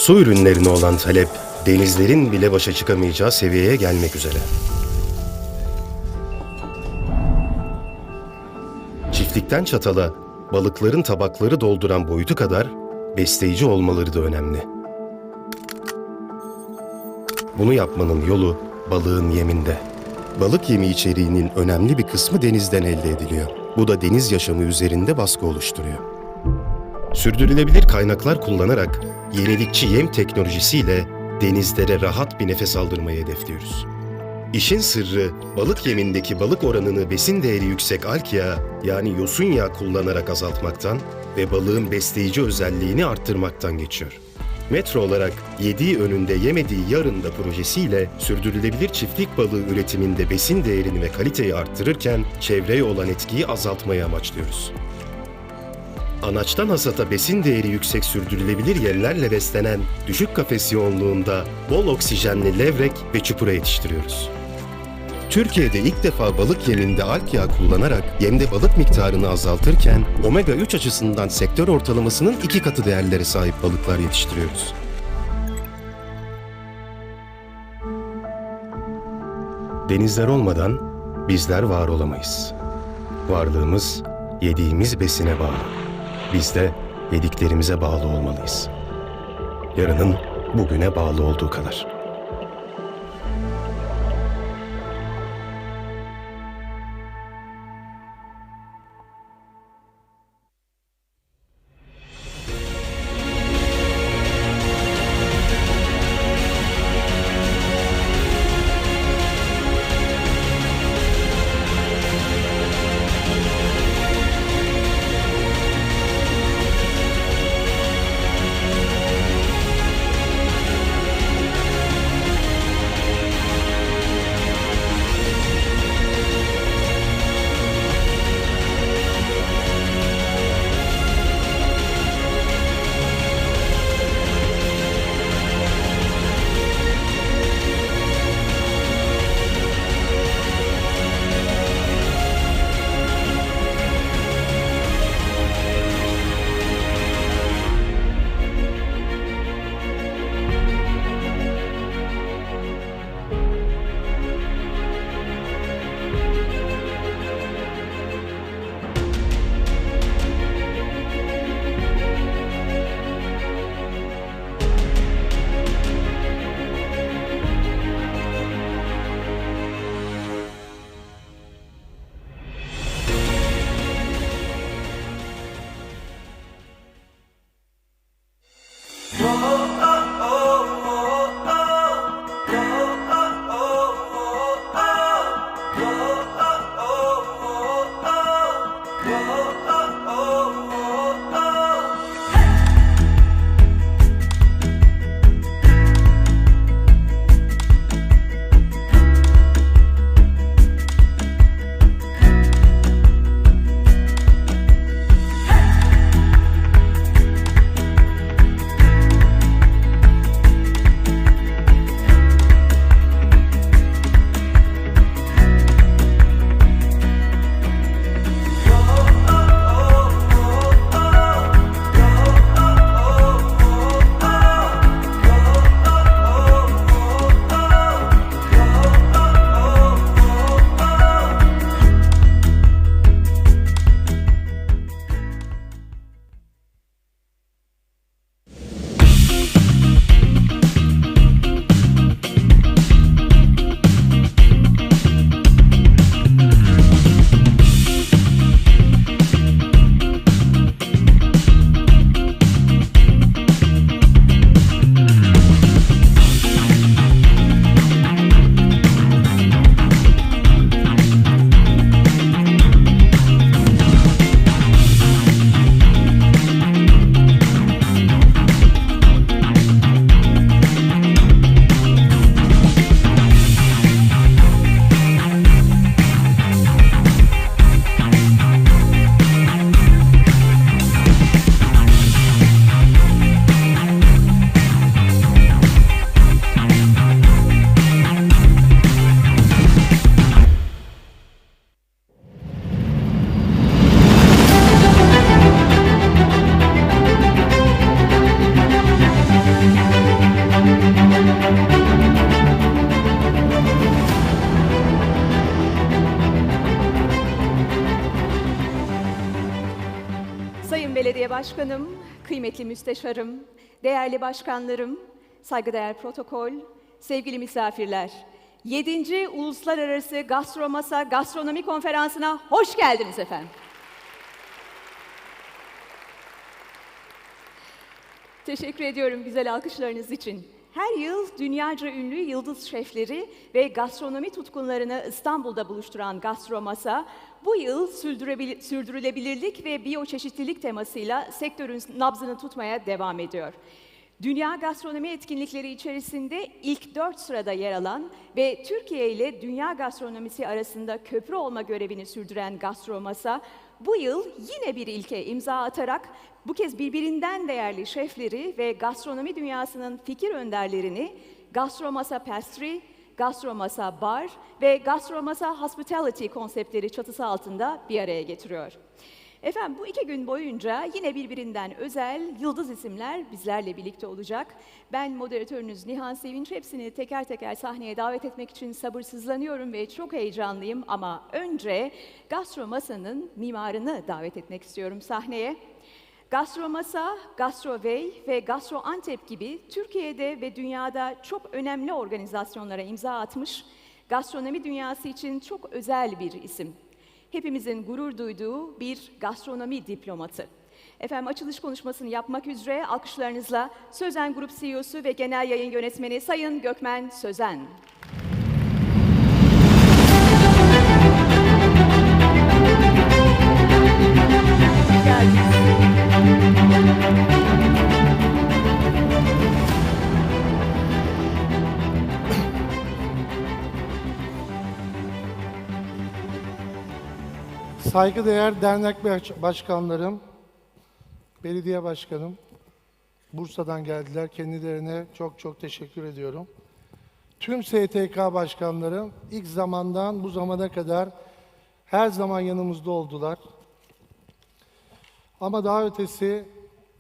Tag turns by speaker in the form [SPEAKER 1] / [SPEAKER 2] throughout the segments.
[SPEAKER 1] Su ürünlerine olan talep, denizlerin bile başa çıkamayacağı seviyeye gelmek üzere. Çiftlikten çatala, balıkların tabakları dolduran boyutu kadar besleyici olmaları da önemli. Bunu yapmanın yolu balığın yeminde. Balık yemi içeriğinin önemli bir kısmı denizden elde ediliyor. Bu da deniz yaşamı üzerinde baskı oluşturuyor. Sürdürülebilir kaynaklar kullanarak yenilikçi yem teknolojisiyle denizlere rahat bir nefes aldırmayı hedefliyoruz. İşin sırrı balık yemindeki balık oranını besin değeri yüksek alg yağı yani yosun yağı kullanarak azaltmaktan ve balığın besleyici özelliğini arttırmaktan geçiyor. Metro olarak yediği önünde yemediği yarında projesiyle sürdürülebilir çiftlik balığı üretiminde besin değerini ve kaliteyi arttırırken çevreye olan etkiyi azaltmayı amaçlıyoruz. Anaçtan hasata besin değeri yüksek sürdürülebilir yemlerle beslenen düşük kafes yoğunluğunda bol oksijenli levrek ve çupura yetiştiriyoruz. Türkiye'de ilk defa balık yeminde alg yağı kullanarak yemde balık miktarını azaltırken omega 3 açısından sektör ortalamasının 2 katı değerlere sahip balıklar yetiştiriyoruz. Denizler olmadan bizler var olamayız. Varlığımız yediğimiz besine bağlı. Biz de yediklerimize bağlı olmalıyız. Yarının bugüne bağlı olduğu kadar.
[SPEAKER 2] Başkanım, kıymetli müsteşarım, değerli başkanlarım, saygıdeğer protokol, sevgili misafirler. 7. Uluslararası Gastromasa Gastronomi Konferansı'na hoş geldiniz efendim. Teşekkür ediyorum güzel alkışlarınız için. Her yıl dünyaca ünlü yıldız şefleri ve gastronomi tutkunlarını İstanbul'da buluşturan Gastromasa, bu yıl sürdürülebilirlik ve biyoçeşitlilik temasıyla sektörün nabzını tutmaya devam ediyor. Dünya gastronomi etkinlikleri içerisinde ilk 4 sırada yer alan ve Türkiye ile dünya gastronomisi arasında köprü olma görevini sürdüren Gastromasa, bu yıl yine bir ilke imza atarak bu kez birbirinden değerli şefleri ve gastronomi dünyasının fikir önderlerini Gastromasa Pastry, Gastromasa Bar ve Gastromasa Hospitality konseptleri çatısı altında bir araya getiriyor. Efendim bu 2 gün boyunca yine birbirinden özel yıldız isimler bizlerle birlikte olacak. Ben moderatörünüz Nihan Sevinç, hepsini teker teker sahneye davet etmek için sabırsızlanıyorum ve çok heyecanlıyım. Ama önce Gastromasa'nın mimarını davet etmek istiyorum sahneye. Gastromasa, Gastrovey ve Gastro Antep gibi Türkiye'de ve dünyada çok önemli organizasyonlara imza atmış, gastronomi dünyası için çok özel bir isim. Hepimizin gurur duyduğu bir gastronomi diplomatı. Efendim açılış konuşmasını yapmak üzere alkışlarınızla Sözen Grup CEO'su ve Genel Yayın Yönetmeni Sayın Gökmen Sözen.
[SPEAKER 3] Saygıdeğer dernek başkanlarım, belediye başkanım, Bursa'dan geldiler. Kendilerine çok çok teşekkür ediyorum. Tüm STK başkanlarım ilk zamandan bu zamana kadar her zaman yanımızda oldular. Ama daha ötesi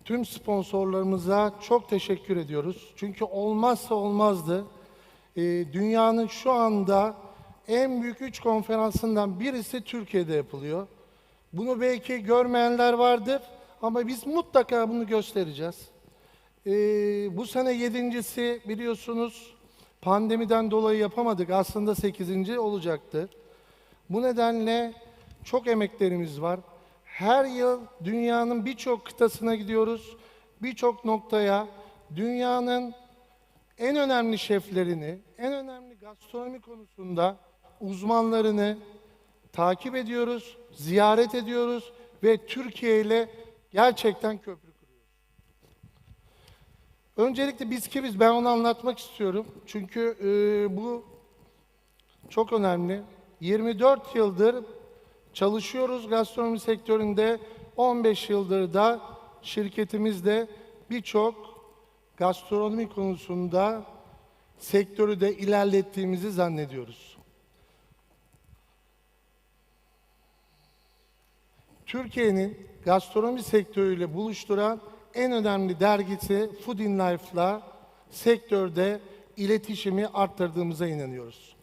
[SPEAKER 3] tüm sponsorlarımıza çok teşekkür ediyoruz. Çünkü olmazsa olmazdı. Dünyanın şu anda en büyük 3 konferansından birisi Türkiye'de yapılıyor. Bunu belki görmeyenler vardır ama biz mutlaka bunu göstereceğiz. Bu sene 7.'si biliyorsunuz pandemiden dolayı yapamadık. Aslında 8. olacaktı. Bu nedenle çok emeklerimiz var. Her yıl dünyanın birçok kıtasına gidiyoruz. Birçok noktaya dünyanın en önemli şeflerini, en önemli gastronomi konusunda uzmanlarını takip ediyoruz, ziyaret ediyoruz ve Türkiye ile gerçekten köprü kuruyoruz. Öncelikle biz kimiz? Ben onu anlatmak istiyorum. Çünkü bu çok önemli. 24 yıldır çalışıyoruz gastronomi sektöründe. 15 yıldır da şirketimizde birçok gastronomi konusunda sektörü de ilerlettiğimizi zannediyoruz. Türkiye'nin gastronomi sektörüyle buluşturan en önemli dergisi Food in Life'la sektörde iletişimi arttırdığımıza inanıyoruz.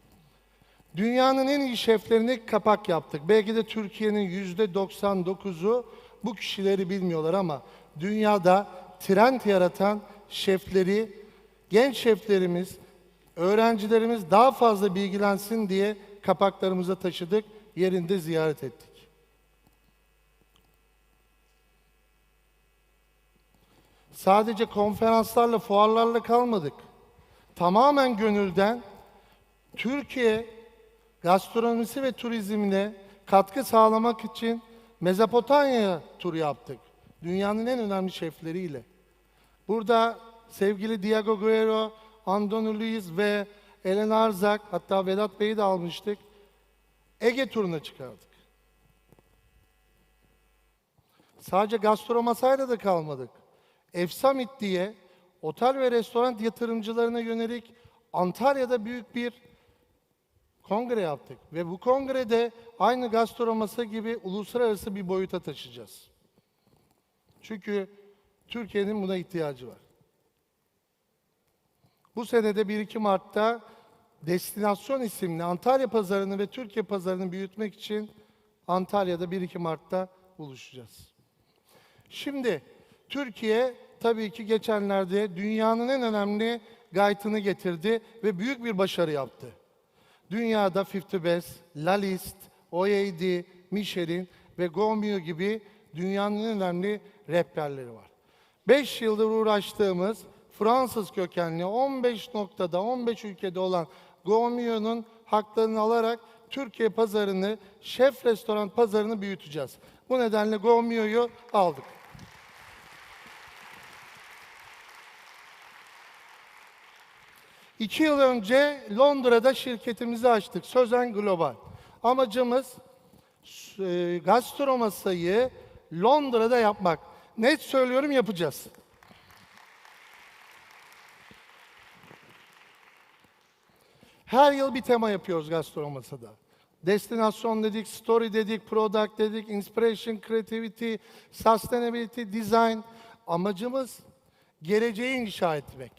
[SPEAKER 3] Dünyanın en iyi şeflerini kapak yaptık. Belki de Türkiye'nin %99'u bu kişileri bilmiyorlar ama dünyada trend yaratan şefleri, genç şeflerimiz, öğrencilerimiz daha fazla bilgilensin diye kapaklarımıza taşıdık, yerinde ziyaret ettik. Sadece konferanslarla, fuarlarla kalmadık. Tamamen gönülden Türkiye gastronomisi ve turizmine katkı sağlamak için Mezopotamya turu yaptık. Dünyanın en önemli şefleriyle. Burada sevgili Diego Guerrero, Andoni Luiz ve Elen Arzak, hatta Vedat Bey'i de almıştık. Ege turuna çıkardık. Sadece Gastromasa'yla da kalmadık. Efsamit diye otel ve restoran yatırımcılarına yönelik Antalya'da büyük bir kongre yaptık. Ve bu kongrede aynı Gastromasa gibi uluslararası bir boyuta taşıyacağız. Çünkü Türkiye'nin buna ihtiyacı var. Bu senede 1-2 Mart'ta Destinasyon isimli Antalya pazarını ve Türkiye pazarını büyütmek için Antalya'da 1-2 Mart'ta buluşacağız. Şimdi Türkiye tabii ki geçenlerde dünyanın en önemli gaytını getirdi ve büyük bir başarı yaptı. Dünyada 50 Best, La Liste, OAD, Michelin ve Gourmet gibi dünyanın en önemli rehberleri var. 5 yıldır uğraştığımız Fransız kökenli 15 noktada 15 ülkede olan Gourmet'un haklarını alarak Türkiye pazarını, şef restoran pazarını büyüteceğiz. Bu nedenle Gourmet'u aldık. İki yıl önce Londra'da şirketimizi açtık. Sözen Global. Amacımız Gastromasa'yı Londra'da yapmak. Net söylüyorum, yapacağız. Her yıl bir tema yapıyoruz Gastromasa'da. Destinasyon dedik, story dedik, product dedik, inspiration, creativity, sustainability, design. Amacımız geleceği inşa etmek.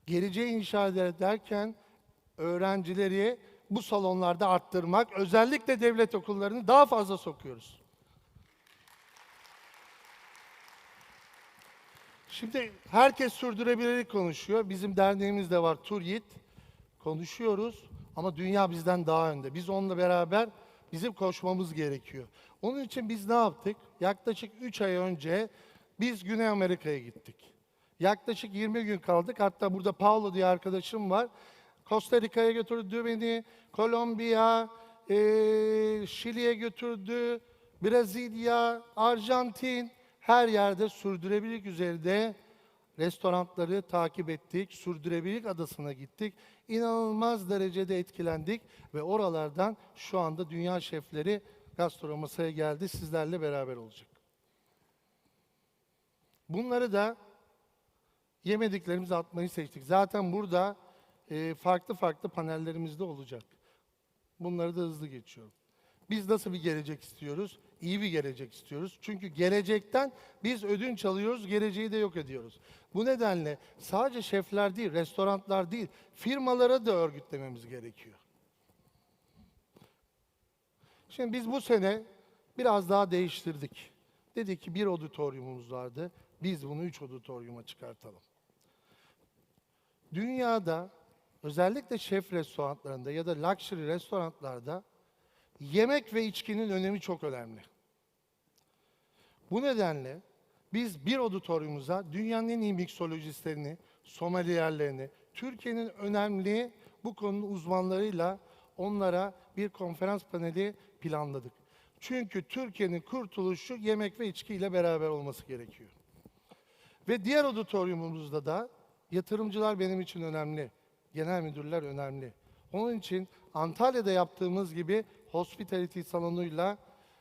[SPEAKER 3] Geleceği inşa ederken öğrencileri bu salonlarda arttırmak, özellikle devlet okullarını daha fazla sokuyoruz. Şimdi herkes sürdürülebilirlik konuşuyor. Bizim derneğimiz de var, TÜRYİT. Konuşuyoruz ama dünya bizden daha önde. Biz onunla beraber bizim koşmamız gerekiyor. Onun için biz ne yaptık? Yaklaşık 3 ay önce biz Güney Amerika'ya gittik. Yaklaşık 20 gün kaldık. Hatta burada Paulo diye arkadaşım var. Costa Rica'ya götürdü beni, Kolombiya, Şili'ye götürdü, Brezilya, Arjantin, her yerde sürdürülebilirlik üzerinde restoranları takip ettik, sürdürülebilirlik adasına gittik. İnanılmaz derecede etkilendik ve oralardan şu anda dünya şefleri Gastromasa'ya geldi, sizlerle beraber olacak. Bunları da yemediklerimizi atmayı seçtik. Zaten burada farklı farklı panellerimiz de olacak. Bunları da hızlı geçiyorum. Biz nasıl bir gelecek istiyoruz? İyi bir gelecek istiyoruz. Çünkü gelecekten biz ödünç alıyoruz, geleceği de yok ediyoruz. Bu nedenle sadece şefler değil, restoranlar değil, firmalara da örgütlememiz gerekiyor. Şimdi biz bu sene biraz daha değiştirdik. Dedik ki bir auditoriumumuz vardı, biz bunu 3 auditoriuma çıkartalım. Dünyada özellikle şef restoranlarında ya da luxury restoranlarda yemek ve içkinin önemi çok önemli. Bu nedenle biz bir auditoriumumuza dünyanın en iyi miksolojistlerini, sommeliерlerini, Türkiye'nin önemli bu konunun uzmanlarıyla onlara bir konferans paneli planladık. Çünkü Türkiye'nin kurtuluşu yemek ve içki ile beraber olması gerekiyor. Ve diğer auditoriumumuzda da yatırımcılar benim için önemli, genel müdürler önemli. Onun için Antalya'da yaptığımız gibi hospitality salonuyla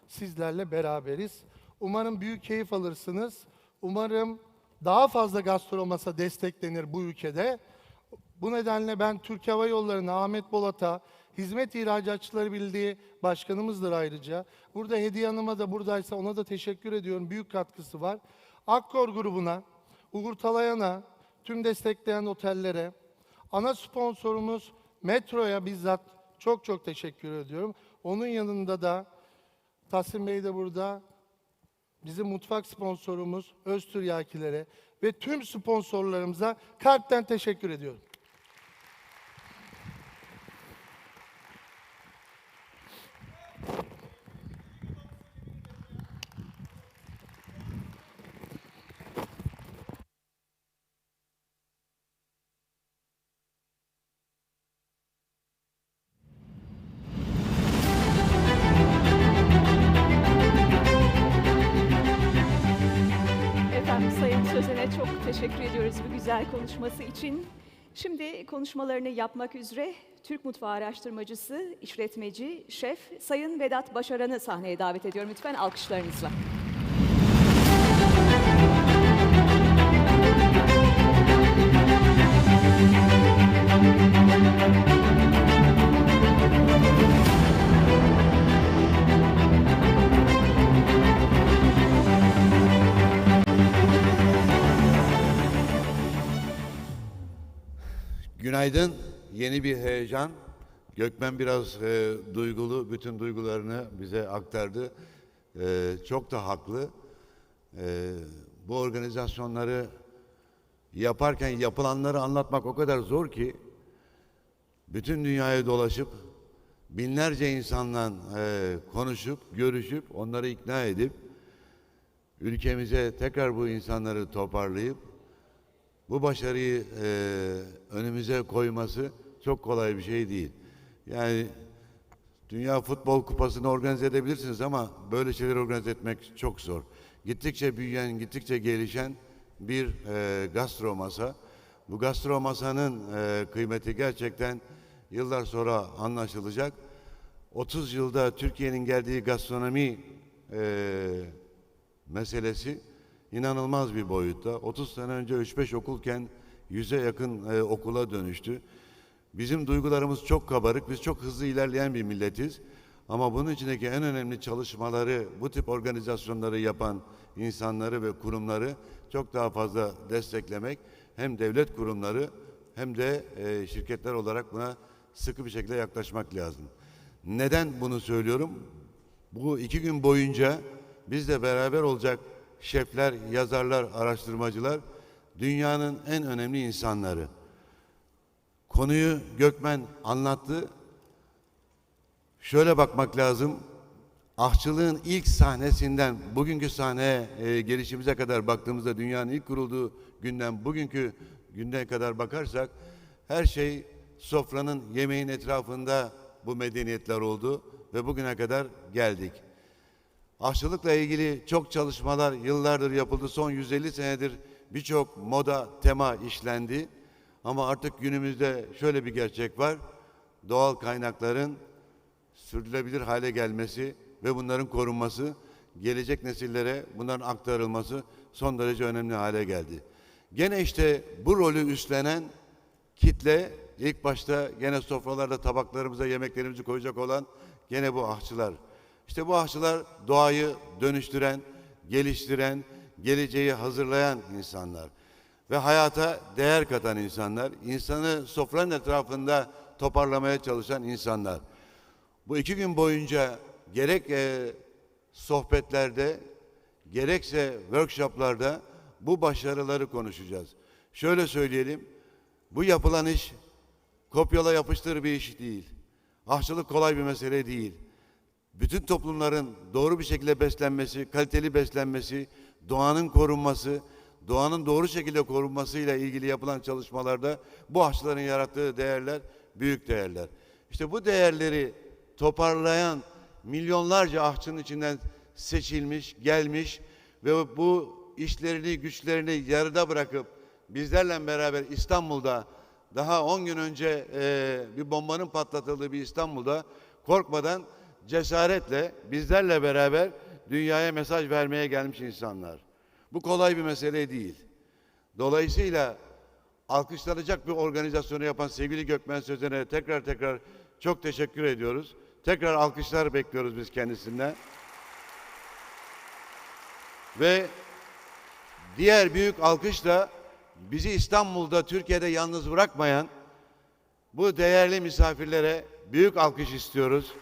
[SPEAKER 3] sizlerle beraberiz. Umarım büyük keyif alırsınız. Umarım daha fazla gastromasa desteklenir bu ülkede. Bu nedenle ben Türk Hava Yolları'na, Ahmet Bolat'a, Hizmet İhracatçıları Birliği Başkanımızdır ayrıca. Burada Hediye Hanım'a da buradaysa ona da teşekkür ediyorum. Büyük katkısı var. Akkor grubuna, Uğur Talayan'a, tüm destekleyen otellere, ana sponsorumuz Metro'ya bizzat çok çok teşekkür ediyorum. Onun yanında da Tahsin Bey de burada, bizim mutfak sponsorumuz Öztüryakilere ve tüm sponsorlarımıza kalpten teşekkür ediyorum.
[SPEAKER 2] Efendim Sayın Sözen'e çok teşekkür ediyoruz bu güzel konuşması için. Şimdi konuşmalarını yapmak üzere Türk mutfağı araştırmacısı, işletmeci, şef Sayın Vedat Başaran'ı sahneye davet ediyorum lütfen alkışlarınızla.
[SPEAKER 4] Günaydın, yeni bir heyecan. Gökmen biraz duygulu, bütün duygularını bize aktardı. Çok da haklı. Bu organizasyonları yaparken yapılanları anlatmak o kadar zor ki bütün dünyaya dolaşıp binlerce insanla konuşup, görüşüp, onları ikna edip ülkemize tekrar bu insanları toparlayıp bu başarıyı önümüze koyması çok kolay bir şey değil. Yani Dünya Futbol Kupası'nı organize edebilirsiniz ama böyle şeyleri organize etmek çok zor. Gittikçe büyüyen, gittikçe gelişen bir gastromasa. Bu gastromasanın kıymeti gerçekten yıllar sonra anlaşılacak. 30 yılda Türkiye'nin geldiği gastronomi meselesi inanılmaz bir boyutta. 30 sene önce 3-5 okulken 100'e yakın okula dönüştü. Bizim duygularımız çok kabarık, biz çok hızlı ilerleyen bir milletiz. Ama bunun içindeki en önemli çalışmaları, bu tip organizasyonları yapan insanları ve kurumları çok daha fazla desteklemek, hem devlet kurumları hem de şirketler olarak buna sıkı bir şekilde yaklaşmak lazım. Neden bunu söylüyorum? Bu 2 gün boyunca bizle beraber olacak şefler, yazarlar, araştırmacılar dünyanın en önemli insanları. Konuyu Gökmen anlattı. Şöyle bakmak lazım. Aşçılığın ilk sahnesinden bugünkü sahneye gelişimize kadar baktığımızda dünyanın ilk kurulduğu günden bugünkü güne kadar bakarsak her şey sofranın, yemeğin etrafında bu medeniyetler oldu ve bugüne kadar geldik. Aşçılıkla ilgili çok çalışmalar yıllardır yapıldı. Son 150 senedir birçok moda, tema işlendi. Ama artık günümüzde şöyle bir gerçek var. Doğal kaynakların sürdürülebilir hale gelmesi ve bunların korunması, gelecek nesillere bunların aktarılması son derece önemli hale geldi. Gene işte bu rolü üstlenen kitle ilk başta gene sofralarda tabaklarımıza yemeklerimizi koyacak olan gene bu aşçılar. İşte bu aşçılar doğayı dönüştüren, geliştiren, geleceği hazırlayan insanlar ve hayata değer katan insanlar, insanı sofranın etrafında toparlamaya çalışan insanlar. Bu 2 gün boyunca gerek sohbetlerde, gerekse workshoplarda bu başarıları konuşacağız. Şöyle söyleyelim, bu yapılan iş kopyala yapıştır bir iş değil. Aşçılık kolay bir mesele değil. Bütün toplumların doğru bir şekilde beslenmesi, kaliteli beslenmesi, doğanın korunması, doğanın doğru şekilde korunmasıyla ilgili yapılan çalışmalarda bu aşçıların yarattığı değerler büyük değerler. İşte bu değerleri toparlayan milyonlarca aşçının içinden seçilmiş, gelmiş ve bu işlerini, güçlerini yarıda bırakıp bizlerle beraber İstanbul'da daha 10 gün önce bir bombanın patlatıldığı bir İstanbul'da korkmadan cesaretle bizlerle beraber dünyaya mesaj vermeye gelmiş insanlar. Bu kolay bir mesele değil. Dolayısıyla alkışlanacak bir organizasyonu yapan sevgili Gökmen Sözen'e tekrar çok teşekkür ediyoruz. Tekrar alkışlar bekliyoruz biz kendisinden. Ve diğer büyük alkış da bizi İstanbul'da, Türkiye'de yalnız bırakmayan bu değerli misafirlere büyük alkış istiyoruz.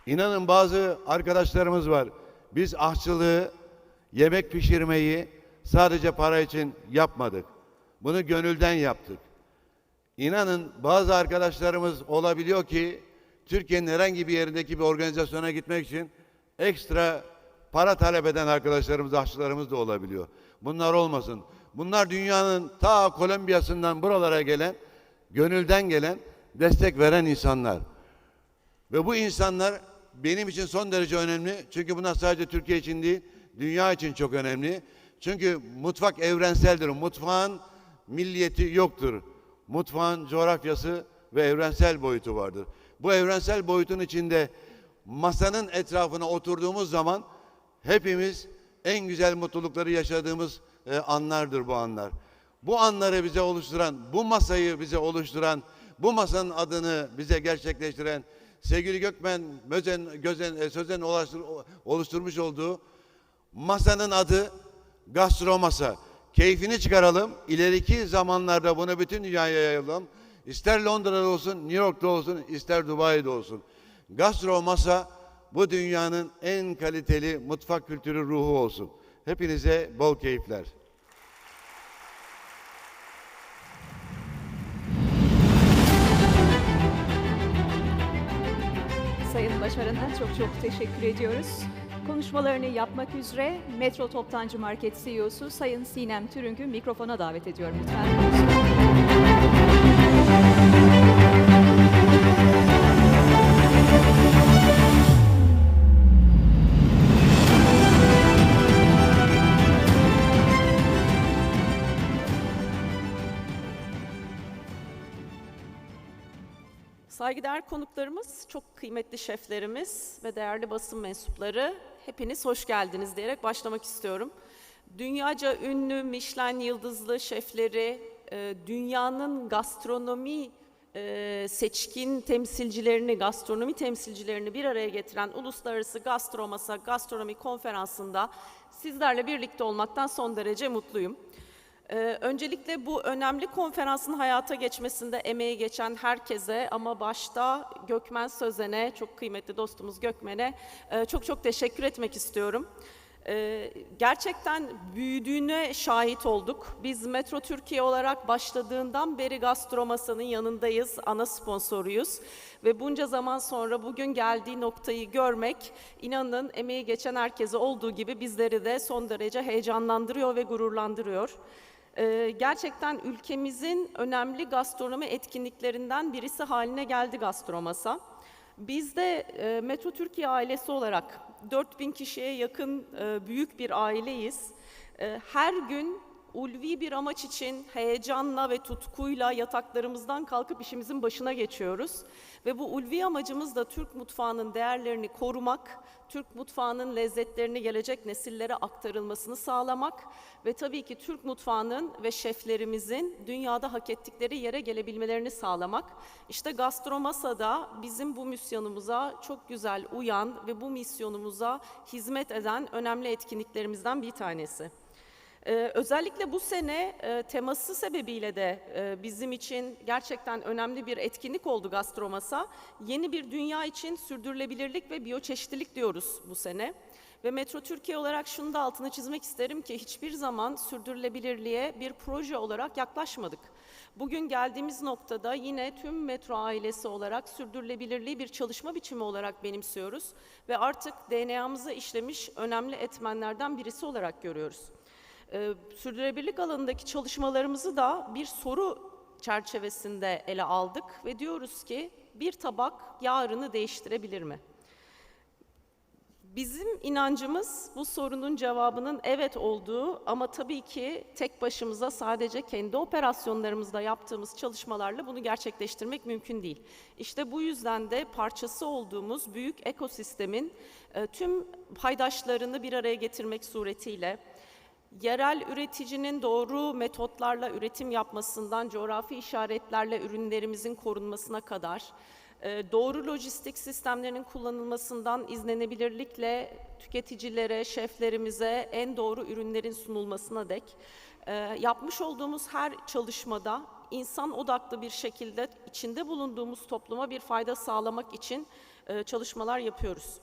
[SPEAKER 4] İnanın bazı arkadaşlarımız var. Biz aşçılığı, yemek pişirmeyi sadece para için yapmadık. Bunu gönülden yaptık. İnanın bazı arkadaşlarımız olabiliyor ki Türkiye'nin herhangi bir yerindeki bir organizasyona gitmek için ekstra para talep eden arkadaşlarımız, aşçılarımız da olabiliyor. Bunlar olmasın. Bunlar dünyanın ta Kolombiya'sından buralara gelen, gönülden gelen, destek veren insanlar. Ve bu insanlar benim için son derece önemli. Çünkü bunlar sadece Türkiye için değil, dünya için çok önemli. Çünkü mutfak evrenseldir. Mutfağın milliyeti yoktur. Mutfağın coğrafyası ve evrensel boyutu vardır. Bu evrensel boyutun içinde masanın etrafına oturduğumuz zaman hepimiz en güzel mutlulukları yaşadığımız anlardır bu anlar. Bu anları bize oluşturan, bu masayı bize oluşturan, bu masanın adını bize gerçekleştiren sevgili Gökmen Sözen oluşturmuş olduğu masanın adı Gastromasa. Keyfini çıkaralım. İleriki zamanlarda bunu bütün dünyaya yayalım. İster Londra'da olsun, New York'ta olsun, ister Dubai'de olsun. Gastromasa bu dünyanın en kaliteli mutfak kültürü ruhu olsun. Hepinize bol keyifler.
[SPEAKER 2] Sayın Başaran'a çok teşekkür ediyoruz. Konuşmalarını yapmak üzere Metro Toptancı Market CEO'su Sayın Sinem Türünk'ü mikrofona davet ediyorum lütfen.
[SPEAKER 5] Saygıdeğer konuklarımız, çok kıymetli şeflerimiz ve değerli basın mensupları, hepiniz hoş geldiniz diyerek başlamak istiyorum. Dünyaca ünlü Michelin yıldızlı şefleri, dünyanın gastronomi seçkin temsilcilerini, gastronomi temsilcilerini bir araya getiren Uluslararası Gastromasa Gastronomy Konferansı'nda sizlerle birlikte olmaktan son derece mutluyum. Öncelikle bu önemli konferansın hayata geçmesinde emeği geçen herkese ama başta Gökmen Sözen'e, çok kıymetli dostumuz Gökmen'e çok teşekkür etmek istiyorum. Gerçekten büyüdüğüne şahit olduk. Biz Metro Türkiye olarak başladığından beri Gastromasa'nın yanındayız, ana sponsoruyuz. Ve bunca zaman sonra bugün geldiği noktayı görmek, inanın emeği geçen herkese olduğu gibi bizleri de son derece heyecanlandırıyor ve gururlandırıyor. Gerçekten ülkemizin önemli gastronomi etkinliklerinden birisi haline geldi Gastromasa. Biz de Metro Türkiye ailesi olarak 4000 kişiye yakın büyük bir aileyiz. Her gün ulvi bir amaç için heyecanla ve tutkuyla yataklarımızdan kalkıp işimizin başına geçiyoruz. Ve bu ulvi amacımız da Türk mutfağının değerlerini korumak, Türk mutfağının lezzetlerini gelecek nesillere aktarılmasını sağlamak ve tabii ki Türk mutfağının ve şeflerimizin dünyada hak ettikleri yere gelebilmelerini sağlamak. İşte Gastromasa'da bizim bu misyonumuza çok güzel uyan ve bu misyonumuza hizmet eden önemli etkinliklerimizden bir tanesi. Özellikle bu sene teması sebebiyle de bizim için gerçekten önemli bir etkinlik oldu Gastromasa. Yeni bir dünya için sürdürülebilirlik ve biyoçeşitlilik diyoruz bu sene. Ve Metro Türkiye olarak şunu da altını çizmek isterim ki hiçbir zaman sürdürülebilirliğe bir proje olarak yaklaşmadık. Bugün geldiğimiz noktada yine tüm Metro ailesi olarak sürdürülebilirliği bir çalışma biçimi olarak benimsiyoruz ve artık DNA'mıza işlemiş önemli etmenlerden birisi olarak görüyoruz. Sürdürülebilirlik alanındaki çalışmalarımızı da bir soru çerçevesinde ele aldık ve diyoruz ki bir tabak yarını değiştirebilir mi? Bizim inancımız bu sorunun cevabının evet olduğu ama tabii ki tek başımıza sadece kendi operasyonlarımızda yaptığımız çalışmalarla bunu gerçekleştirmek mümkün değil. İşte bu yüzden de parçası olduğumuz büyük ekosistemin tüm paydaşlarını bir araya getirmek suretiyle yerel üreticinin doğru metotlarla üretim yapmasından coğrafi işaretlerle ürünlerimizin korunmasına kadar, doğru lojistik sistemlerinin kullanılmasından izlenebilirlikle tüketicilere, şeflerimize en doğru ürünlerin sunulmasına dek yapmış olduğumuz her çalışmada insan odaklı bir şekilde içinde bulunduğumuz topluma bir fayda sağlamak için çalışmalar yapıyoruz.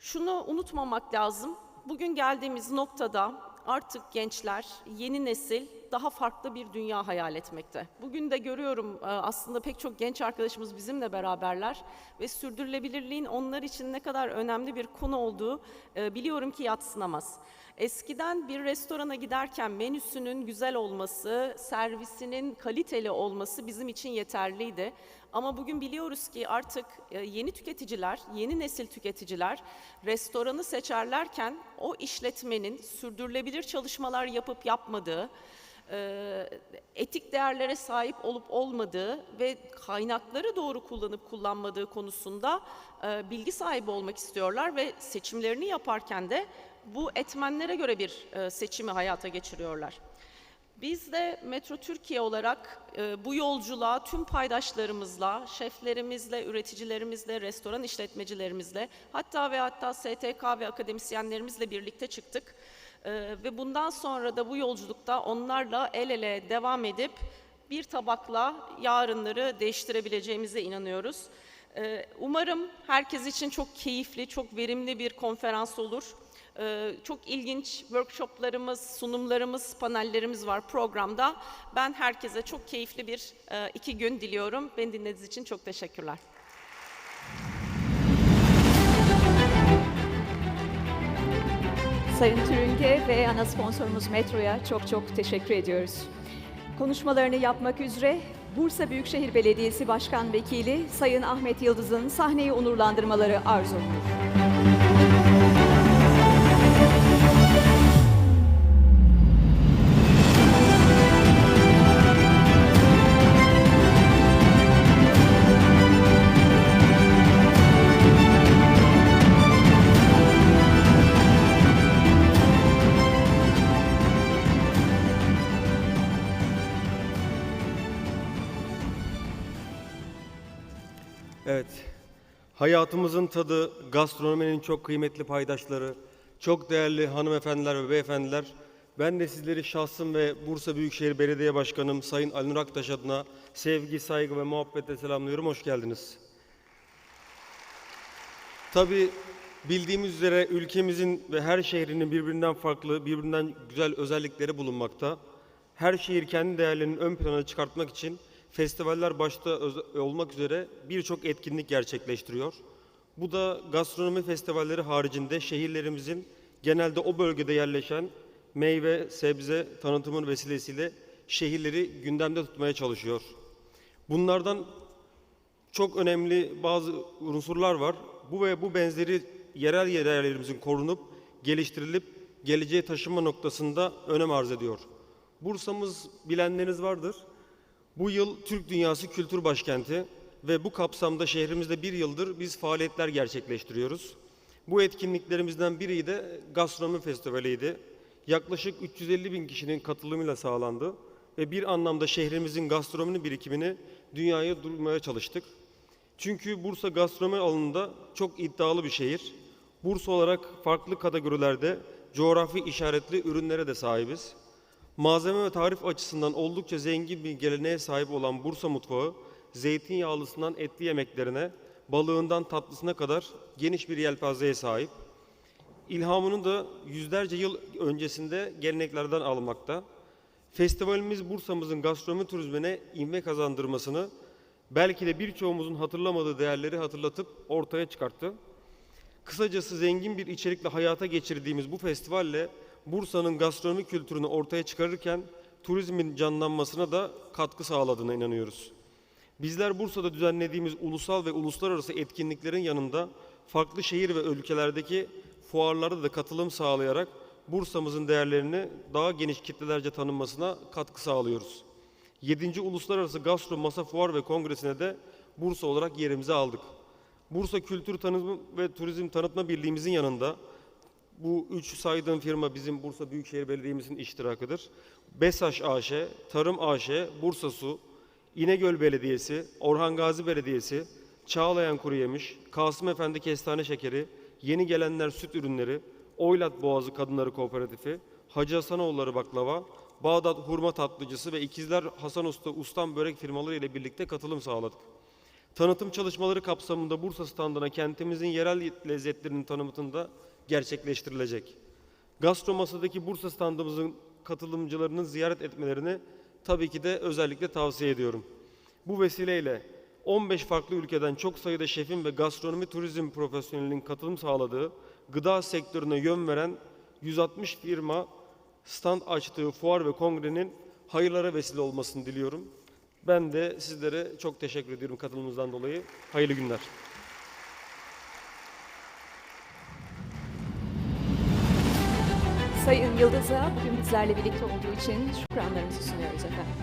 [SPEAKER 5] Şunu unutmamak lazım. Bugün geldiğimiz noktada artık gençler, yeni nesil daha farklı bir dünya hayal etmekte. Bugün de görüyorum aslında pek çok genç arkadaşımız bizimle beraberler ve sürdürülebilirliğin onlar için ne kadar önemli bir konu olduğu biliyorum ki yadsınamaz. Eskiden bir restorana giderken menüsünün güzel olması, servisinin kaliteli olması bizim için yeterliydi. Ama bugün biliyoruz ki artık yeni tüketiciler, yeni nesil tüketiciler restoranı seçerlerken o işletmenin sürdürülebilir çalışmalar yapıp yapmadığı, etik değerlere sahip olup olmadığı ve kaynakları doğru kullanıp kullanmadığı konusunda bilgi sahibi olmak istiyorlar ve seçimlerini yaparken de bu etmenlere göre bir seçimi hayata geçiriyorlar. Biz de Metro Türkiye olarak bu yolculuğa tüm paydaşlarımızla, şeflerimizle, üreticilerimizle, restoran işletmecilerimizle, hatta STK ve akademisyenlerimizle birlikte çıktık. Ve bundan sonra da bu yolculukta onlarla el ele devam edip bir tabakla yarınları değiştirebileceğimize inanıyoruz. Umarım herkes için çok keyifli, çok verimli bir konferans olur. Çok ilginç workshoplarımız, sunumlarımız, panellerimiz var programda. Ben herkese çok keyifli bir 2 gün diliyorum. Beni dinlediğiniz için çok teşekkürler.
[SPEAKER 2] Sayın Türünge ve ana sponsorumuz Metro'ya çok teşekkür ediyoruz. Konuşmalarını yapmak üzere Bursa Büyükşehir Belediyesi Başkan Vekili Sayın Ahmet Yıldız'ın sahneyi onurlandırmaları arz olunur.
[SPEAKER 6] Evet, hayatımızın tadı, gastronominin çok kıymetli paydaşları, çok değerli hanımefendiler ve beyefendiler, ben de sizleri şahsım ve Bursa Büyükşehir Belediye Başkanım Sayın Ali Nur Aktaş adına sevgi, saygı ve muhabbetle selamlıyorum, hoş geldiniz. Tabii bildiğimiz üzere ülkemizin ve her şehrinin birbirinden farklı, birbirinden güzel özellikleri bulunmakta. Her şehir kendi değerlerini ön plana çıkartmak için festivaller başta olmak üzere birçok etkinlik gerçekleştiriyor. Bu da gastronomi festivalleri haricinde şehirlerimizin genelde o bölgede yerleşen meyve, sebze tanıtımın vesilesiyle şehirleri gündemde tutmaya çalışıyor. Bunlardan çok önemli bazı unsurlar var. Bu ve bu benzeri yerel değerlerimizin korunup, geliştirilip geleceğe taşınma noktasında önem arz ediyor. Bursa'mız bilenleriniz vardır. Bu yıl Türk Dünyası Kültür Başkenti ve bu kapsamda şehrimizde bir yıldır biz faaliyetler gerçekleştiriyoruz. Bu etkinliklerimizden biri de Gastronomi Festivali'ydi. Yaklaşık 350 bin kişinin katılımıyla sağlandı ve bir anlamda şehrimizin gastronomi birikimini dünyaya duyurmaya çalıştık. Çünkü Bursa gastronomi alanında çok iddialı bir şehir. Bursa olarak farklı kategorilerde coğrafi işaretli ürünlere de sahibiz. Malzeme ve tarif açısından oldukça zengin bir geleneğe sahip olan Bursa mutfağı, zeytinyağlısından etli yemeklerine, balığından tatlısına kadar geniş bir yelpazeye sahip. İlhamını da yüzlerce yıl öncesinde geleneklerden almakta. Festivalimiz Bursa'mızın gastronomi turizmine ivme kazandırmasını, belki de birçoğumuzun hatırlamadığı değerleri hatırlatıp ortaya çıkarttı. Kısacası zengin bir içerikle hayata geçirdiğimiz bu festivalle Bursa'nın gastronomi kültürünü ortaya çıkarırken turizmin canlanmasına da katkı sağladığına inanıyoruz. Bizler Bursa'da düzenlediğimiz ulusal ve uluslararası etkinliklerin yanında farklı şehir ve ülkelerdeki fuarlarda da katılım sağlayarak Bursa'mızın değerlerini daha geniş kitlelerce tanınmasına katkı sağlıyoruz. 7. Uluslararası Gastromasa Fuar ve Kongresi'ne de Bursa olarak yerimizi aldık. Bursa Kültür Tanıtım ve Turizm Tanıtma Birliğimizin yanında bu 3 saydığım firma bizim Bursa Büyükşehir Belediye'mizin iştirakıdır. BESAŞ AŞ, Tarım AŞ, Bursa Su, İnegöl Belediyesi, Orhan Gazi Belediyesi, Çağlayan Kuruyemiş, Kasım Efendi Kestane Şekeri, Yeni Gelenler Süt Ürünleri, Oylat Boğazı Kadınları Kooperatifi, Hacı Hasanoğulları Baklava, Bağdat Hurma Tatlıcısı ve İkizler Hasan Usta Ustam Börek firmaları ile birlikte katılım sağladık. Tanıtım çalışmaları kapsamında Bursa standına kentimizin yerel lezzetlerinin tanıtımında gerçekleştirilecek. Gastromasa'daki Bursa standımızın katılımcılarının ziyaret etmelerini tabii ki de özellikle tavsiye ediyorum. Bu vesileyle 15 farklı ülkeden çok sayıda şefin ve gastronomi turizm profesyonelinin katılım sağladığı, gıda sektörüne yön veren 160 firma stand açtığı fuar ve kongrenin hayırlara vesile olmasını diliyorum. Ben de sizlere çok teşekkür ediyorum katılımınızdan dolayı. Hayırlı günler.
[SPEAKER 2] Sayın Yıldız'a bugün bizlerle birlikte olduğu için şükranlarımızı sunuyoruz efendim.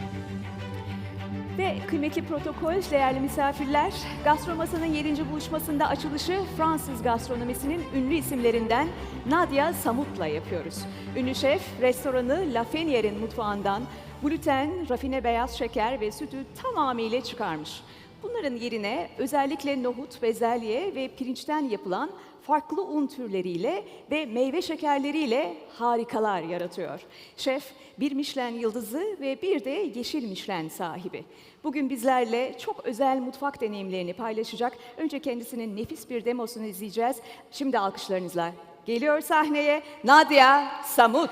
[SPEAKER 2] Ve kıymetli protokol, değerli misafirler, Gastromasa'nın 7. buluşmasında açılışı Fransız gastronomisinin ünlü isimlerinden Nadia Samut'la yapıyoruz. Ünlü şef, restoranı La Fenier'in mutfağından gluten, rafine beyaz şeker ve sütü tamamıyla çıkarmış. Bunların yerine özellikle nohut, bezelye ve pirinçten yapılan farklı un türleriyle ve meyve şekerleriyle harikalar yaratıyor. Şef bir Michelin yıldızı ve bir de yeşil Michelin sahibi. Bugün bizlerle çok özel mutfak deneyimlerini paylaşacak. Önce kendisinin nefis bir demosunu izleyeceğiz. Şimdi alkışlarınızla geliyor sahneye Nadia Samut.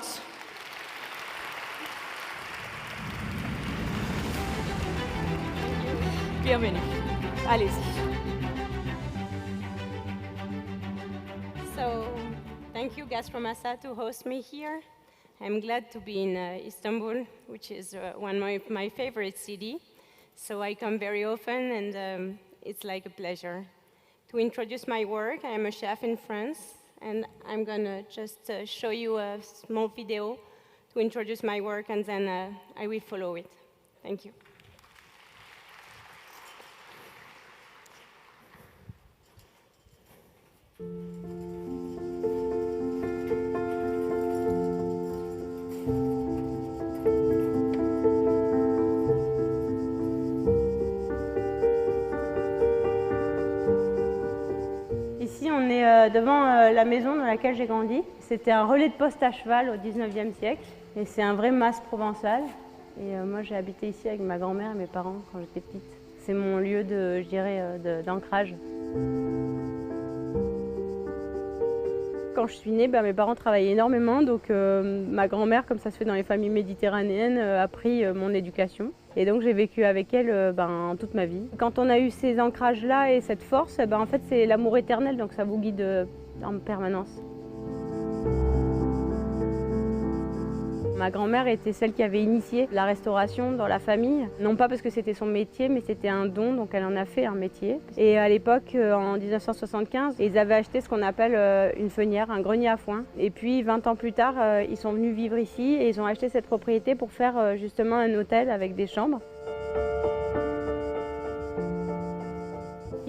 [SPEAKER 2] Bienvenue. Allez-y.
[SPEAKER 7] So, thank you, Gastromasa, to host me here. I'm glad to be in Istanbul, which is one of my favorite cities. So I come very often, and it's like a pleasure. To introduce my work, I am a chef in France, and I'm going to just show you a small video to introduce my work, and then I will follow it. Thank you. Ici, on est devant la maison dans laquelle j'ai grandi. C'était un relais de poste à cheval au 19e siècle. Et c'est un vrai mas provençal. Et moi, j'ai habité ici avec ma grand-mère et mes parents quand j'étais petite. C'est mon lieu de, je dirais, d'ancrage. Quand je suis née, mes parents travaillaient énormément, donc ma grand-mère, comme ça se fait dans les familles méditerranéennes, a pris mon éducation. Et donc j'ai vécu avec elle toute ma vie. Quand on a eu ces ancrages-là et cette force, en fait c'est l'amour éternel, donc ça vous guide en permanence. Ma grand-mère était celle qui avait initié la restauration dans la famille, non pas parce que c'était son métier, mais c'était un don, donc elle en a fait un métier. Et à l'époque, en 1975, ils avaient acheté ce qu'on appelle une fenière, un grenier à foin. Et puis 20 ans plus tard, ils sont venus vivre ici et ils ont acheté cette propriété pour faire justement un hôtel avec des chambres.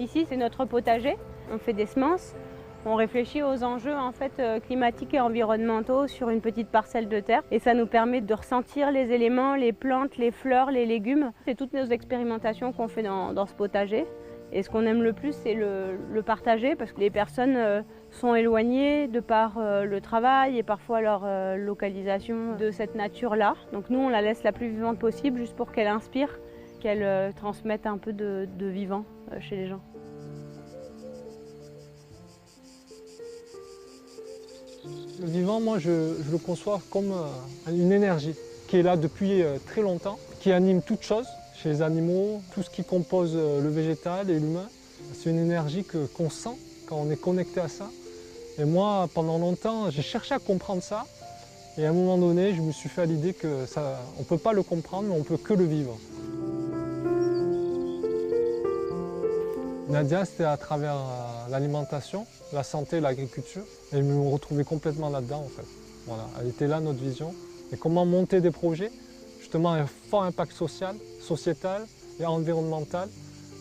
[SPEAKER 7] Ici, c'est notre potager. On fait des semences. On réfléchit aux enjeux en fait, climatiques et environnementaux sur une petite parcelle de terre et ça nous permet de ressentir les éléments, les plantes, les fleurs, les légumes. C'est toutes nos expérimentations qu'on fait dans ce potager. Et ce qu'on aime le plus, c'est le partager parce que les personnes sont éloignées de par le travail et parfois leur localisation de cette nature-là. Donc nous, on la laisse la plus vivante possible juste pour qu'elle inspire, qu'elle transmette un peu de vivant chez les gens.
[SPEAKER 8] Le vivant, moi, je le conçois comme une énergie qui est là depuis très longtemps, qui anime toute chose, chez les animaux, tout ce qui compose le végétal et l'humain. C'est une énergie qu'on sent quand on est connecté à ça. Et moi, pendant longtemps, j'ai cherché à comprendre ça. Et à un moment donné, je me suis fait à l'idée qu'on ne peut pas le comprendre, mais on ne peut que le vivre. Nadia, c'était à travers l'alimentation, la santé, l'agriculture. Et je me retrouvais complètement là-dedans, en fait. Voilà, elle était là, notre vision. Et comment monter des projets, justement, un fort impact social, sociétal et environnemental,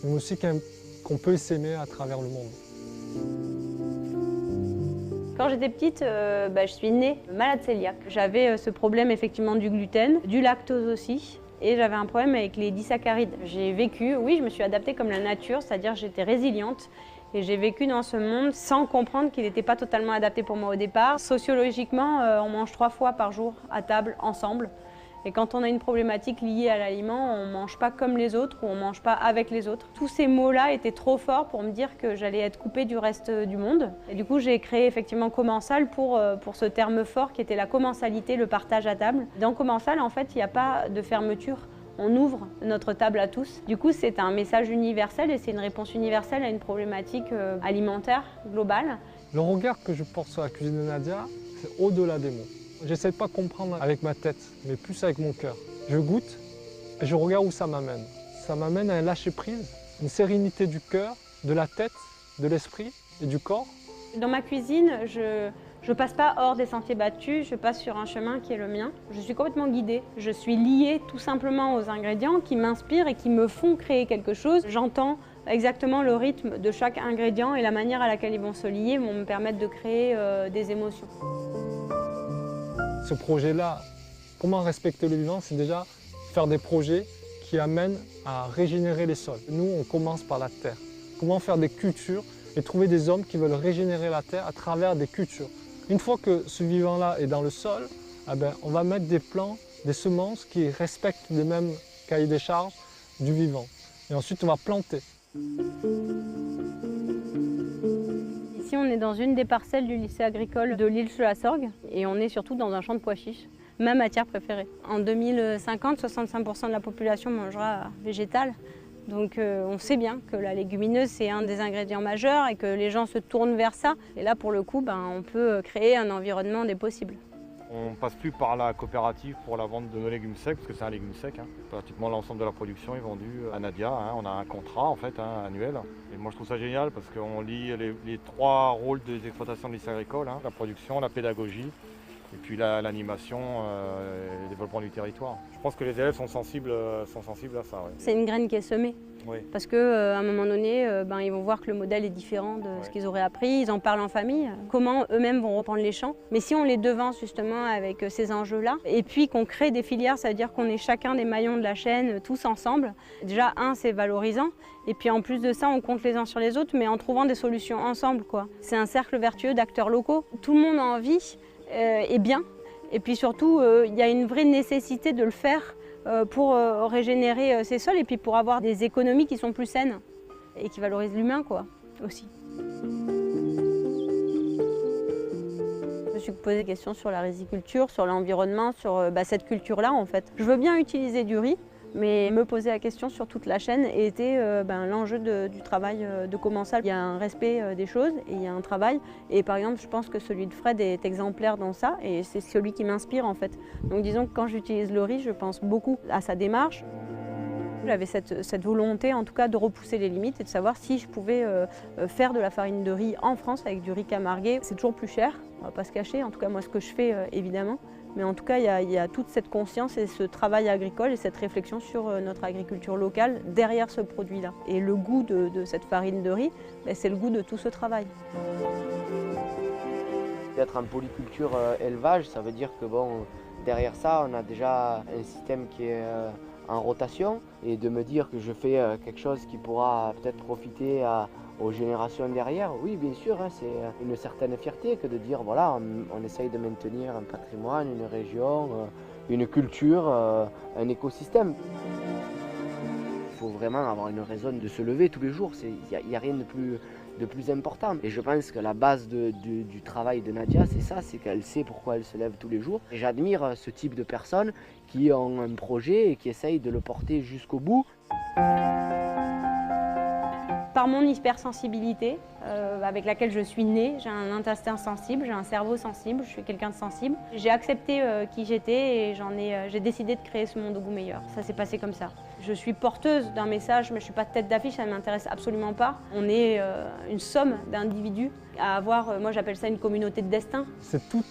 [SPEAKER 8] mais aussi qu'on peut s'aimer à travers le monde.
[SPEAKER 7] Quand j'étais petite, je suis née malade cœliaque. J'avais ce problème effectivement du gluten, du lactose aussi. Et j'avais un problème avec les disaccharides. J'ai vécu, oui, je me suis adaptée comme la nature, c'est-à-dire j'étais résiliente. Et j'ai vécu dans ce monde sans comprendre qu'il n'était pas totalement adapté pour moi au départ. Sociologiquement, on mange 3 fois par jour à table, ensemble. Et quand on a une problématique liée à l'aliment, on ne mange pas comme les autres ou on ne mange pas avec les autres. Tous ces mots-là étaient trop forts pour me dire que j'allais être coupée du reste du monde. Et du coup, j'ai créé effectivement Commensal pour ce terme fort qui était la commensalité, le partage à table. Dans Commensal, en fait, il n'y a pas de fermeture. On ouvre notre table à tous. Du coup, c'est un message universel et c'est une réponse universelle à une problématique alimentaire globale.
[SPEAKER 8] Le regard que je porte sur la cuisine de Nadia, c'est au-delà des mots. J'essaie de pas comprendre avec ma tête, mais plus avec mon cœur. Je goûte et je regarde où ça m'amène. Ça m'amène à un lâcher-prise, une sérénité du cœur, de la tête, de l'esprit et du corps.
[SPEAKER 7] Dans ma cuisine, je ne passe pas hors des sentiers battus, je passe sur un chemin qui est le mien. Je suis complètement guidée. Je suis liée tout simplement aux ingrédients qui m'inspirent et qui me font créer quelque chose. J'entends exactement le rythme de chaque ingrédient et la manière à laquelle ils vont se lier vont me permettre de créer des émotions.
[SPEAKER 8] Ce projet-là, comment respecter le vivant, c'est déjà faire des projets qui amènent à régénérer les sols. Nous, on commence par la terre. Comment faire des cultures et trouver des hommes qui veulent régénérer la terre à travers des cultures. Une fois que ce vivant-là est dans le sol, on va mettre des plants, des semences qui respectent les mêmes cahiers des charges du vivant. Et ensuite, on va planter.
[SPEAKER 7] Ici, on est dans une des parcelles du lycée agricole de l'île sur la Sorgue et on est surtout dans un champ de pois chiches, ma matière préférée. En 2050, 65% de la population mangera végétal. Donc on sait bien que la légumineuse, c'est un des ingrédients majeurs et que les gens se tournent vers ça. Et là, pour le coup, on peut créer un environnement des possibles.
[SPEAKER 9] On ne passe plus par la coopérative pour la vente de nos légumes secs, parce que c'est un légume sec. Pratiquement l'ensemble de la production est vendu à Nadia. On a un contrat en fait annuel. Et moi je trouve ça génial parce qu'on lie les 3 rôles des exploitations de lycée agricole, la production, la pédagogie et puis l'animation et le développement du territoire. Je pense que les élèves sont sensibles à ça. Ouais.
[SPEAKER 7] C'est une graine qui est semée.
[SPEAKER 9] Oui.
[SPEAKER 7] Parce qu'à un moment donné, ils vont voir que le modèle est différent de ce qu'ils auraient appris, ils en parlent en famille, comment eux-mêmes vont reprendre les champs. Mais si on les devance justement avec ces enjeux-là, et puis qu'on crée des filières, ça veut dire qu'on est chacun des maillons de la chaîne, tous ensemble. Déjà, c'est valorisant, et puis en plus de ça, on compte les uns sur les autres, mais en trouvant des solutions ensemble, quoi. C'est un cercle vertueux d'acteurs locaux. Tout le monde a envie, et bien, et puis surtout, il y a une vraie nécessité de le faire pour régénérer ces sols et puis pour avoir des économies qui sont plus saines et qui valorisent l'humain, quoi, aussi. Je me suis posé des questions sur la riziculture, sur l'environnement, sur cette culture-là en fait. Je veux bien utiliser du riz, mais me poser la question sur toute la chaîne était l'enjeu du travail de commensal. Il y a un respect des choses et il y a un travail. Et par exemple, je pense que celui de Fred est exemplaire dans ça et c'est celui qui m'inspire en fait. Donc disons que quand j'utilise le riz, je pense beaucoup à sa démarche. J'avais cette volonté en tout cas de repousser les limites et de savoir si je pouvais faire de la farine de riz en France avec du riz camarguais. C'est toujours plus cher, on ne va pas se cacher, en tout cas moi ce que je fais évidemment. Mais en tout cas, il y a toute cette conscience et ce travail agricole et cette réflexion sur notre agriculture locale derrière ce produit-là. Et le goût de cette farine de riz, c'est le goût de tout ce travail.
[SPEAKER 10] D'être en polyculture élevage, ça veut dire que derrière ça, on a déjà un système qui est en rotation. Et de me dire que je fais quelque chose qui pourra peut-être profiter aux générations derrière, oui bien sûr, c'est une certaine fierté que de dire voilà, on essaye de maintenir un patrimoine, une région, une culture, un écosystème. Il faut vraiment avoir une raison de se lever tous les jours, il n'y a rien de plus important. Et je pense que la base du travail de Nadia, c'est ça, c'est qu'elle sait pourquoi elle se lève tous les jours. Et j'admire ce type de personnes qui ont un projet et qui essayent de le porter jusqu'au bout.
[SPEAKER 7] Par mon hypersensibilité, avec laquelle je suis née, j'ai un intestin sensible, j'ai un cerveau sensible, je suis quelqu'un de sensible. J'ai accepté qui j'étais et j'ai décidé de créer ce monde au goût meilleur. Ça s'est passé comme ça. Je suis porteuse d'un message, mais je ne suis pas tête d'affiche, ça ne m'intéresse absolument pas. On est une somme d'individus à avoir, moi j'appelle ça une communauté de destin.
[SPEAKER 8] C'est tout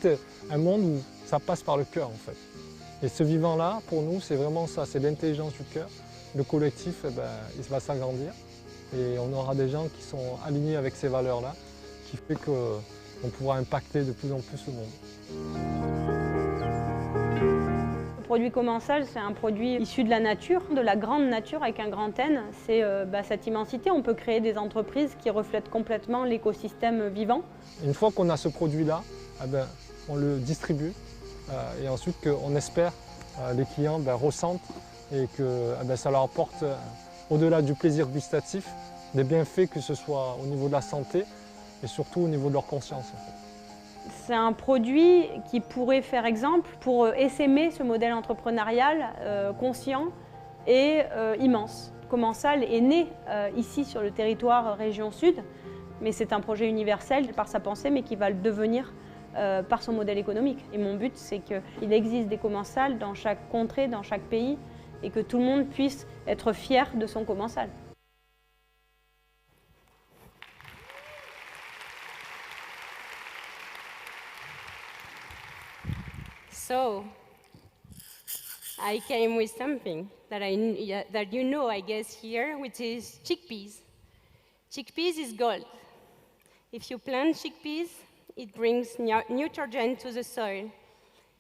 [SPEAKER 8] un monde où ça passe par le cœur en fait. Et ce vivant-là, pour nous, c'est vraiment ça, c'est l'intelligence du cœur. Le collectif, il va s'agrandir. Et on aura des gens qui sont alignés avec ces valeurs-là, qui fait qu'on pourra impacter de plus en plus le monde.
[SPEAKER 7] Le produit commensal, c'est un produit issu de la nature, de la grande nature avec un grand N. C'est cette immensité. On peut créer des entreprises qui reflètent complètement l'écosystème vivant.
[SPEAKER 8] Une fois qu'on a ce produit-là, on le distribue et ensuite on espère les clients ressentent et que ça leur apporte, au-delà du plaisir gustatif, des bienfaits, que ce soit au niveau de la santé et surtout au niveau de leur conscience. En fait.
[SPEAKER 7] C'est un produit qui pourrait faire exemple pour essaimer ce modèle entrepreneurial conscient et immense. Commensal est né ici sur le territoire région Sud, mais c'est un projet universel par sa pensée, mais qui va le devenir par son modèle économique. Et mon but, c'est qu'il existe des commensals dans chaque contrée, dans chaque pays, et que tout le monde puisse être fier de son commensal.
[SPEAKER 11] So, I came with something that you know, I guess, here, which is chickpeas. Chickpeas is gold. If you plant chickpeas, it brings nitrogen to the soil.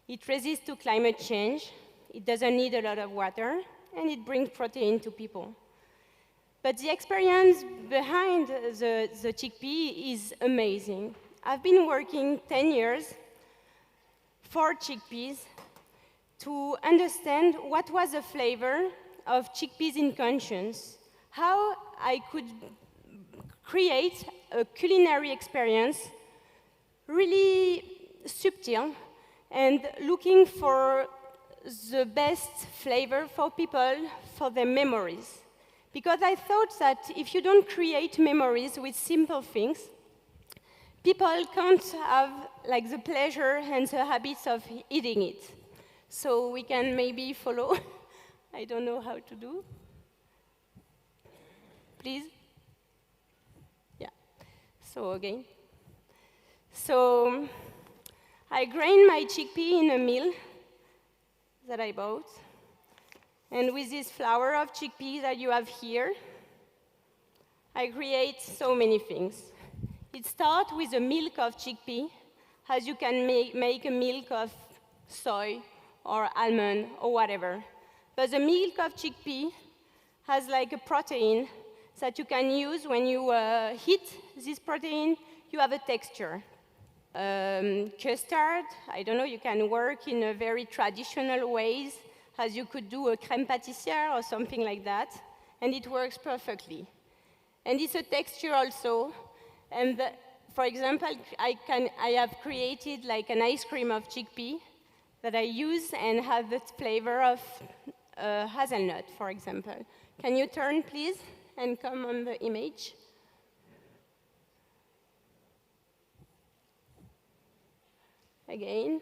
[SPEAKER 11] It resists to climate change. It doesn't need a lot of water, and it brings protein to people. But the experience behind the chickpea is amazing. I've been working 10 years for chickpeas to understand what was the flavor of chickpeas in conscience, how I could create a culinary experience really subtle and looking for the best flavor for people, for their memories. Because I thought that if you don't create memories with simple things, people can't have like the pleasure and the habits of eating it. So we can maybe follow. I don't know how to do. Please? Yeah. So again. So I grind my chickpea in a mill that I bought. And with this flour of chickpeas that you have here, I create so many things. It starts with the milk of chickpea, as you can make a milk of soy or almond or whatever. But the milk of chickpea has like a protein that you can use when you heat this protein, you have a texture. Custard, I don't know, you can work in a very traditional ways, as you could do a crème pâtissière or something like that, and it works perfectly. And it's a texture also, and for example, I have created like an ice cream of chickpea that I use and have the flavor of hazelnut, for example. Can you turn, please, and come on the image? Again.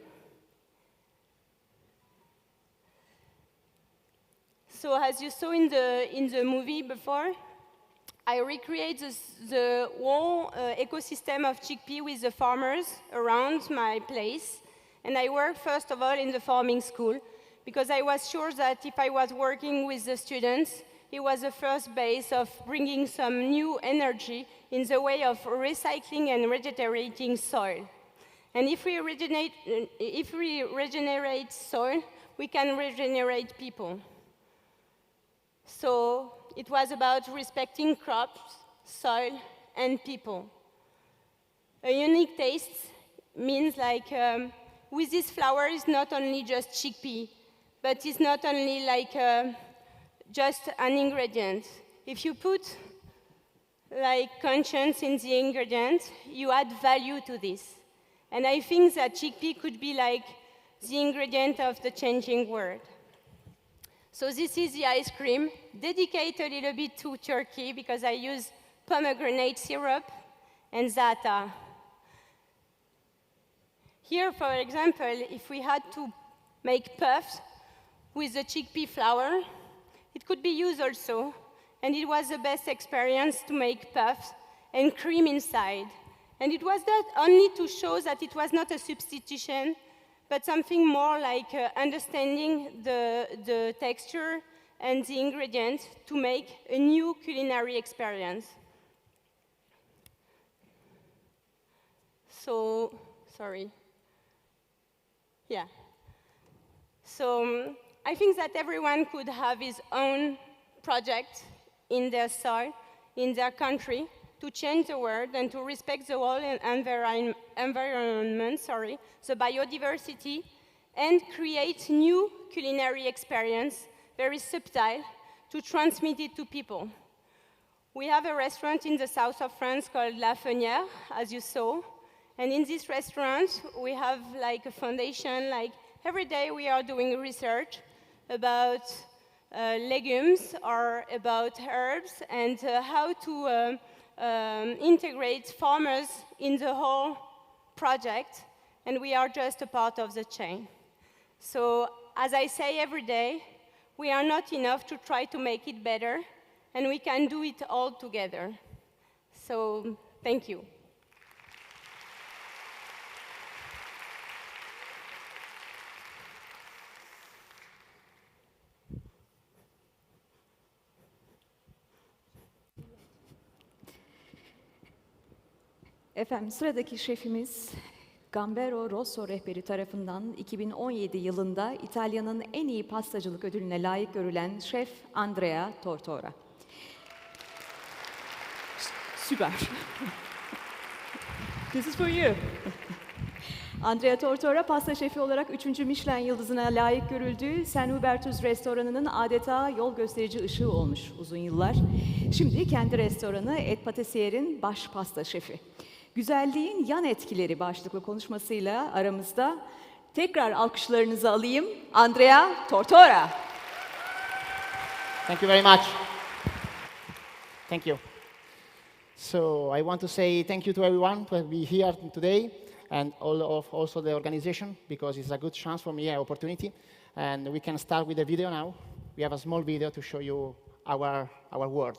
[SPEAKER 11] So as you saw in the movie before, I recreate the whole ecosystem of chickpea with the farmers around my place. And I work first of all in the farming school because I was sure that if I was working with the students, it was the first base of bringing some new energy in the way of recycling and regenerating soil. And if we regenerate soil, we can regenerate people. So it was about respecting crops, soil, and people. A unique taste means like, with this flour, it's not only just chickpea, but it's not only like just an ingredient. If you put like conscience in the ingredient, you add value to this. And I think that chickpea could be like the ingredient of the changing world. So this is the ice cream, dedicated a little bit to Turkey because I use pomegranate syrup and za'atar. Here, for example, if we had to make puffs with the chickpea flour, it could be used also, and it was the best experience to make puffs and cream inside. And it was not only to show that it was not a substitution, but something more like understanding the texture and the ingredients to make a new culinary experience. So, sorry. Yeah. So I think that everyone could have his own project in their soil, in their country, to change the world and to respect the whole environment, the biodiversity, and create new culinary experience, very subtle, to transmit it to people. We have a restaurant in the south of France called La Fenière, as you saw, and in this restaurant, we have like a foundation, like every day we are doing research about legumes or about herbs and how to integrate farmers in the whole project, and we are just a part of the chain. So, as I say every day, we are not enough to try to make it better, and we can do it all together. So, thank you.
[SPEAKER 2] Efendim, sıradaki şefimiz Gambero Rosso rehberi tarafından 2017 yılında İtalya'nın en iyi pastacılık ödülüne layık görülen şef Andrea Tortora. Süper. This is for you. Andrea Tortora pasta şefi olarak 3. Michelin yıldızına layık görüldüğü Saint Hubertus restoranının adeta yol gösterici ışığı olmuş uzun yıllar. Şimdi kendi restoranı Et Patisserie'in baş pasta şefi. Güzelliğin yan etkileri başlıklı konuşmasıyla aramızda. Tekrar alkışlarınızı alayım. Andrea Tortora.
[SPEAKER 12] Thank you very much. Thank you. So I want to say thank you to everyone to be here today, and all of also the organization, because it's a good chance for me, an opportunity. And we can start with the video now. We have a small video to show you our world.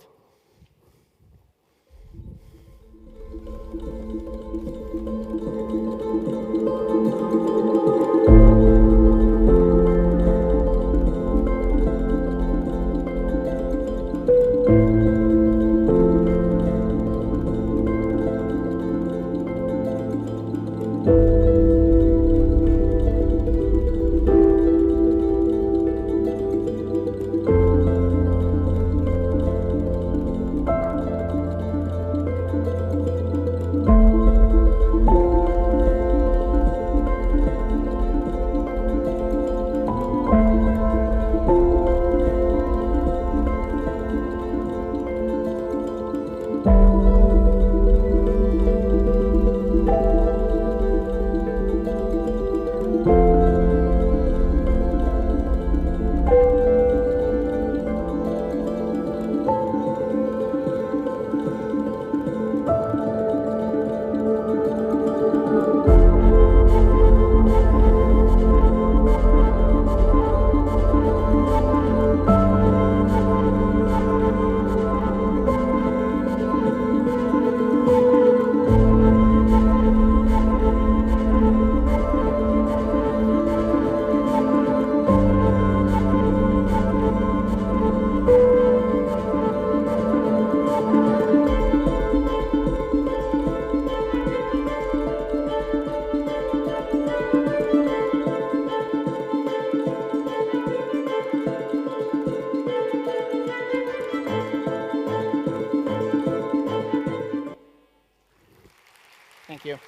[SPEAKER 12] Thank you.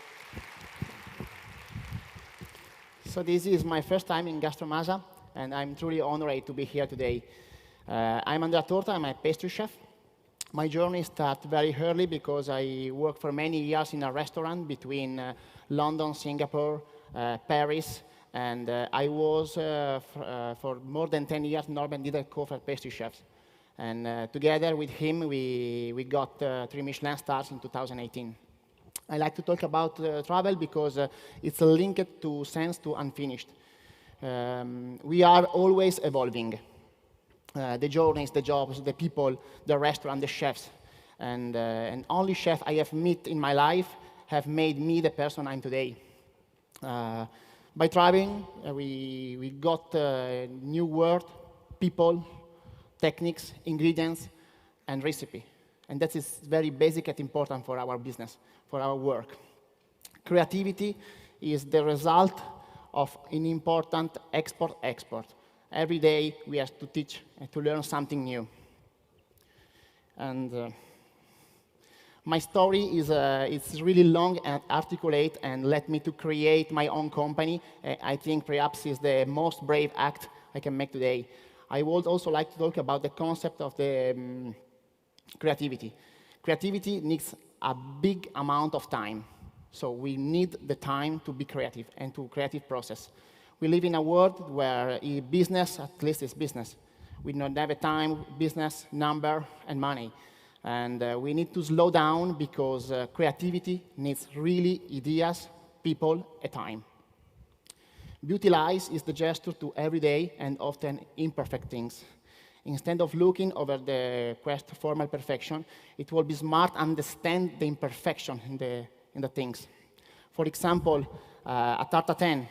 [SPEAKER 12] So this is my first time in Gastromasa, and I'm truly honored to be here today. I'm Andrea Torta, I'm a pastry chef. My journey started very early because I worked for many years in a restaurant between London, Singapore, Paris, and I was, for more than 10 years, Norman Diderot for pastry chefs. And together with him, we got 3 Michelin stars in 2018. I like to talk about travel because it's linked to sense to unfinished. We are always evolving. The journeys, the jobs, the people, the restaurant, the chefs. And only chef I have met in my life have made me the person I'm today. By traveling, we got new word, people, techniques, ingredients, and recipe. And that is very basic and important for our business, for our work. Creativity is the result of an important export. Every day we have to teach and to learn something new. And my story is it's really long and articulate and led me to create my own company. I think perhaps is the most brave act I can make today. I would also like to talk about the concept of the creativity. Creativity needs a big amount of time. So we need the time to be creative and to creative process. We live in a world where business, at least is business. We don't have a time, business, number, and money. And we need to slow down because creativity needs really ideas, people, and time. Beauty lies is the gesture to everyday and often imperfect things. Instead of looking over the quest for formal perfection, it will be smart to understand the imperfection in the things. For example, a tarte tatin.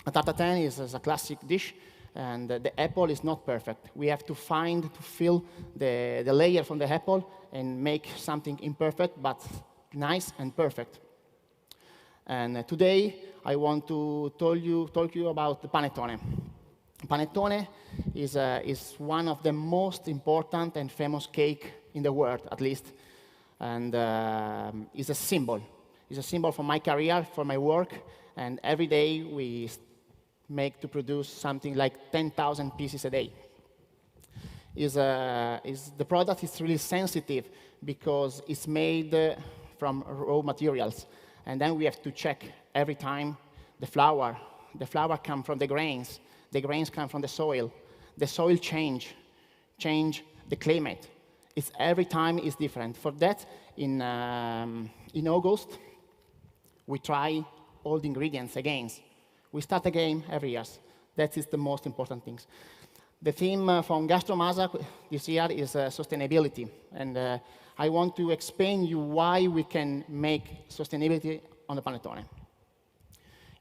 [SPEAKER 12] A tarte tatin is a classic dish, and the apple is not perfect. We have to fill the layer from the apple and make something imperfect, but nice and perfect. And today, I want to talk you about the panettone. Panettone is one of the most important and famous cake in the world, at least. and it's a symbol. It's a symbol for my career, for my work, and every day we make to produce something like 10,000 pieces a day. The product is really sensitive because it's made from raw materials, and then we have to check every time the flour. The flour comes from the grains come from the soil change the climate. It's every time is different. For that, in August, we try all the ingredients again. We start again every year. That is the most important things. The theme from Gastromasa this year is sustainability, and I want to explain you why we can make sustainability on the panettone.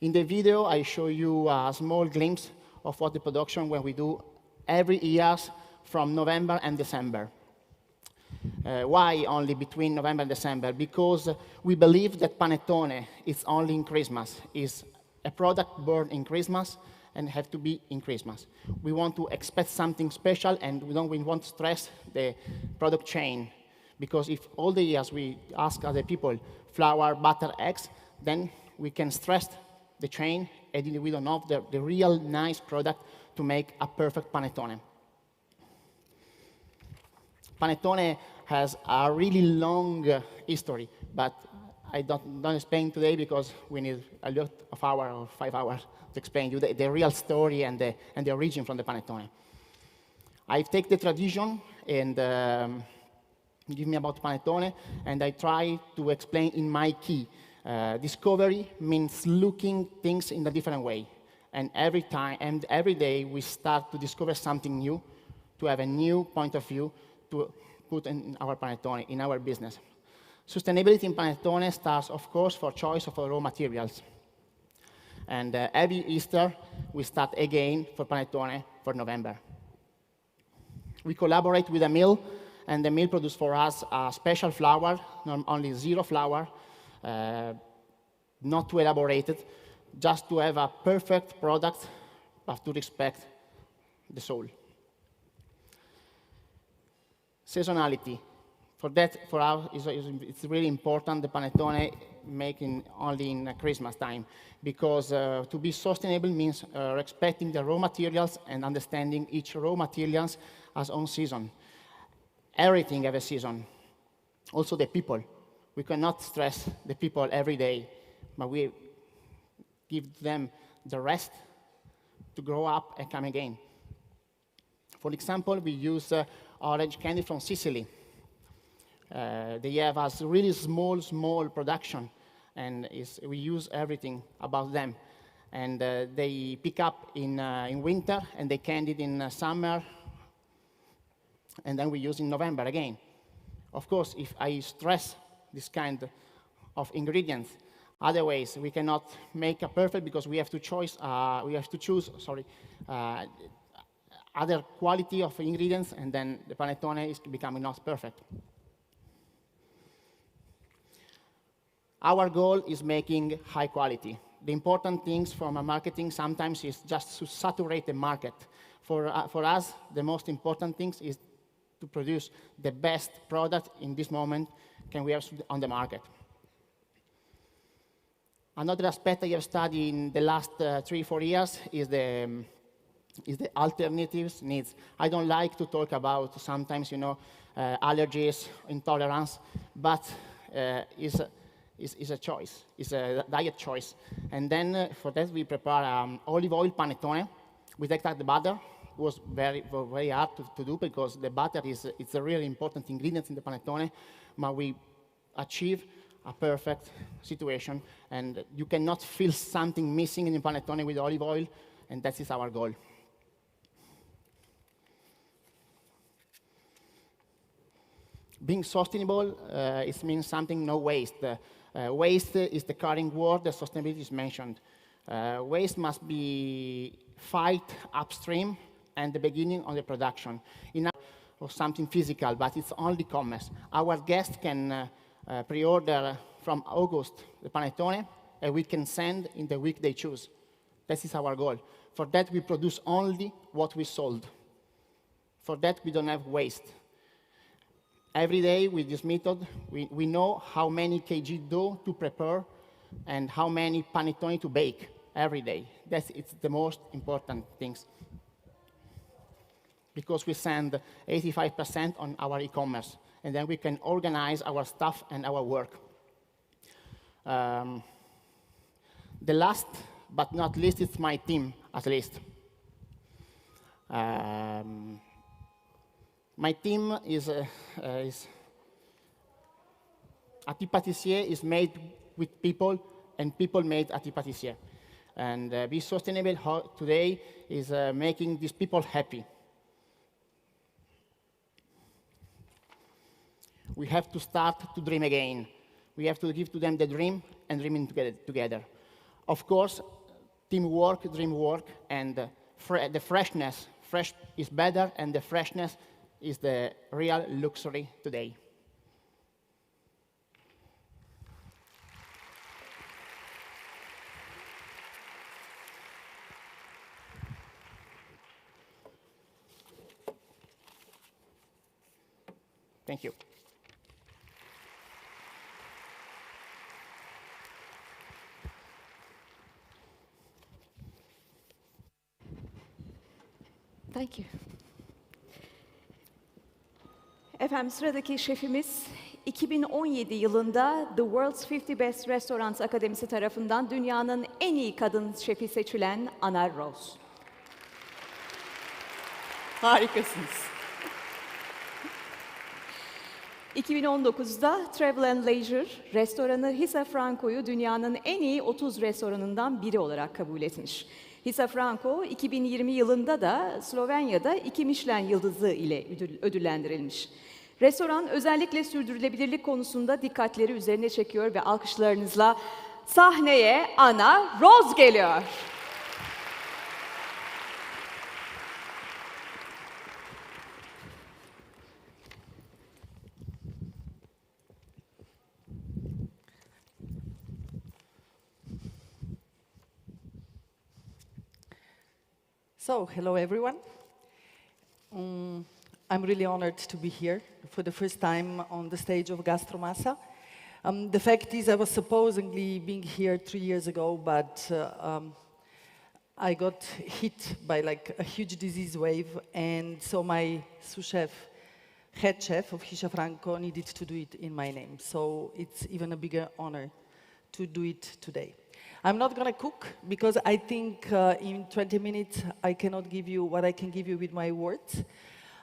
[SPEAKER 12] In the video, I show you a small glimpse of what the production when we do every year from November and December. Why only between November and December? Because we believe that panettone is only in Christmas, is a product born in Christmas and have to be in Christmas. We want to expect something special, and we want to stress the product chain, because if all the years we ask other people flour, butter, eggs, then we can stress the chain, and we don't have the real nice product to make a perfect panettone. Panettone has a really long history, but I don't explain today because we need a lot of hours or 5 hours to explain you the real story and the origin from the panettone. I take the tradition and give me about panettone, and I try to explain in my key. Discovery means looking things in a different way, and every time and every day we start to discover something new, to have a new point of view to put in our panettone, in our business. Sustainability in panettone starts, of course, for choice of raw materials. And every Easter, we start again for panettone for November. We collaborate with a mill, and the mill produces for us a special flour, not only zero flour, not too elaborated, just to have a perfect product, but to respect the soul. Seasonality. For that, for us, it's really important, the panettone making only in Christmas time, because to be sustainable means respecting the raw materials and understanding each raw materials as own season. Everything has a season. Also the people. We cannot stress the people every day, but we give them the rest to grow up and come again. For example, we use orange candy from Sicily. They have a really small production, and we use everything about them. And they pick up in winter, and they candy it in summer, and then we use in November again. Of course, if I stress this kind of ingredients, otherwise we cannot make a perfect, because we have to choose other quality of ingredients, and then the panettone is becoming not perfect. Our goal is making high quality. The important things from a marketing sometimes is just to saturate the market. For us, the most important things is to produce the best product in this moment can we have on the market. Another aspect I have studied in the last 3-4 years is the alternatives needs. I don't like to talk about sometimes, allergies, intolerance, but is a choice. It's a diet choice. And then for that we prepare olive oil panettone. We take out the butter. It was very hard to do, because the butter it's a really important ingredient in the panettone, but we achieve a perfect situation, and you cannot feel something missing in the panettone with olive oil, and that is our goal. Being sustainable, it means something no waste. Waste is the current word that sustainability is mentioned. Waste must be fight upstream and the beginning of the production. Or something physical, but it's only commerce. Our guests can pre-order from August the panettone, and we can send in the week they choose. That is our goal. For that, we produce only what we sold. For that, we don't have waste. Every day with this method, we know how many kg dough to prepare and how many panettone to bake every day. It's the most important things. Because we send 85% on our e-commerce, and then we can organize our stuff and our work. The last but not least is my team, at least. My team is a petit pâtissier is made with people, and people made a petit pâtissier. And Be Sustainable today is making these people happy. We have to start to dream again. We have to give to them the dream and dreaming together. Of course, teamwork, dream work, and the freshness. Fresh is better, and the freshness is the real luxury today. Thank you.
[SPEAKER 2] Thank you. Efendim sıradaki şefimiz 2017 yılında The World's 50 Best Restaurants Akademisi tarafından dünyanın en iyi kadın şefi seçilen Ana Rose. Harikasınız. 2019'da Travel and Leisure, restoranı Hisa Franco'yu dünyanın en iyi 30 restoranından biri olarak kabul etmiş. Hisa Franco, 2020 yılında da Slovenya'da 2 Michelin yıldızı ile ödüllendirilmiş. Restoran özellikle sürdürülebilirlik konusunda dikkatleri üzerine çekiyor ve alkışlarınızla sahneye Ana Rose geliyor.
[SPEAKER 13] So, hello everyone. I'm really honored to be here for the first time on the stage of Gastromasa. The fact is I was supposedly being here 3 years ago, but I got hit by like a huge disease wave, and so my sous chef, head chef of Hisa Franco, needed to do it in my name. So it's even a bigger honor to do it today. I'm not going to cook because I think in 20 minutes I cannot give you what I can give you with my words.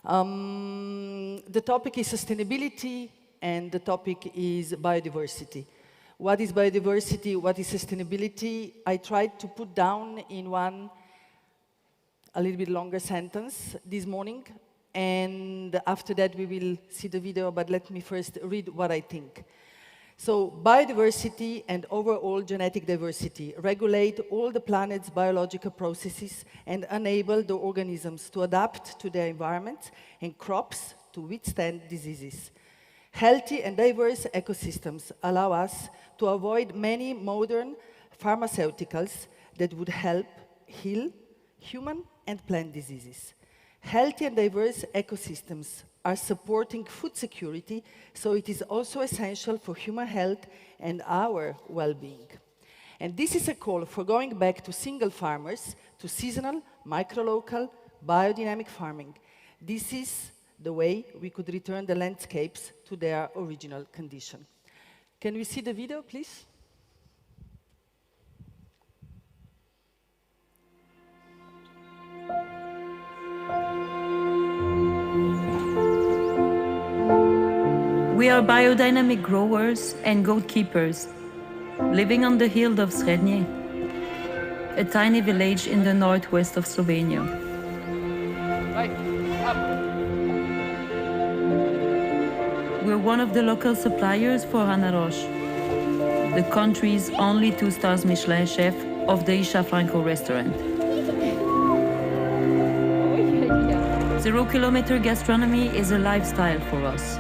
[SPEAKER 13] The topic is sustainability, and the topic is biodiversity. What is biodiversity? What is sustainability? I tried to put down in one a little bit longer sentence this morning, and after that we will see the video, but let me first read what I think. So biodiversity and overall genetic diversity regulate all the planet's biological processes and enable the organisms to adapt to their environment and crops to withstand diseases. Healthy and diverse ecosystems allow us to avoid many modern pharmaceuticals that would help heal human and plant diseases. Healthy and diverse ecosystems are supporting food security, so it is also essential for human health and our well-being. And this is a call for going back to single farmers, to seasonal, micro-local, biodynamic farming. This is the way we could return the landscapes to their original condition. Can we see the video, please?
[SPEAKER 14] We are biodynamic growers and goat keepers, living on the hill of Srednje, a tiny village in the northwest of Slovenia. We're one of the local suppliers for Ana Rose, the country's only 2-star Michelin chef of the Hisa Franco restaurant. Zero-kilometer gastronomy is a lifestyle for us.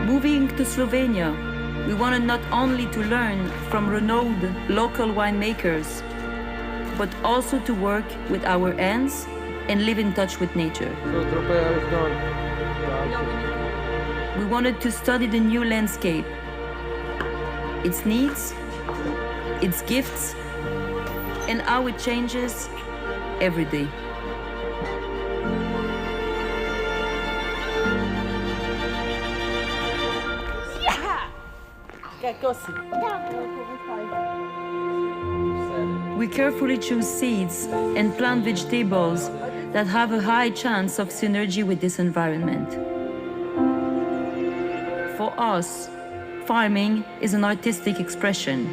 [SPEAKER 14] Moving to Slovenia, we wanted not only to learn from renowned local winemakers, but also to work with our hands and live in touch with nature. We wanted to study the new landscape, its needs, its gifts, and how it changes every day. We carefully choose seeds and plant vegetables that have a high chance of synergy with this environment. For us, farming is an artistic expression.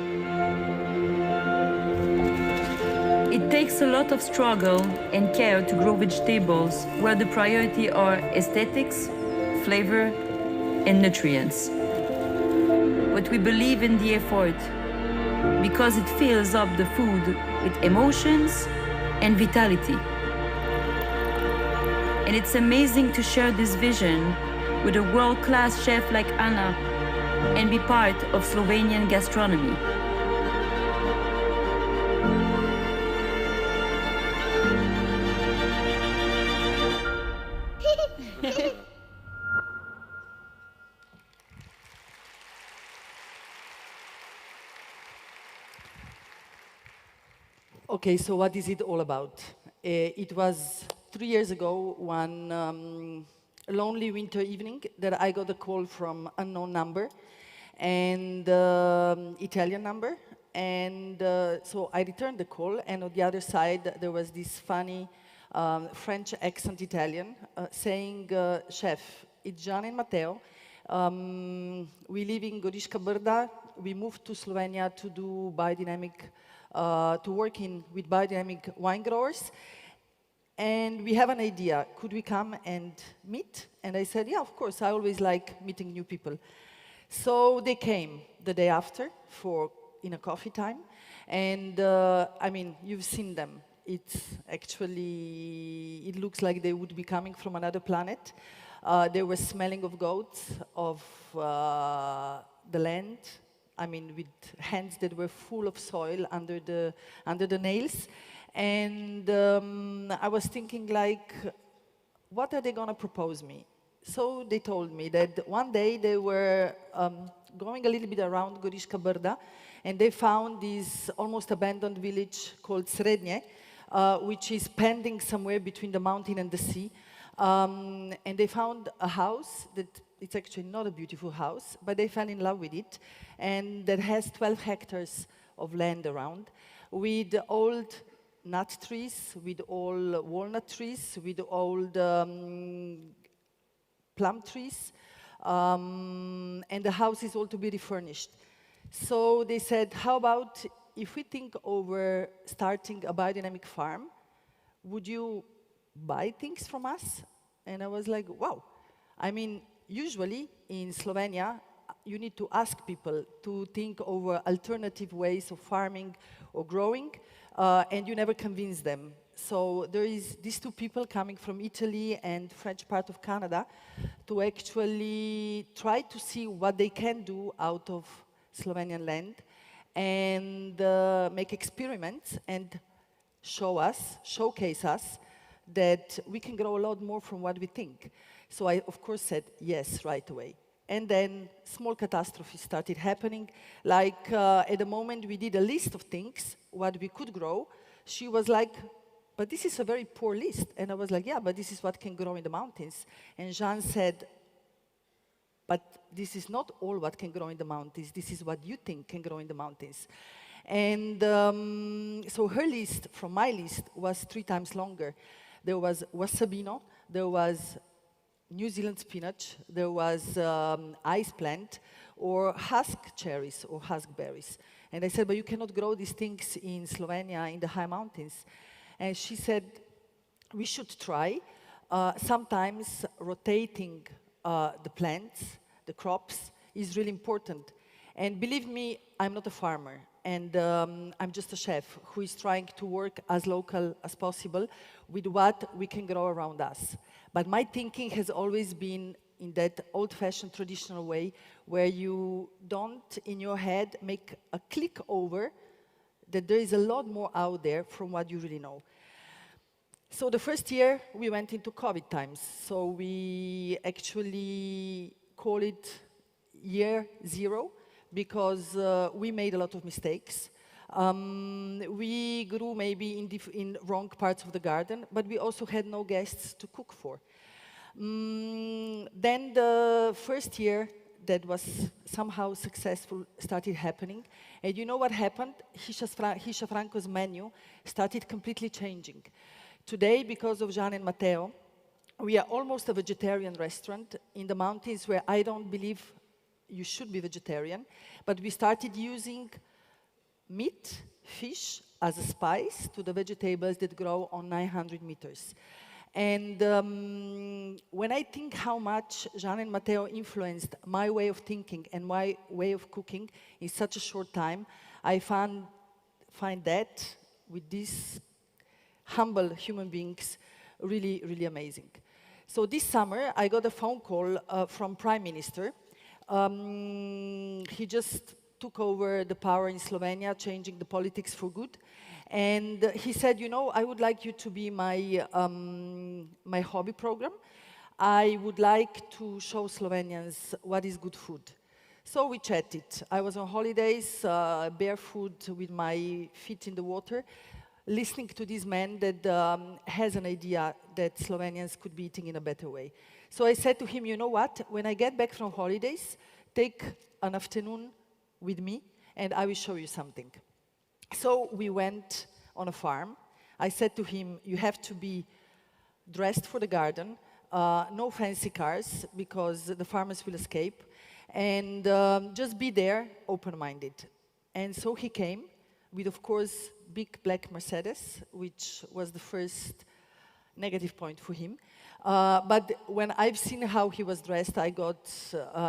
[SPEAKER 14] It takes a lot of struggle and care to grow vegetables where the priority are aesthetics, flavor, and nutrients. But we believe in the effort because it fills up the food with emotions and vitality. And it's amazing to share this vision with a world-class chef like Anna and be part of Slovenian gastronomy.
[SPEAKER 13] Okay, so what is it all about? It was 3 years ago, one lonely winter evening, that I got a call from unknown number, and Italian number, and so I returned the call, and on the other side there was this funny French accent Italian saying, "Chef, it's Gian and Matteo. We live in Goriška Brda. We moved to Slovenia to do biodynamic, to work with biodynamic wine growers. And we have an idea. Could we come and meet?" And I said, "Yeah, of course. I always like meeting new people." So they came the day after in a coffee time. And I mean, you've seen them. It's actually, it looks like they would be coming from another planet. They were smelling of goats, of the land. I mean, with hands that were full of soil under the nails. And I was thinking, like, what are they going to propose me? So they told me that one day they were going a little bit around Goriška Brda, and they found this almost abandoned village called Srednje, which is pending somewhere between the mountain and the sea. And they found a house that it's actually not a beautiful house, but they fell in love with it, and that has 12 hectares of land around, with old nut trees, with old walnut trees, with old plum trees, and the house is all to be refurnished. So they said, how about if we think over starting a biodynamic farm, would you buy things from us? And I was like, wow. I mean, usually in Slovenia, you need to ask people to think over alternative ways of farming or growing, and you never convince them. So there is these two people coming from Italy and French part of Canada to actually try to see what they can do out of Slovenian land and make experiments and showcase us that we can grow a lot more from what we think. So I, of course, said yes right away. And then small catastrophes started happening. Like at the moment we did a list of things, what we could grow. She was like, but this is a very poor list. And I was like, yeah, but this is what can grow in the mountains. And Jean said, but this is not all what can grow in the mountains. This is what you think can grow in the mountains. And so her list from my list was 3 times longer. There was wasabino, there was New Zealand spinach, there was ice plant, or husk cherries or husk berries. And I said, but you cannot grow these things in Slovenia in the high mountains. And she said, we should try. Sometimes rotating the plants, the crops, is really important. And believe me, I'm not a farmer. And I'm just a chef who is trying to work as local as possible with what we can grow around us. But my thinking has always been in that old-fashioned traditional way where you don't, in your head, make a click over that there is a lot more out there from what you really know. So the first year, we went into COVID times. So we actually call it year 0 because we made a lot of mistakes. We grew maybe in wrong parts of the garden, but we also had no guests to cook for. Then the first year that was somehow successful started happening. And you know what happened? Hisha Franco's menu started completely changing. Today, because of Jean and Matteo, we are almost a vegetarian restaurant in the mountains where I don't believe you should be vegetarian. But we started using meat, fish as a spice to the vegetables that grow on 900 meters. And when I think how much Jean and Matteo influenced my way of thinking and my way of cooking in such a short time, I find that with these humble human beings really, really amazing. So this summer, I got a phone call from Prime Minister. He just took over the power in Slovenia, changing the politics for good. And he said, you know, I would like you to be my hobby program. I would like to show Slovenians what is good food. So we chatted. I was on holidays, barefoot with my feet in the water, listening to this man that has an idea that Slovenians could be eating in a better way. So I said to him, you know what, when I get back from holidays, take an afternoon with me and I will show you something. So we went on a farm. I said to him, you have to be dressed for the garden, no fancy cars because the farmers will escape, and just be there, open-minded. And so he came with, of course, big black Mercedes, which was the first negative point for him. But when I've seen how he was dressed, I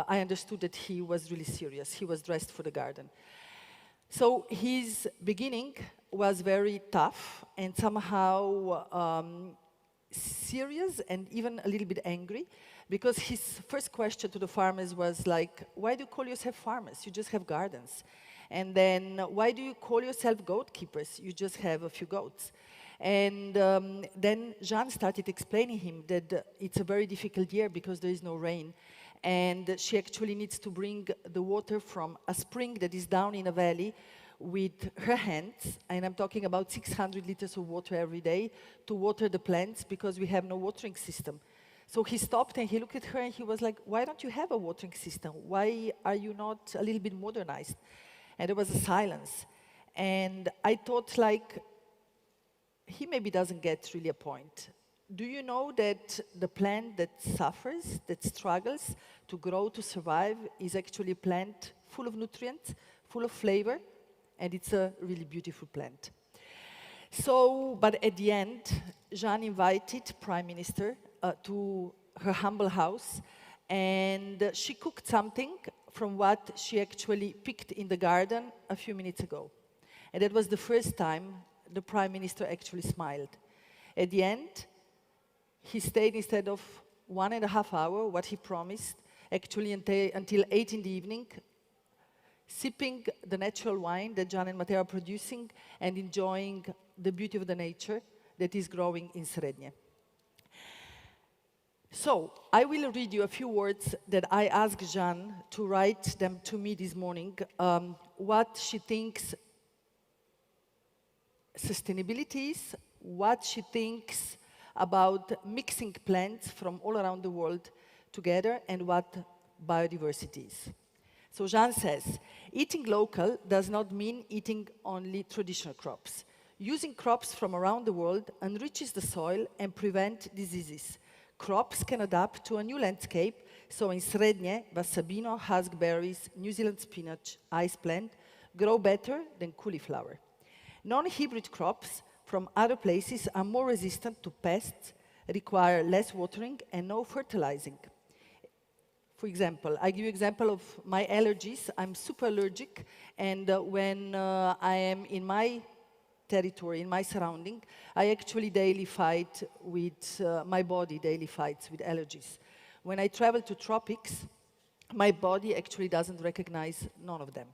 [SPEAKER 13] understood that he was really serious. He was dressed for the garden. So his beginning was very tough and somehow serious and even a little bit angry, because his first question to the farmers was like, why do you call yourself farmers? You just have gardens. And then, why do you call yourself goat keepers? You just have a few goats. And then Jean started explaining him that it's a very difficult year because there is no rain. And she actually needs to bring the water from a spring that is down in a valley with her hands, and I'm talking about 600 liters of water every day, to water the plants because we have no watering system. So he stopped and he looked at her and he was like, why don't you have a watering system? Why are you not a little bit modernized? And there was a silence. And I thought, like, he maybe doesn't get really a point. Do you know that the plant that suffers, that struggles to grow, to survive, is actually a plant full of nutrients, full of flavor, and it's a really beautiful plant. So, but at the end, Jean invited Prime Minister to her humble house, and she cooked something from what she actually picked in the garden a few minutes ago. And that was the first time the Prime Minister actually smiled. At the end, he stayed instead of 1.5 hours, what he promised, actually until 8 in the evening, sipping the natural wine that Gian and Matteo are producing and enjoying the beauty of the nature that is growing in Srednje. So, I will read you a few words that I asked Jean to write them to me this morning, what she thinks sustainability is, what she thinks about mixing plants from all around the world together, and what biodiversity is. So Jean says, eating local does not mean eating only traditional crops. Using crops from around the world enriches the soil and prevents diseases. Crops can adapt to a new landscape, so in Srednje, Vasabino, huskberries, New Zealand spinach, ice plant grow better than cauliflower. Non-hybrid crops from other places are more resistant to pests, require less watering and no fertilizing. For example, I give you an example of my allergies. I'm super allergic, and when I am in my territory, in my surrounding, I actually daily fight with, my body daily fights with allergies. When I travel to tropics, my body actually doesn't recognize none of them.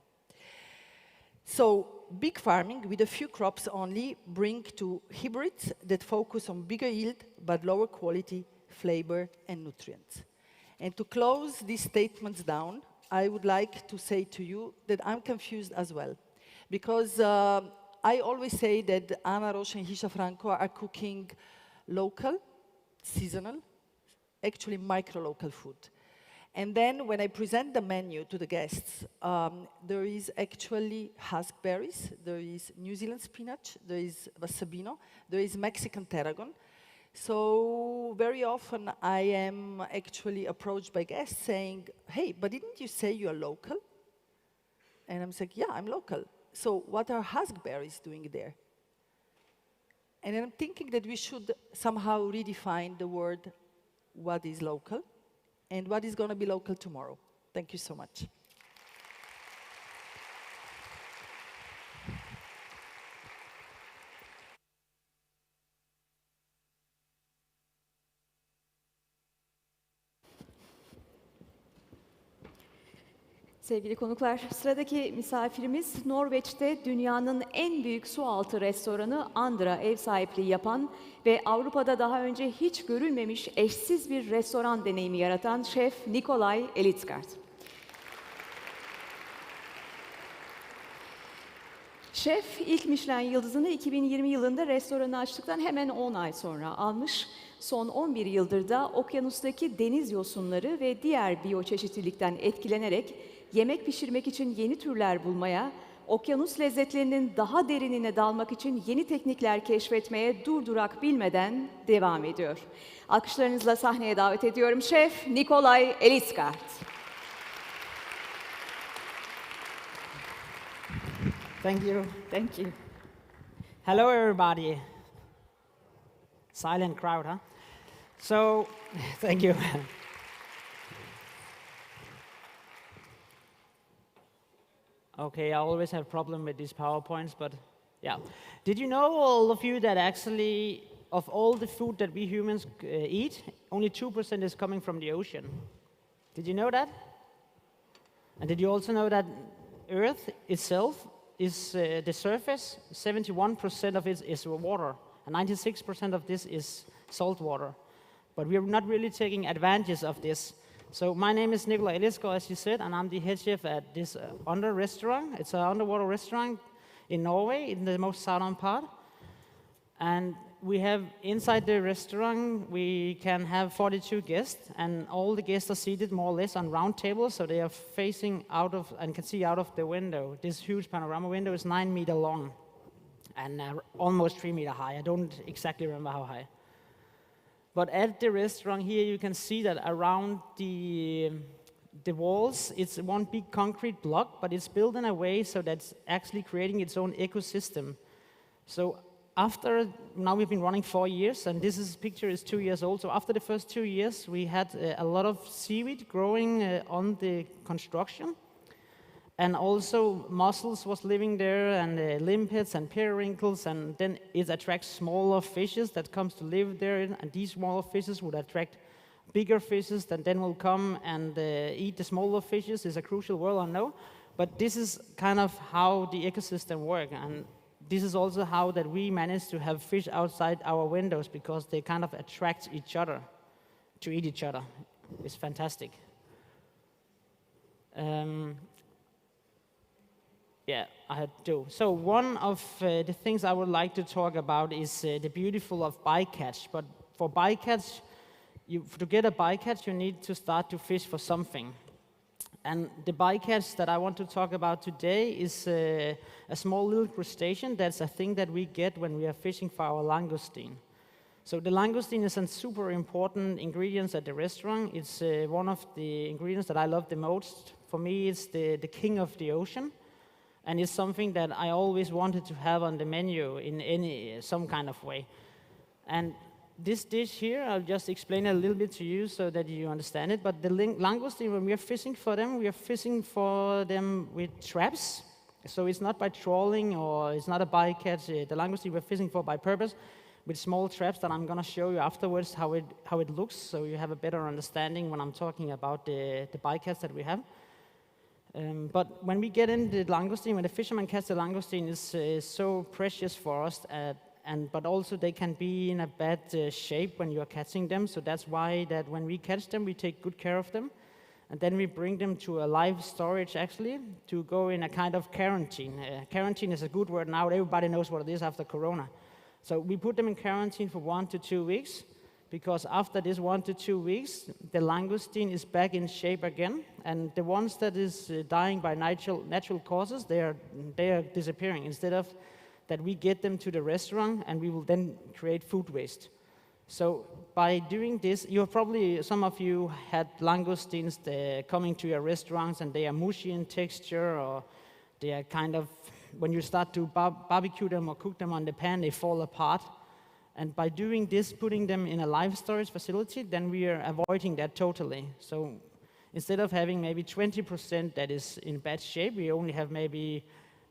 [SPEAKER 13] So big farming with a few crops only bring to hybrids that focus on bigger yield but lower quality, flavor and nutrients. And to close these statements down, I would like to say to you that I'm confused as well. Because I always say that Ana Rocha and Hisha Franco are cooking local, seasonal, actually micro-local food. And then when I present the menu to the guests, there is actually huskberries, there is New Zealand spinach, there is wasabino, there is Mexican tarragon. So very often I am actually approached by guests saying, hey, but didn't you say you're local? And I'm saying, yeah, I'm local. So what are huskberries doing there? And I'm thinking that we should somehow redefine the word what is local and what is going to be local tomorrow. Thank you so much.
[SPEAKER 2] Sevgili konuklar, sıradaki misafirimiz Norveç'te dünyanın en büyük sualtı restoranı Andra ev sahipliği yapan ve Avrupa'da daha önce hiç görülmemiş eşsiz bir restoran deneyimi yaratan şef Nikolaj Elitsgaard. Şef ilk Michelin yıldızını 2020 yılında restoranı açtıktan hemen 10 ay sonra almış. Son 11 yıldır da okyanustaki deniz yosunları ve diğer biyoçeşitlilikten etkilenerek yemek pişirmek için yeni türler bulmaya, okyanus lezzetlerinin daha derinine dalmak için yeni teknikler keşfetmeye durdurak bilmeden devam ediyor. Alkışlarınızla sahneye davet ediyorum Şef Nikolaj Elitsgaard.
[SPEAKER 15] Thank you.
[SPEAKER 2] Thank you.
[SPEAKER 15] Hello, everybody. Silent crowd, huh? So, thank you. Okay, I always have problem with these PowerPoints, but yeah. Did you know, all of you, that actually, of all the food that we humans eat, only 2% is coming from the ocean? Did you know that? And did you also know that Earth itself is the surface, 71% of it is water, and 96% of this is salt water. But we are not really taking advantage of this. So my name is Nikolaj Elitsgaard, as you said, and I'm the head chef at this under restaurant. It's an underwater restaurant in Norway, in the most southern part. And we have, inside the restaurant, we can have 42 guests, and all the guests are seated more or less on round tables, so they are facing out of, and can see out of the window. This huge panorama window is 9 meters long, and almost 3 meters high. I don't exactly remember how high. But at the restaurant here, you can see that around the walls, it's one big concrete block, but it's built in a way so that's actually creating its own ecosystem. So after, now we've been running 4 years, and picture is 2 years old. So after the first 2 years, we had a lot of seaweed growing on the construction. And also mussels was living there, and limpets and periwinkles, and then it attracts smaller fishes that comes to live there, and these smaller fishes would attract bigger fishes that then will come and eat the smaller fishes. Is a crucial word, I know, but this is kind of how the ecosystem works, and this is also how that we manage to have fish outside our windows, because they kind of attract each other to eat each other. It's fantastic. Yeah, I had to. So one of the things I would like to talk about is the beautiful of bycatch. But for bycatch, to get a bycatch, you need to start to fish for something. And the bycatch that I want to talk about today is a small little crustacean. That's a thing that we get when we are fishing for our langoustine. So the langoustine is a super important ingredient at the restaurant. It's one of the ingredients that I love the most. For me, it's the king of the ocean. And it's something that I always wanted to have on the menu in some kind of way. And this dish here, I'll just explain a little bit to you so that you understand it. But the langoustine, when we are fishing for them, we are fishing for them with traps. So it's not by trawling, or it's not a bycatch. The langoustine we're fishing for by purpose, with small traps that I'm going to show you afterwards how it looks, so you have a better understanding when I'm talking about the bycatch that we have. But when we get in the langoustine, when the fisherman catch the langoustine, is so precious for us, but also they can be in a bad shape when you are catching them. So that's why that when we catch them, we take good care of them. And then we bring them to a live storage, actually, to go in a kind of quarantine. Quarantine is a good word now. Everybody knows what it is after Corona. So we put them in quarantine for 1 to 2 weeks, because after this 1 to 2 weeks, the langoustine is back in shape again. And the ones that is dying by natural causes, they are disappearing. Instead of that, we get them to the restaurant, and we will then create food waste. So by doing this, some of you had langoustines coming to your restaurants, and they are mushy in texture, or they are kind of, when you start to barbecue them or cook them on the pan, they fall apart. And by doing this, putting them in a live storage facility, then we are avoiding that totally. So instead of having maybe 20% that is in bad shape, we only have maybe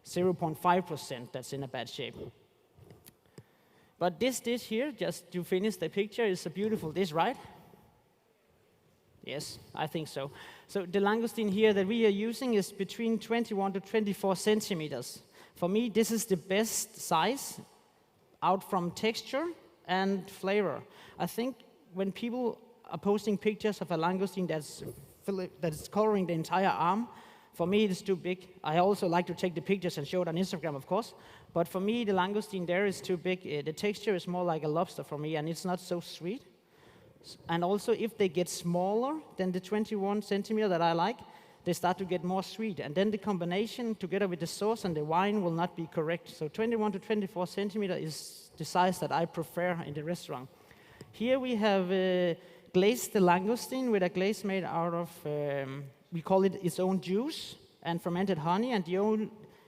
[SPEAKER 15] 0.5% that's in a bad shape. But this dish here, just to finish the picture, is a beautiful dish, right? Yes, I think so. So the langoustine here that we are using is between 21 to 24 centimeters. For me, this is the best size out from texture and flavor. I think when people are posting pictures of a langoustine that's covering the entire arm, for me, it is too big. I also like to take the pictures and show it on Instagram, of course. But for me, the langoustine there is too big. The texture is more like a lobster for me, and it's not so sweet. And also, if they get smaller than the 21 centimeter that I like, they start to get more sweet. And then the combination together with the sauce and the wine will not be correct. So 21 to 24 centimeter is the size that I prefer in the restaurant. Here we have glazed the langoustine with a glaze made out of, we call it its own juice and fermented honey. And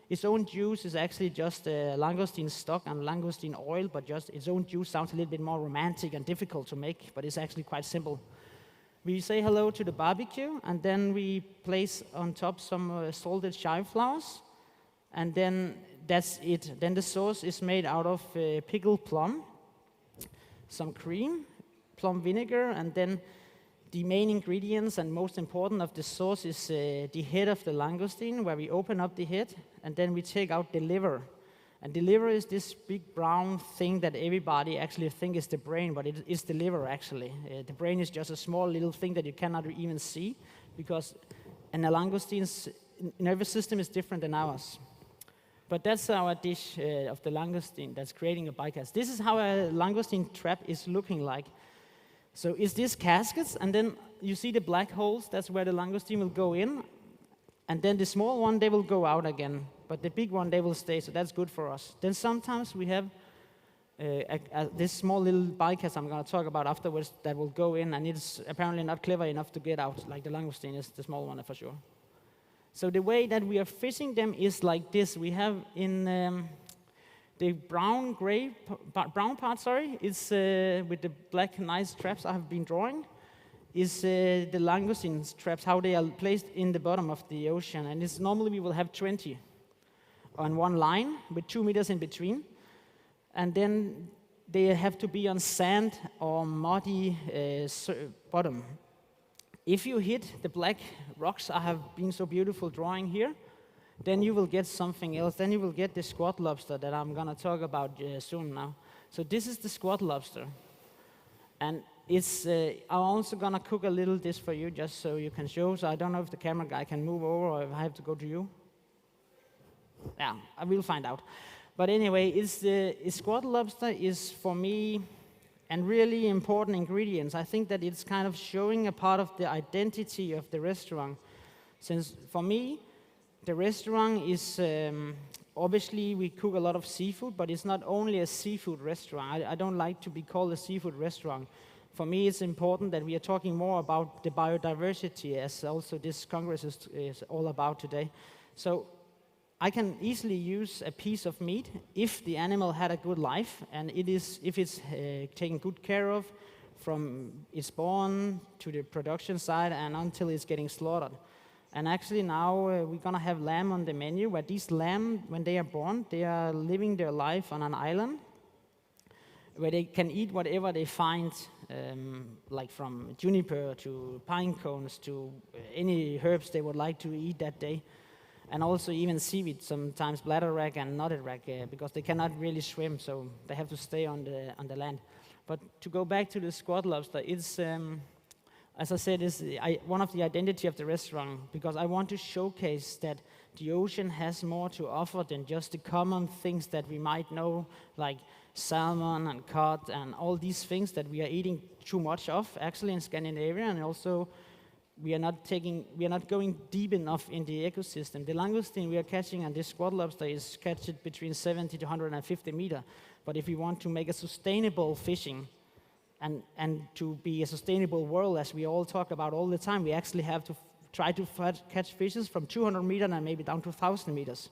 [SPEAKER 15] its own juice is actually just langoustine stock and langoustine oil, but just its own juice sounds a little bit more romantic and difficult to make, but it's actually quite simple. We say hello to the barbecue, and then we place on top some salted chive flowers, and then that's it. Then the sauce is made out of pickled plum, some cream, plum vinegar, and then the main ingredients and most important of the sauce is the head of the langoustine, where we open up the head, and then we take out the liver. And the liver is this big brown thing that everybody actually thinks is the brain, but it is the liver, actually. The brain is just a small little thing that you cannot even see, because a langoustine's nervous system is different than ours. But that's our dish of the langoustine that's creating a bycatch. This is how a langoustine trap is looking like. So it's these caskets, and then you see the black holes, that's where the langoustine will go in, and then the small one, they will go out again, but the big one, they will stay, so that's good for us. Then sometimes we have this small little bycatch I'm going to talk about afterwards that will go in, and it's apparently not clever enough to get out, like the langoustine is the small one for sure. So the way that we are fishing them is like this. We have in the brown part, is with the black nice traps I have been drawing, is the langoustine traps, how they are placed in the bottom of the ocean. And it's normally we will have 20 on one line with 2 meters in between. And then they have to be on sand or muddy bottom. If you hit the black rocks I have been so beautiful drawing here, then you will get something else. Then you will get the squat lobster that I'm going to talk about soon now. So this is the squat lobster. And it's, I'm also going to cook a little dish for you just so you can show. So I don't know if the camera guy can move over or if I have to go to you. Yeah, I will find out. But anyway, squat lobster is for me a really important ingredient. I think that it's kind of showing a part of the identity of the restaurant. Since for me, the restaurant is, obviously we cook a lot of seafood, but it's not only a seafood restaurant. I don't like to be called a seafood restaurant. For me, it's important that we are talking more about the biodiversity, as also this Congress is all about today. So I can easily use a piece of meat if the animal had a good life, and if it's taken good care of from its born to the production side and until it's getting slaughtered. And actually now we're going to have lamb on the menu, where these lamb, when they are born, they are living their life on an island where they can eat whatever they find. like from juniper to pine cones to any herbs they would like to eat that day. And also even seaweed, sometimes bladderwrack and knotted because they cannot really swim, so they have to stay on the land. But to go back to the squat lobster, it's, as I said, is one of the identity of the restaurant, because I want to showcase that the ocean has more to offer than just the common things that we might know, like salmon and cod and all these things that we are eating too much of, actually, in Scandinavia, and also we are not going deep enough in the ecosystem. The langoustine we are catching and this squat lobster is catched between 70 to 150 meters. But if we want to make a sustainable fishing and to be a sustainable world, as we all talk about all the time, we actually have to try to catch fishes from 200 meters and maybe down to 1,000 meters.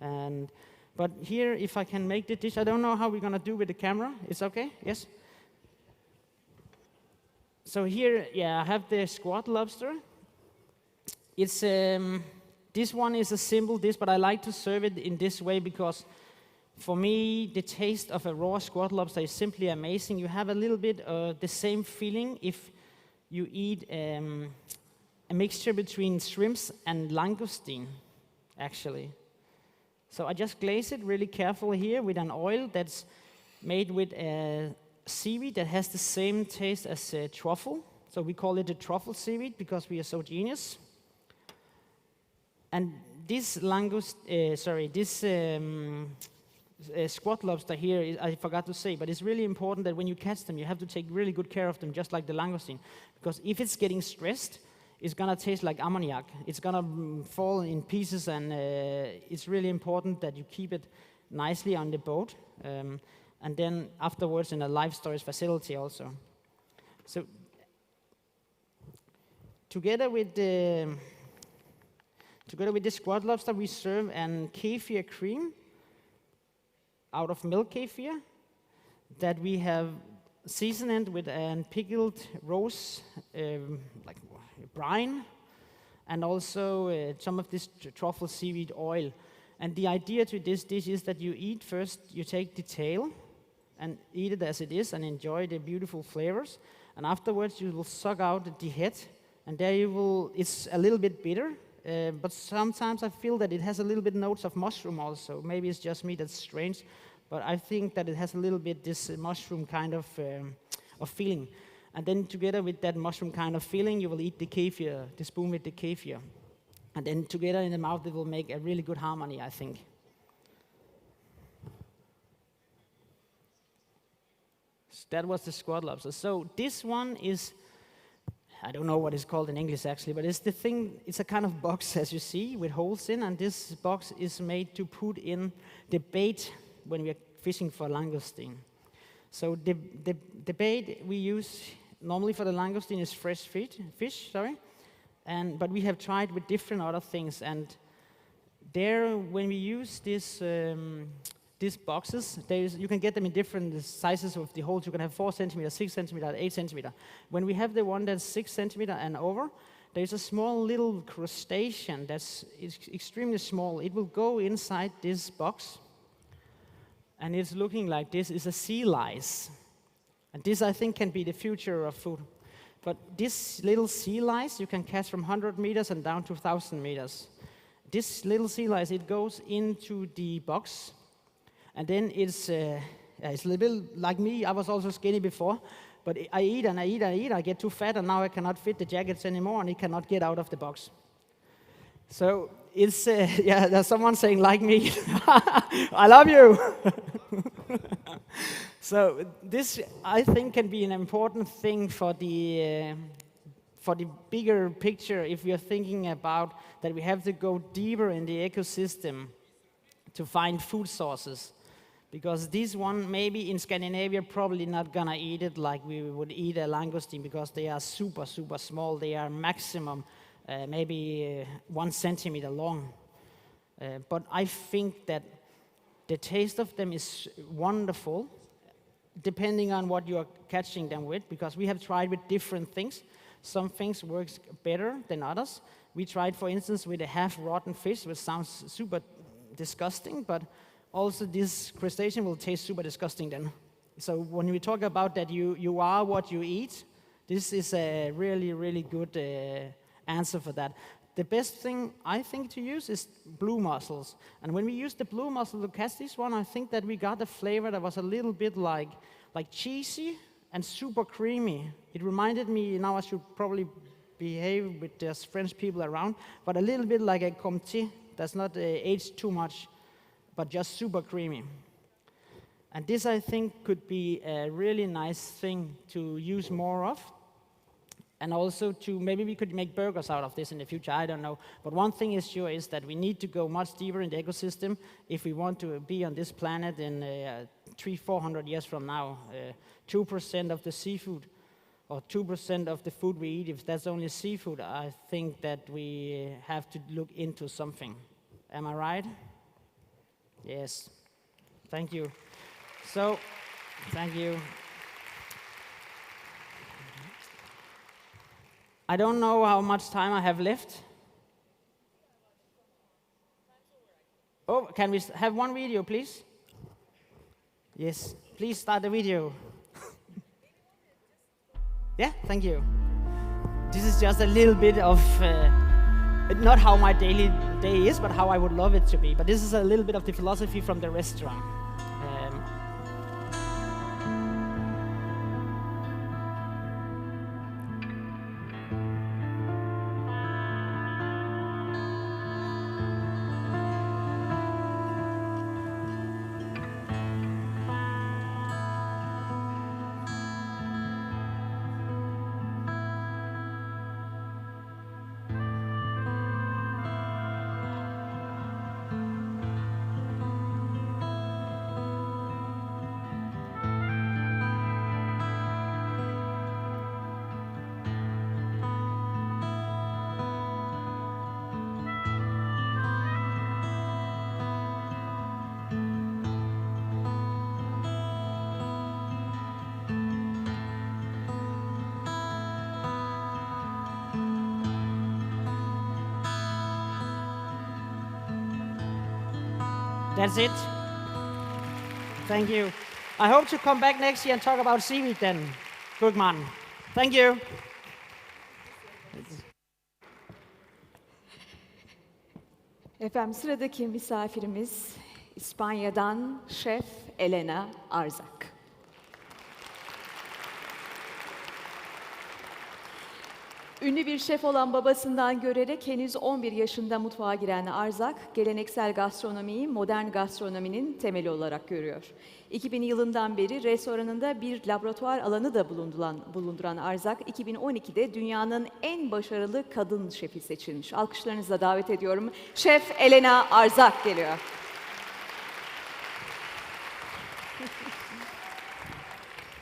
[SPEAKER 15] But here, if I can make the dish, I don't know how we're gonna do with the camera. It's okay? Yes? So here, yeah, I have the squat lobster. It's this one is a simple dish, but I like to serve it in this way because for me, the taste of a raw squat lobster is simply amazing. You have a little bit of the same feeling if you eat a mixture between shrimps and langoustine, actually. So I just glaze it really carefully here with an oil that's made with seaweed that has the same taste as truffle. So we call it a truffle seaweed because we are so genius. And this squat lobster here, I forgot to say, but it's really important that when you catch them, you have to take really good care of them, just like the langoustine. Because if it's getting stressed, it's gonna taste like ammoniac. It's gonna fall in pieces, and it's really important that you keep it nicely on the boat. And then afterwards in a live storage facility also. So together with the squat lobster, we serve an kefir cream out of milk kefir that we have seasoned with a pickled rose, like brine, and also some of this truffle seaweed oil. And the idea to this dish is that you eat first, you take the tail and eat it as it is and enjoy the beautiful flavors. And afterwards you will suck out the head, and there you will, it's a little bit bitter, but sometimes I feel that it has a little bit notes of mushroom also. Maybe it's just me that's strange, but I think that it has a little bit this mushroom kind of feeling. And then together with that mushroom kind of feeling, you will eat the kefir, the spoon with the kefir. And then together in the mouth, it will make a really good harmony, I think. So that was the squat lobster. So this one is, I don't know what it's called in English actually, but it's the thing, it's a kind of box as you see with holes in, and this box is made to put in the bait when we are fishing for langoustine. So the bait we use normally for the langoustine is fresh fish, but we have tried with different other things, and there when we use these boxes, you can get them in different sizes of the holes. You can have 4 centimeter, 6 centimeter, 8 centimeter. When we have the one that's 6 centimeter and over, there's a small little crustacean that's extremely small. It will go inside this box, and it's looking like this. Is a sea lice. And this, I think, can be the future of food. But this little sea lice, you can catch from 100 meters and down to 1,000 meters. This little sea lice, it goes into the box, and then it's a little bit like me. I was also skinny before, but I eat and I eat and I eat. I get too fat, and now I cannot fit the jackets anymore, and it cannot get out of the box. So it's, there's someone saying, like me, I love you. So this, I think, can be an important thing for the bigger picture if we are thinking about that we have to go deeper in the ecosystem to find food sources. Because this one, maybe in Scandinavia, probably not gonna eat it like we would eat a langoustine, because they are super, super small. They are maximum maybe 1 centimeter long. But I think that the taste of them is wonderful, depending on what you are catching them with, because we have tried with different things. Some things work better than others. We tried, for instance, with a half-rotten fish, which sounds super disgusting, but also this crustacean will taste super disgusting then. So when we talk about that you are what you eat, this is a really, really good answer for that. The best thing I think to use is blue mussels. And when we use the blue mussel to cast this one, I think that we got a flavor that was a little bit like cheesy and super creamy. It reminded me, now I should probably behave with there's French people around, but a little bit like a comté that's not aged too much, but just super creamy. And this, I think, could be a really nice thing to use more of. And also maybe we could make burgers out of this in the future, I don't know. But one thing is sure is that we need to go much deeper in the ecosystem if we want to be on this planet in 300-400 years from now. 2% of the seafood, or 2% of the food we eat, if that's only seafood, I think that we have to look into something. Am I right? Yes. Thank you. So, thank you. I don't know how much time I have left. Oh, can we have one video, please? Yes, please start the video. Yeah, thank you. This is just a little bit of, not how my daily day is, but how I would love it to be. But this is a little bit of the philosophy from the restaurant. That's it. Thank you. I hope to come back next year and talk about seaweed then. Good man. Thank you.
[SPEAKER 2] Efendim sıradaki misafirimiz İspanya'dan Şef Elena Arzak. Ünlü bir şef olan babasından görerek henüz 11 yaşında mutfağa giren Arzak, geleneksel gastronomiyi modern gastronominin temeli olarak görüyor. 2000 yılından beri restoranında bir laboratuvar alanı da bulunduran Arzak, 2012'de dünyanın en başarılı kadın şefi seçilmiş. Alkışlarınızla davet ediyorum. Şef Elena Arzak geliyor.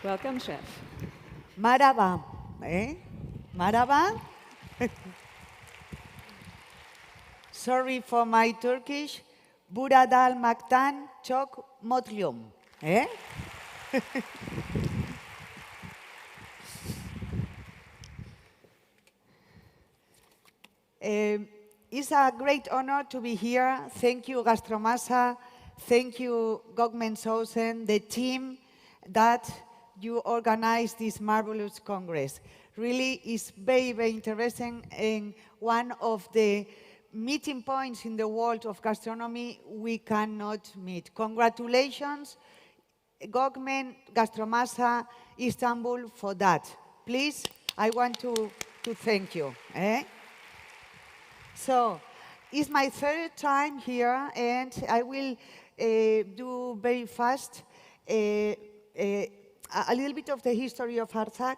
[SPEAKER 2] Welcome, Chef.
[SPEAKER 16] Merhaba. Merhaba. Sorry for my Turkish. Burada almaktan çok mutluyum. It's a great honor to be here. Thank you, Gastromasa. Thank you, Gogmen-Sousen, the team that you organized this marvelous Congress. Really is very, very interesting and one of the meeting points in the world of gastronomy we cannot meet. Congratulations, Gogmen, Gastromasa, Istanbul for that. Please, I want to thank you. So, it's my third time here and I will do very fast a little bit of the history of Arzak.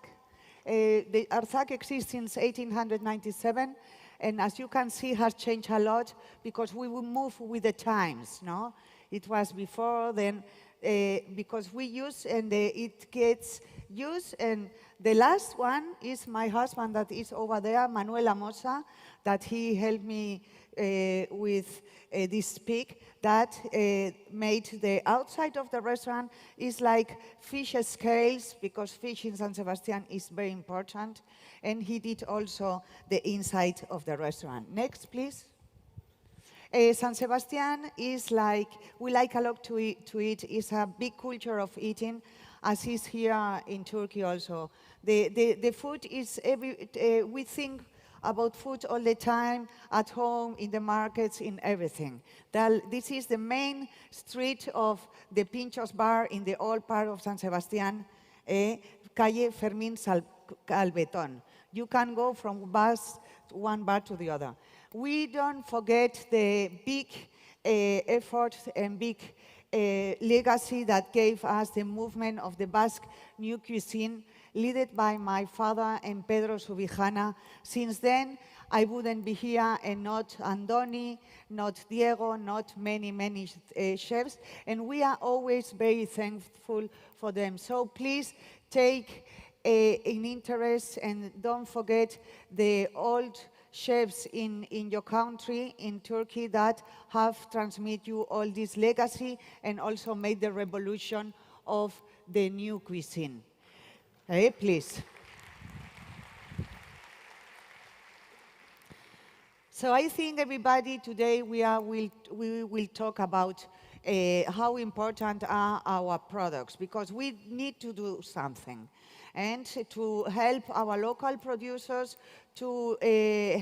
[SPEAKER 16] The Arzak exists since 1897, and as you can see, has changed a lot because we will move with the times. No, it was before then because we use and it gets used. And the last one is my husband that is over there, Manuel Amosa, that he helped me with this pig that made the outside of the restaurant is like fish scales because fish in San Sebastian is very important. And he did also the inside of the restaurant. Next, please. San Sebastian is like, we like a lot to eat. It's a big culture of eating. as is here in Turkey also. The food is, we think about food all the time, at home, in the markets, in everything. This is the main street of the Pinchos Bar in the old part of San Sebastián, Calle Fermín Calvetón. You can go from one bar to the other. We don't forget the big effort and big legacy that gave us the movement of the Basque New Cuisine, led by my father and Pedro Subijana. Since then, I wouldn't be here, and not Andoni, not Diego, not many chefs, and we are always very thankful for them. So please take an interest, and don't forget the old chefs in your country, in Turkey, that have transmitted you all this legacy and also made the revolution of the new cuisine. Hey, please. So I think everybody today we will talk about how important are our products, because we need to do something, and to help our local producers, to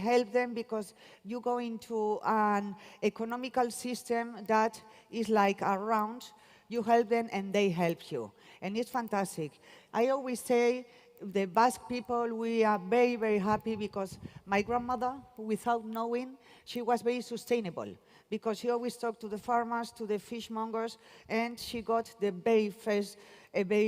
[SPEAKER 16] help them, because you go into an economical system that is like around, you help them and they help you. And it's fantastic. I always say, the Basque people, we are very happy, because my grandmother, without knowing, she was very sustainable, because she always talked to the farmers, to the fishmongers, and she got the very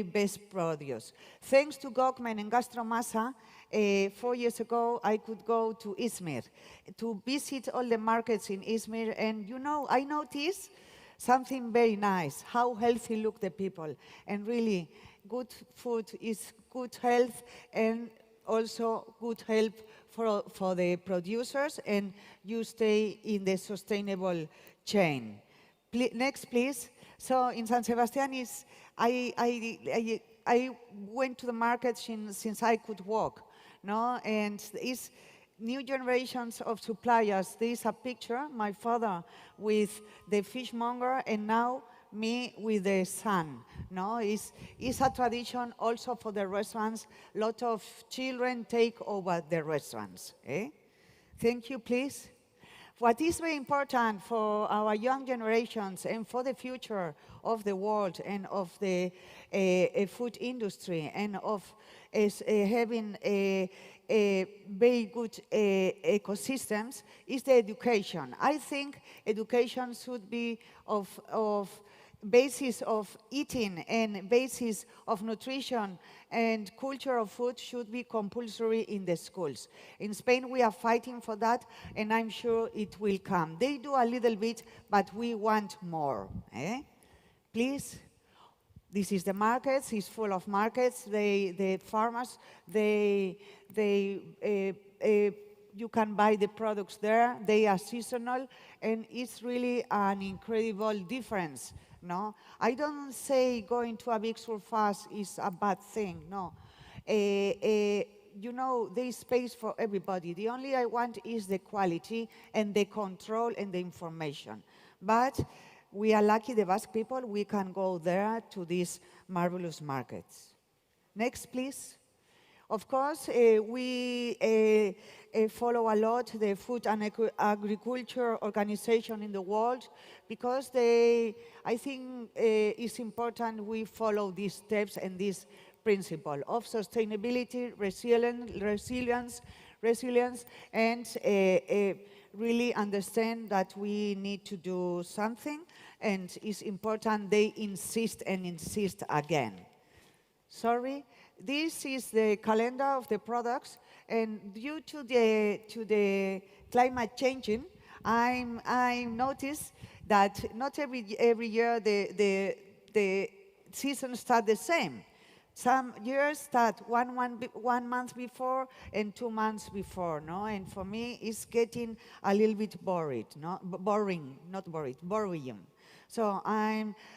[SPEAKER 16] best produce. Thanks to Gokmen and Gastromasa, 4 years ago, I could go to Izmir to visit all the markets in Izmir, and you know, I noticed something very nice, how healthy look the people. And really, good food is good health, and also good health for the producers, and you stay in the sustainable chain. Next, please. So in San Sebastián, I went to the market since I could walk, no? And it's new generations of suppliers. There is a picture, my father with the fishmonger, and now me with the son. No, it's a tradition also for the restaurants. A lot of children take over the restaurants. Thank you, please. What is very important for our young generations and for the future of the world and of the food industry, and of having very good ecosystems, is the education. I think education should be of basis of eating and basis of nutrition, and culture of food should be compulsory in the schools. In Spain, we are fighting for that, and I'm sure it will come. They do a little bit, but we want more. Please. This is the markets. It's full of markets. The farmers, you can buy the products there. They are seasonal, and it's really an incredible difference. No, I don't say going to a big surface is a bad thing. No, you know, there is space for everybody. The only I want is the quality and the control and the information. But we are lucky, the Basque people, we can go there to these marvelous markets. Next, please. Of course, we follow a lot the Food and Agriculture Organization in the world, because I think it's important we follow these steps and this principle of sustainability, resilience, and really understand that we need to do something, and it's important they insist and insist again. Sorry. This is the calendar of the products, and due to the climate changing, I noticed that not every year the seasons start the same. Some years start one month before and 2 months before, no? And for me, it's getting a little bit boring. So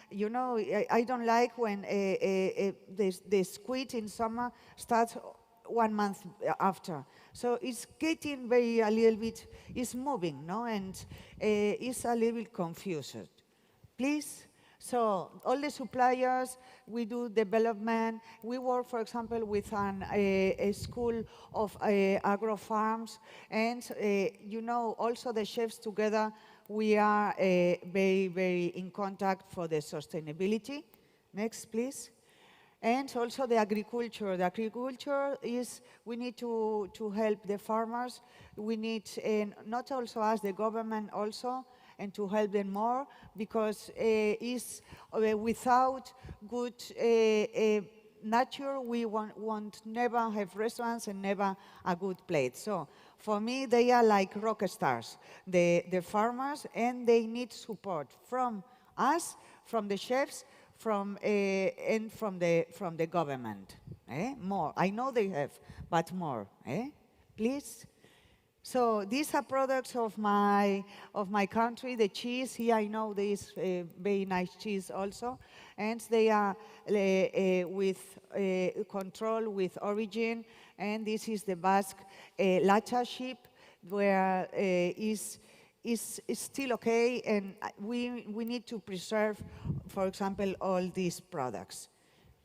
[SPEAKER 16] you know, I don't like when the squid in summer starts 1 month after. So it's getting a little bit, it's moving, no? And it's a little bit confused. Please. So all the suppliers, we do development. We work, for example, with a school of agro farms. And, you know, also the chefs together, we are very, very in contact for the sustainability. Next, please. And also the agriculture. The agriculture is, we need to help the farmers. We need, not also us, the government also, and to help them more, because without good nature, we won't never have restaurants and never a good plate. So for me, they are like rock stars, the farmers, and they need support from us, from the chefs, and from the government. More. I know they have, but more. Please. So these are products of my country. The cheese here, I know there is very nice cheese also, and they are with control with origin. And this is the Basque Lacha sheep, where is still okay, and we need to preserve, for example, all these products.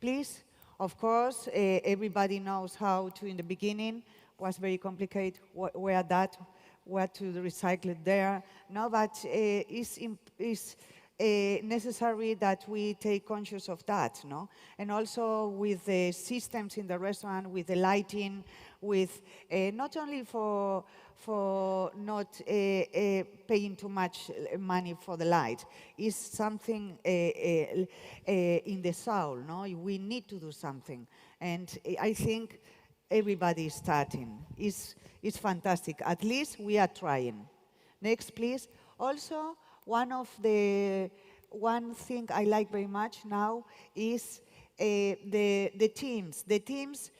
[SPEAKER 16] Please, of course, everybody knows how to, in the beginning, was very complicated, where to recycle it there. No, but it's necessary that we take conscious of that, no? And also with the systems in the restaurant, with the lighting, with not only for not paying too much money for the light, is something in the soul, no? We need to do something. And I think everybody is starting. It's fantastic. At least we are trying. Next, please. Also, one thing I like very much now is the teams. The teams,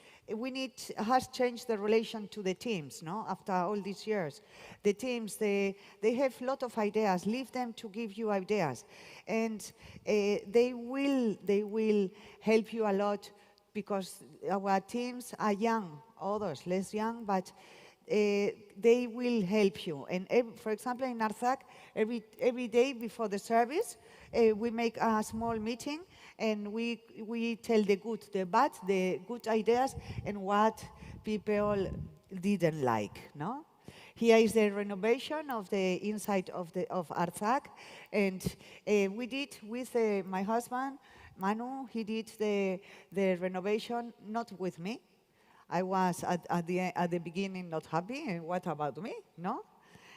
[SPEAKER 16] has changed the relation to the teams, no? After all these years. The teams, they have a lot of ideas. Leave them to give you ideas. And they will help you a lot, because our teams are young, others less young, but they will help you. And for example, in Arzac, every day before the service, we make a small meeting, and we tell the good, the bad, the good ideas, and what people didn't like, no? Here is the renovation of the inside of Arzac, and we did with my husband, Manu. He did the renovation, not with me. I was at the beginning not happy, and what about me, no?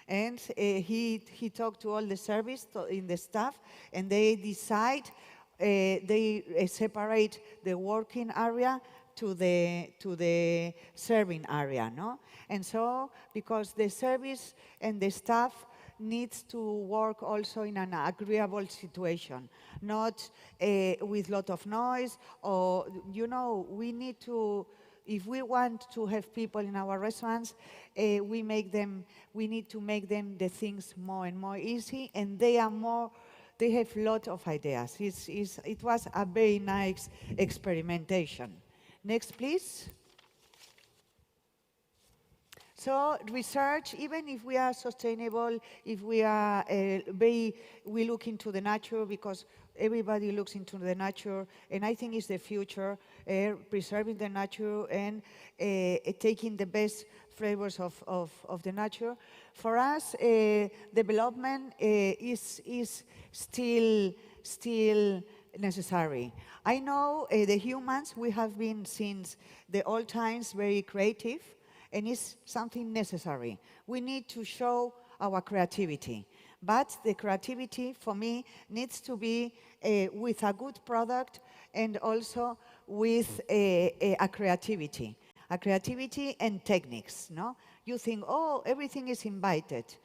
[SPEAKER 16] And he talked to all the service in the staff, and they decide, they separate the working area to the serving area, no? And so, because the service and the staff needs to work also in an agreeable situation, not with a lot of noise, or, you know, we need to, if we want to have people in our restaurants, we need to make them the things more and more easy, and they have a lot of ideas. It was a very nice experimentation. Next, please. So research, even if we are sustainable, if we are we look into the nature, because everybody looks into the nature, and I think it's the future, preserving the nature and taking the best flavors of the nature. For us, development is still necessary. I know the humans, we have been since the old times very creative, and it's something necessary. We need to show our creativity. But the creativity, for me, needs to be with a good product, and also with a creativity and techniques, no? You think, oh, everything is invented.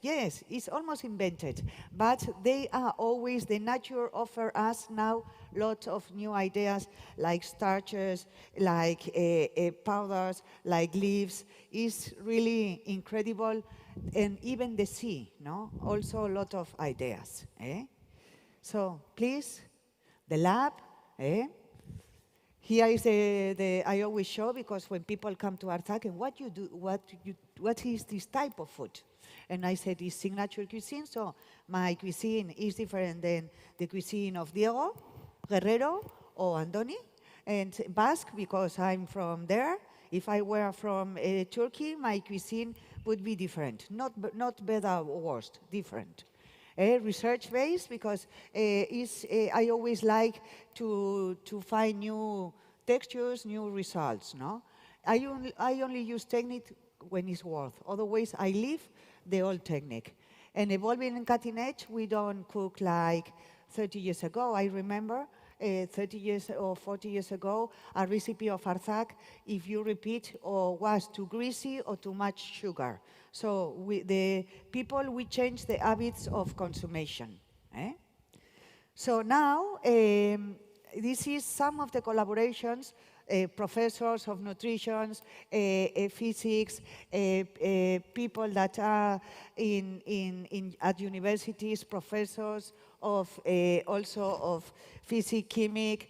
[SPEAKER 16] Yes, it's almost invented, but they are always, the nature offers us now lots of new ideas, like starches, like powders, like leaves. It's really incredible, and even the sea, no? Also a lot of ideas. So please, the lab. Here is I always show, because when people come to Arzac, and what is this type of food? And I said, it's signature cuisine, so my cuisine is different than the cuisine of Diego, Guerrero, or Andoni. And Basque, because I'm from there. If I were from Turkey, my cuisine would be different. Not better or worse, different. Research-based, because I always like to find new textures, new results. No, I only use technique when it's worth. Otherwise, I leave the old technique. And evolving and cutting edge, we don't cook like 30 years ago. I remember 30 years or 40 years ago, a recipe of Arzac, if you repeat, or was too greasy or too much sugar. So the people, we change the habits of consumption. So now, this is some of the collaborations, professors of nutrition, physics, people that are at universities, professors of also of physics, chemic,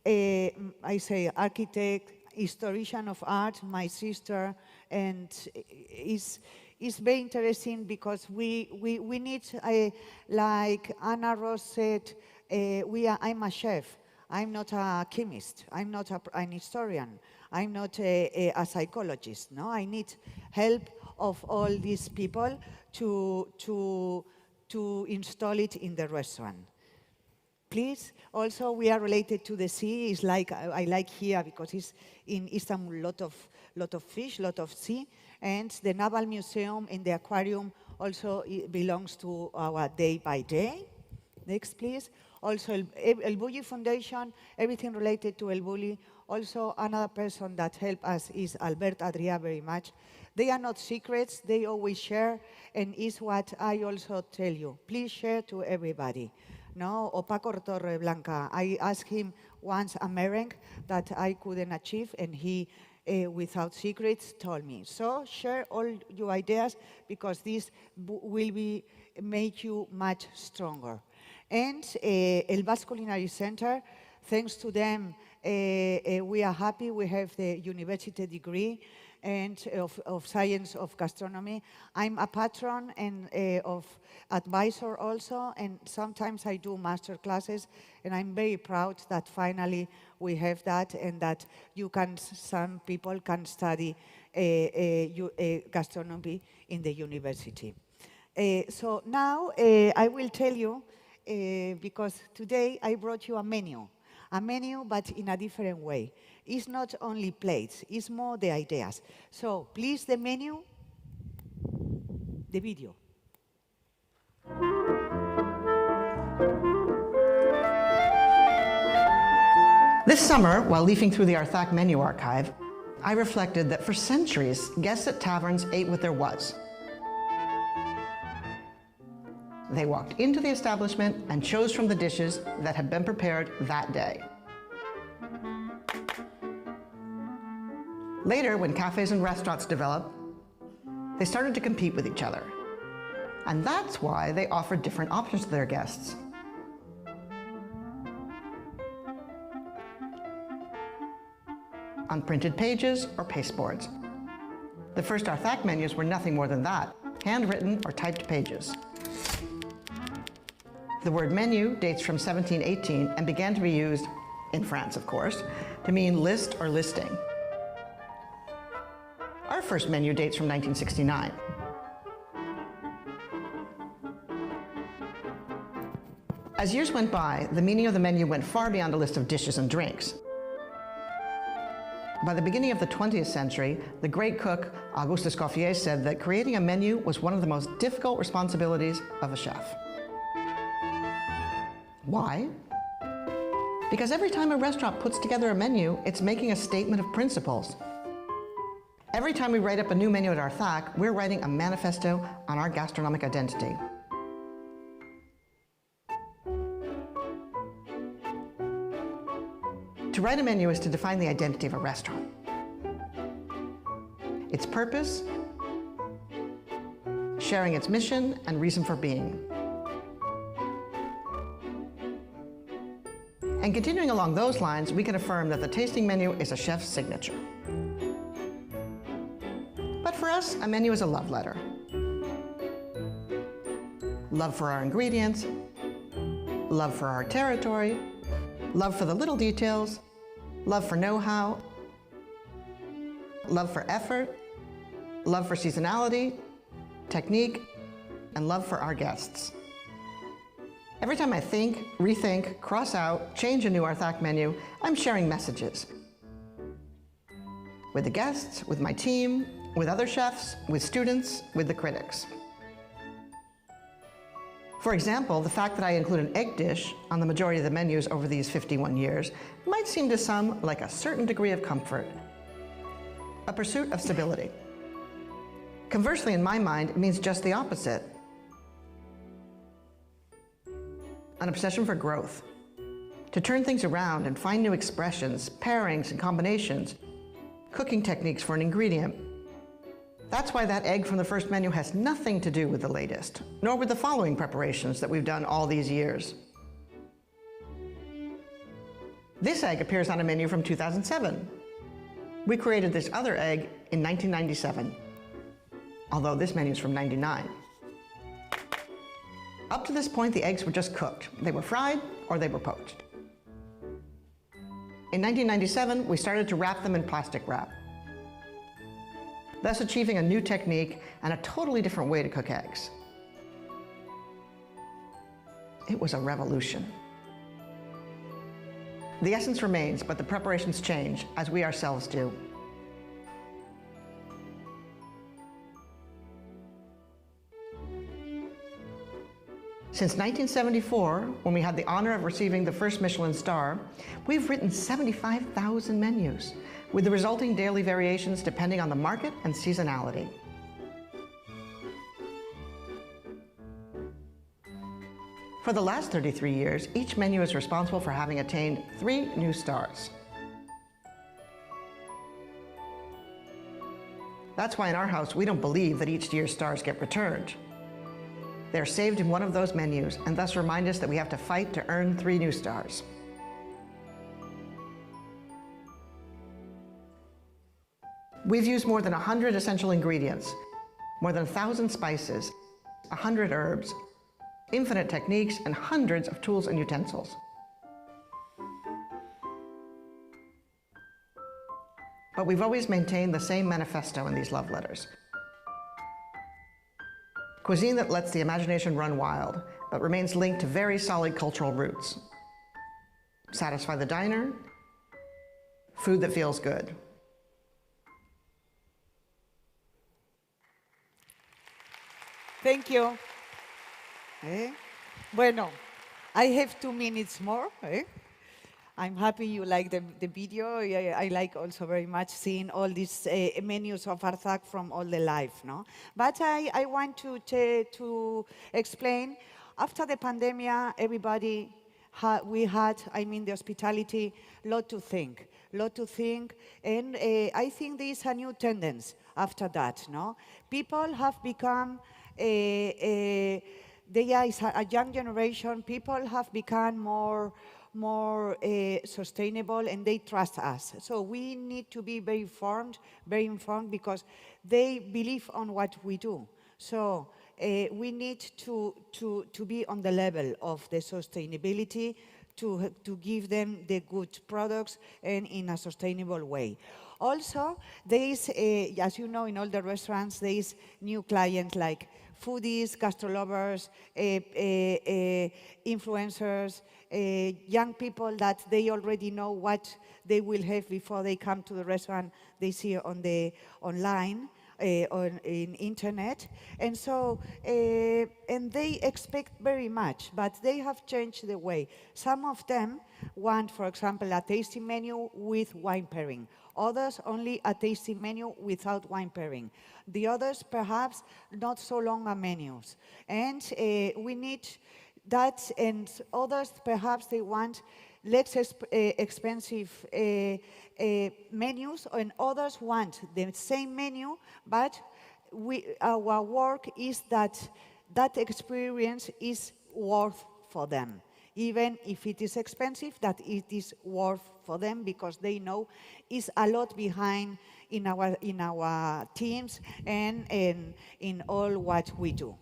[SPEAKER 16] I say architect, historian of art, my sister, and it's very interesting because we need, like Anna Ross said, I'm a chef. I'm not a chemist. I'm not an historian. I'm not a psychologist. No, I need help of all these people to install it in the restaurant. Please, also we are related to the sea. It's like I like here because it's in Istanbul, lot of fish, lot of sea, and the Naval Museum and the aquarium also belongs to our day by day. Next, please. Also, El Bulli Foundation, everything related to El Bulli. Also, another person that helped us is Albert Adria very much. They are not secrets, they always share, and is what I also tell you. Please share to everybody. No, o Paco Torreblanca, I asked him once a meringue that I couldn't achieve, and he, without secrets, told me. So share all your ideas, because this will make you much stronger. And El Basque Culinary Center, thanks to them, we are happy. We have the university degree and of science of gastronomy. I'm a patron and of advisor also, and sometimes I do master classes, and I'm very proud that finally we have that, and that some people can study gastronomy in the university. So now I will tell you, because today I brought you a menu, but in a different way. It's not only plates, it's more the ideas. So please, the menu, the video.
[SPEAKER 17] This summer, while leafing through the Arzac menu archive, I reflected that for centuries, guests at taverns ate what there was. They walked into the establishment and chose from the dishes that had been prepared that day. Later, when cafes and restaurants developed, they started to compete with each other. And that's why they offered different options to their guests. On printed pages or pasteboards. The first Arzac menus were nothing more than that, handwritten or typed pages. The word menu dates from 1718 and began to be used, in France of course, to mean list or listing. Our first menu dates from 1969. As years went by, the meaning of the menu went far beyond a list of dishes and drinks. By the beginning of the 20th century, the great cook Auguste Escoffier said that creating a menu was one of the most difficult responsibilities of a chef. Why? Because every time a restaurant puts together a menu, it's making a statement of principles. Every time we write up a new menu at Arzac, we're writing a manifesto on our gastronomic identity. To write a menu is to define the identity of a restaurant. Its purpose, sharing its mission and reason for being. And continuing along those lines, we can affirm that the tasting menu is a chef's signature. But for us, a menu is a love letter. Love for our ingredients, love for our territory, love for the little details, love for know-how, love for effort, love for seasonality, technique, and love for our guests. Every time I think, rethink, cross out, change a new Arthak menu, I'm sharing messages. With the guests, with my team, with other chefs, with students, with the critics. For example, the fact that I include an egg dish on the majority of the menus over these 51 years might seem to some like a certain degree of comfort, a pursuit of stability. Conversely, in my mind, it means just the opposite. An obsession for growth, to turn things around and find new expressions, pairings and combinations, cooking techniques for an ingredient. That's why that egg from the first menu has nothing to do with the latest, nor with the following preparations that we've done all these years. This egg appears on a menu from 2007. We created this other egg in 1997, although this menu is from '99. Up to this point, the eggs were just cooked. They were fried or they were poached. In 1997, we started to wrap them in plastic wrap, thus achieving a new technique and a totally different way to cook eggs. It was a revolution. The essence remains, but the preparations change, as we ourselves do. Since 1974, when we had the honor of receiving the first Michelin star, we've written 75,000 menus, with the resulting daily variations depending on the market and seasonality. For the last 33 years, each menu is responsible for having attained 3 new stars. That's why in our house, we don't believe that each year's stars get returned. They're saved in one of those menus and thus remind us that we have to fight to earn 3 new stars. We've used more than 100 essential ingredients, more than 1,000 spices, 100 herbs, infinite techniques, and hundreds of tools and utensils. But we've always maintained the same manifesto in these love letters. Cuisine that lets the imagination run wild, but remains linked to very solid cultural roots. Satisfy the diner, food that feels good.
[SPEAKER 16] Thank you. Bueno, I have 2 minutes more. I'm happy you like the video. I like also very much seeing all these menus of Arthak from all the life, no? But I want to explain, after the pandemic, everybody we had, I mean the hospitality, lot to think, and I think there is a new tendency after that, no? People have become, they are a young generation, people have become more sustainable, and they trust us. So we need to be very informed, because they believe on what we do. So we need to be on the level of the sustainability, to give them the good products and in a sustainable way. Also, there is, as you know, in all the restaurants, there is new clients like foodies, gastro lovers, influencers, young people that they already know what they will have before they come to the restaurant. They see it on the online, in internet, and so and they expect very much, but they have changed the way. Some of them want, for example, a tasting menu with wine pairing. Others only a tasting menu without wine pairing. The others perhaps not so long a menus, and we need that. And others perhaps they want less expensive menus, and others want the same menu, but our work is that experience is worth for them. even if it is expensive, that it is worth for them because they know is a lot behind in our teams and in all what we do.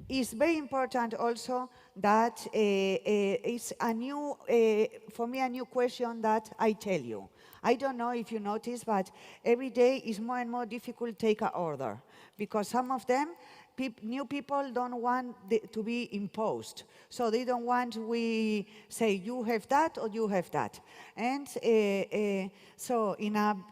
[SPEAKER 16] It's very important also that it's a new, for me, a new question that I tell you. I don't know if you notice, but every day is more and more difficult to take an order because some of them, new people don't want to be imposed. So they don't want we say, you have that or you have that. And so in on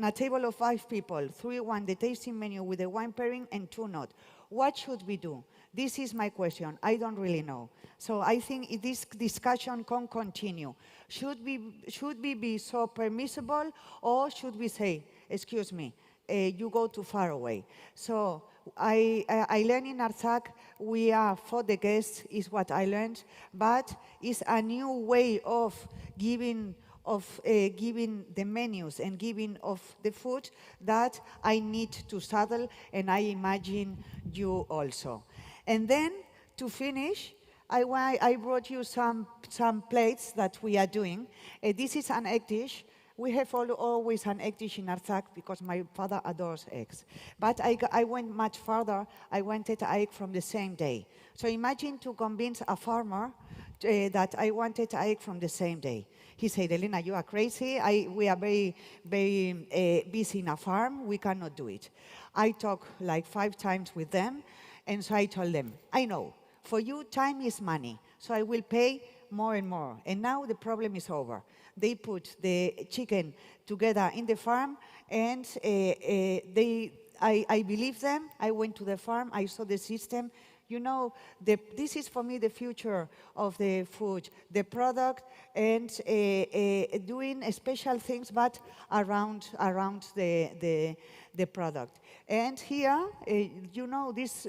[SPEAKER 16] a table of 5 people, 3 want the tasting menu with the wine pairing and 2 not. What should we do? This is my question. I don't really know. So I think this discussion can continue. Should we be so permissible, or should we say, excuse me, you go too far away? So I learned in Artsakh, we are for the guests, is what I learned, but it's a new way of giving the menus and giving of the food that I need to saddle, and I imagine you also. And then, to finish, I brought you some plates that we are doing. This is an egg dish. We have always an egg dish in Artsakh because my father adores eggs. But I went much further. I wanted egg from the same day. So imagine to convince a farmer that I wanted egg from the same day. He said, Elena, you are crazy. We are very, very busy in a farm. We cannot do it. I talked like 5 times with them, and so I told them, I know, for you, time is money, so I will pay more and more. And now the problem is over. They put the chicken together in the farm, and I believe them. I went to the farm. I saw the system. You know, this is for me the future of the food, the product, and doing special things, but around the product. And here, you know, this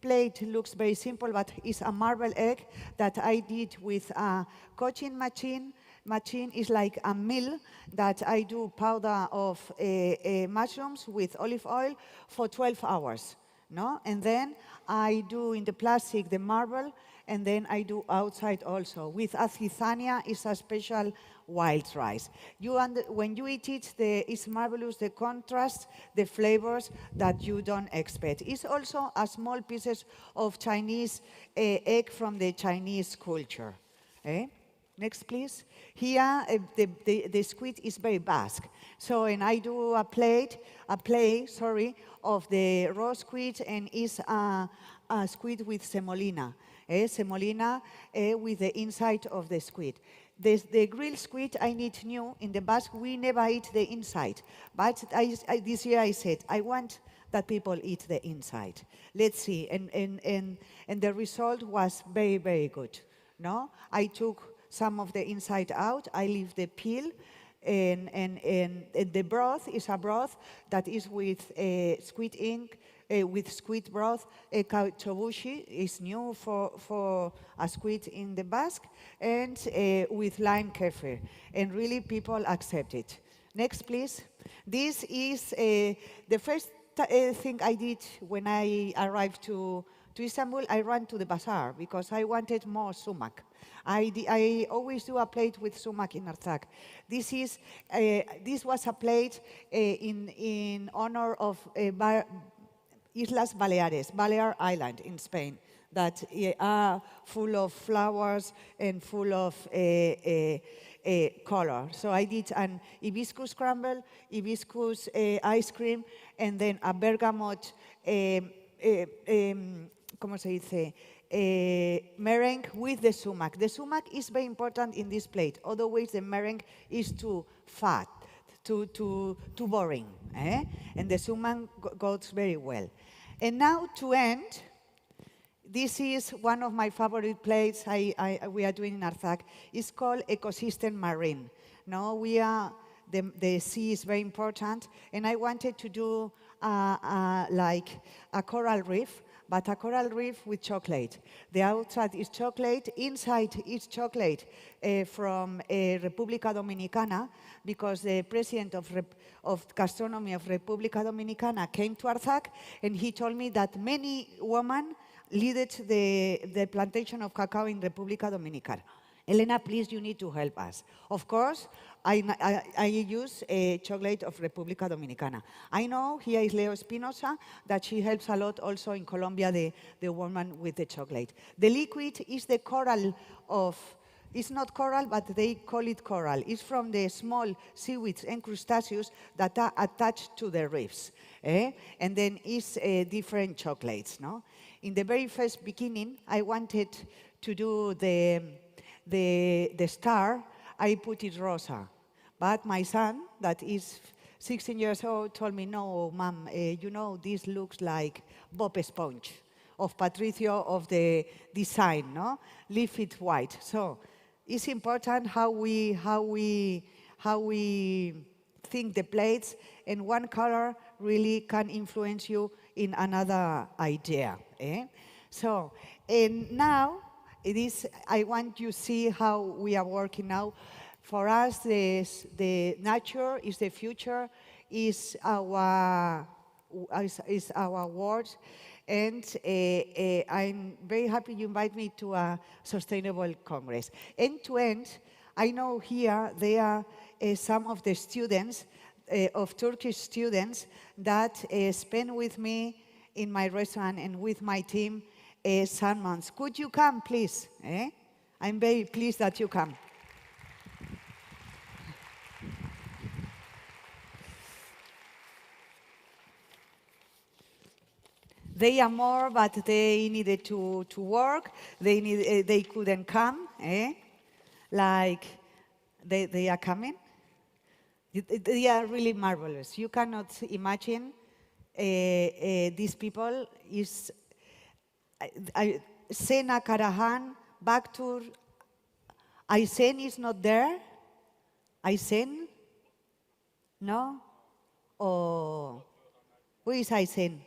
[SPEAKER 16] plate looks very simple, but it's a marble egg that I did with a coaching machine. Machine is like a mill that I do powder of mushrooms with olive oil for 12 hours. No? And then I do in the plastic the marble, and then I do outside also. With acithania, it's a special wild rice. When you eat it, it's marvelous, the contrast, the flavors that you don't expect. It's also a small pieces of Chinese egg from the Chinese culture. Next, please. Here, the squid is very Basque. So, and I do a play, of the raw squid, and it's a squid with semolina. Semolina with the inside of the squid. The grilled squid I need new. In the Basque, we never eat the inside. But this year I said, I want that people eat the inside. Let's see. And the result was very, very good. No? I took some of the inside out. I leave the peel. And the broth is a broth that is with squid ink, with squid broth. Chobushi is new for a squid in the Basque, and with lime kefir. And really people accept it. Next, please. This is the first thing I did when I arrived to Istanbul. I ran to the bazaar because I wanted more sumac. I always do a plate with sumac in Artsakh. This was a plate in honor of Islas Baleares, Balear Island in Spain, that are full of flowers and full of color. So I did an hibiscus crumble, hibiscus ice cream, and then a bergamot, ¿cómo se dice? Meringue with the sumac. The sumac is very important in this plate. Otherwise, the meringue is too fat, too boring. And the sumac goes very well. And now to end, this is one of my favorite plates we are doing in Artsakh. It's called Ecosystem Marine. Now the sea is very important, and I wanted to do like a coral reef, but a coral reef with chocolate. The outside is chocolate, inside is chocolate from República Dominicana, because the president of gastronomy of República Dominicana came to Artsakh, and he told me that many women leaded the plantation of cacao in República Dominicana. Elena, please, you need to help us. Of course, I use chocolate of República Dominicana. I know here is Leo Espinosa, that she helps a lot also in Colombia, the woman with the chocolate. The liquid is the coral of, it's not coral, but they call it coral. It's from the small seaweeds and crustaceans that are attached to the reefs. And then it's different chocolates. No? In the very first beginning, I wanted to do the star, I put it rosa. But my son, that is 16 years old, told me, no, Mom, you know, this looks like Bob Esponge of Patricio of the design, no? Leave it white. So it's important how we think the plates, and one color really can influence you in another idea. So, and now, I want you to see how we are working now. For us, the nature is the future, is our world, and I'm very happy you invite me to a sustainable Congress. End to end, I know here there are some of the students, of Turkish students, that spend with me in my restaurant and with my team some months. Could you come, please? I'm very pleased that you come. They are more, but they needed to work. They couldn't come. Like, they are coming. They are really marvelous. You cannot imagine these people. Sena Karahan, Baktur, Aysen is not there? Aysen? No? Oh, who is Aysen?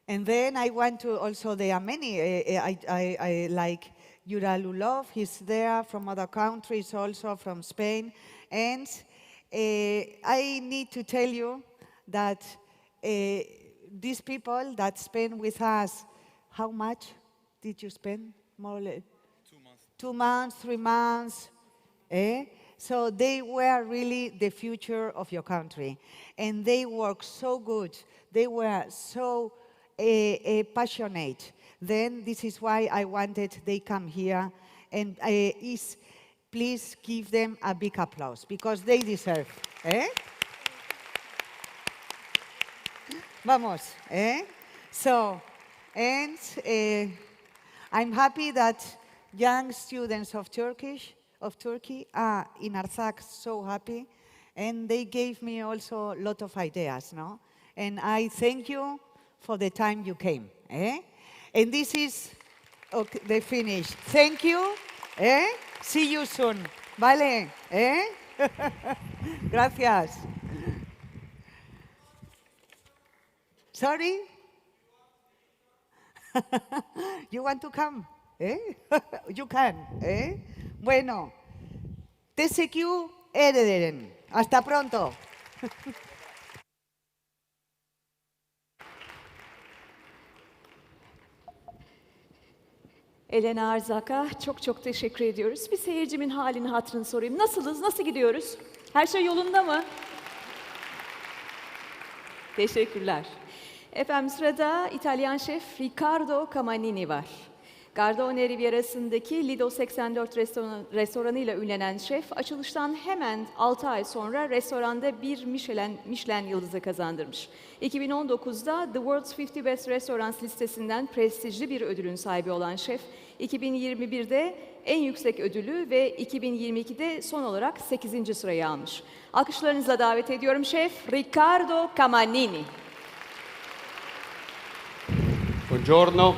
[SPEAKER 16] And then I want to also, there are many, I like Yura Lulov, he's there from other countries, also from Spain. And I need to tell you that these people that spend with us, how much did you spend? More or less? 2 months. 2 months, 3 months. So they were really the future of your country. And they worked so good. They were so passionate. Then this is why I wanted they come here. And please give them a big applause, because they deserve. Vamos. So, and I'm happy that young students of Turkey are in Artsakh so happy, and they gave me also a lot of ideas, no? And I thank you for the time you came. And this is the finish. Thank you. See you soon. Vale. Gracias. Sorry? You want to come? You can. Bueno, TSQ Erederen. Hasta pronto.
[SPEAKER 2] Elena Arzak'a çok teşekkür ediyoruz. Bir seyircimin halini hatırını sorayım. Nasılız? Nasıl gidiyoruz? Her şey yolunda mı? Teşekkürler. Efendim sırada İtalyan şef Riccardo Camanini var. Gardone Rivierası'ndaki Lido 84 restoranıyla ünlenen şef, açılıştan hemen 6 ay sonra restoranda bir Michelin yıldızı kazandırmış. 2019'da The World's 50 Best Restaurants listesinden prestijli bir ödülün sahibi olan şef, 2021'de en yüksek ödülü ve 2022'de son olarak 8. sırayı almış. Alkışlarınızla davet ediyorum şef Riccardo Camanini.
[SPEAKER 18] Buongiorno.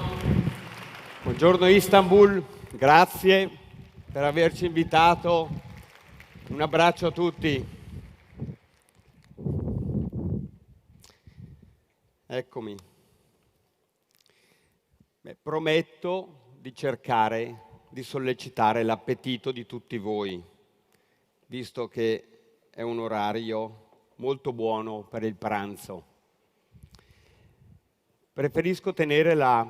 [SPEAKER 18] Buongiorno Istanbul, grazie per averci invitato. Un abbraccio a tutti. Eccomi. Prometto di cercare di sollecitare l'appetito di tutti voi, visto che è un orario molto buono per il pranzo. Preferisco tenere la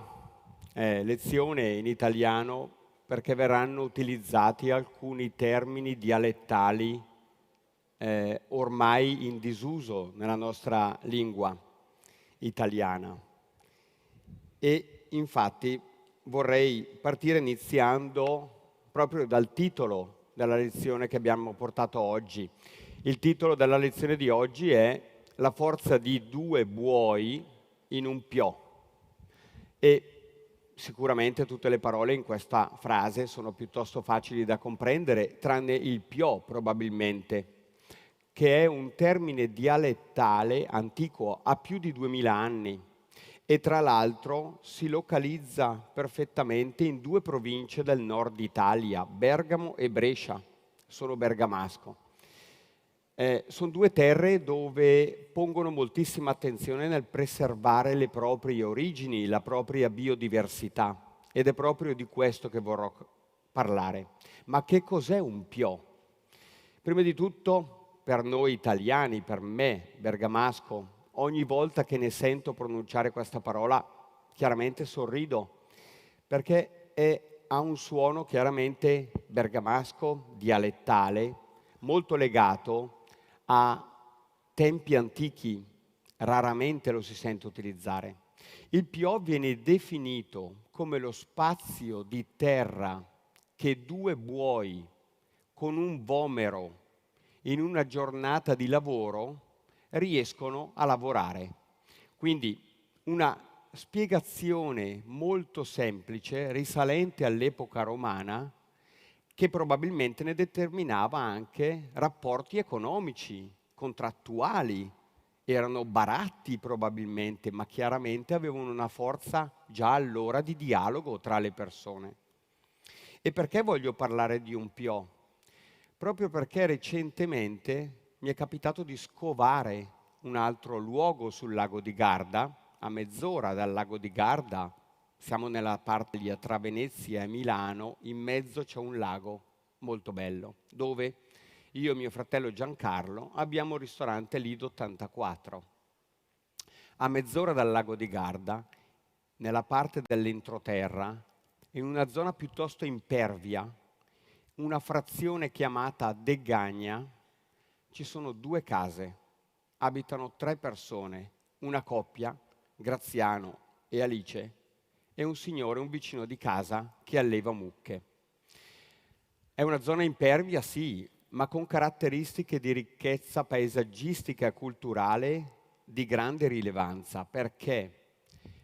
[SPEAKER 18] lezione in italiano perché verranno utilizzati alcuni termini dialettali ormai in disuso nella nostra lingua italiana. E infatti vorrei partire iniziando proprio dal titolo della lezione che abbiamo portato oggi. Il titolo della lezione di oggi è La forza di due buoi in un piò. E sicuramente tutte le parole in questa frase sono piuttosto facili da comprendere, tranne il piò probabilmente, che è un termine dialettale antico, ha più di 2000 anni e tra l'altro si localizza perfettamente in due province del nord Italia, Bergamo e Brescia. Sono bergamasco. Sono due terre dove pongono moltissima attenzione nel preservare le proprie origini, la propria biodiversità, ed è proprio di questo che vorrò parlare. Ma che cos'è un piò? Prima di tutto, per noi italiani, per me, bergamasco, ogni volta che ne sento pronunciare questa parola, chiaramente sorrido, perché ha un suono chiaramente bergamasco, dialettale, molto legato a tempi antichi, raramente lo si sente utilizzare. Il piò viene definito come lo spazio di terra che due buoi con un vomero in una giornata di lavoro riescono a lavorare. Quindi una spiegazione molto semplice, risalente all'epoca romana, che probabilmente ne determinava anche rapporti economici, contrattuali. Erano baratti probabilmente, ma chiaramente avevano una forza già allora di dialogo tra le persone. E perché voglio parlare di un piò? Proprio perché recentemente mi è capitato di scovare un altro luogo sul lago di Garda, a mezz'ora dal lago di Garda. Siamo nella parte lì tra Venezia e Milano, in mezzo c'è un lago molto bello, dove io e mio fratello Giancarlo abbiamo un ristorante Lido 84. A mezz'ora dal lago di Garda, nella parte dell'entroterra, in una zona piuttosto impervia, una frazione chiamata Degagna, ci sono due case, abitano 3 persone, una coppia, Graziano e Alice, e un signore, un vicino di casa, che alleva mucche. È una zona impervia, sì, ma con caratteristiche di ricchezza paesaggistica e culturale di grande rilevanza. Perché?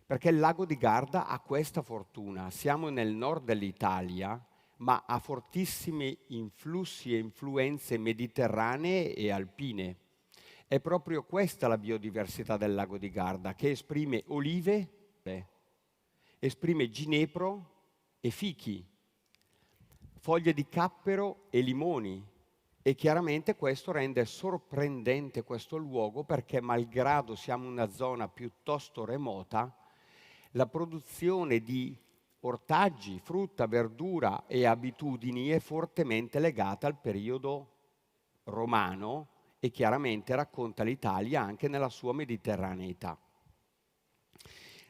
[SPEAKER 18] Perché il lago di Garda ha questa fortuna. Siamo nel nord dell'Italia, ma ha fortissimi influssi e influenze mediterranee e alpine. È proprio questa la biodiversità del lago di Garda, che esprime olive, esprime ginepro e fichi, foglie di cappero e limoni. E chiaramente questo rende sorprendente questo luogo perché, malgrado siamo in una zona piuttosto remota, la produzione di ortaggi, frutta, verdura e abitudini è fortemente legata al periodo romano e chiaramente racconta l'Italia anche nella sua mediterraneità.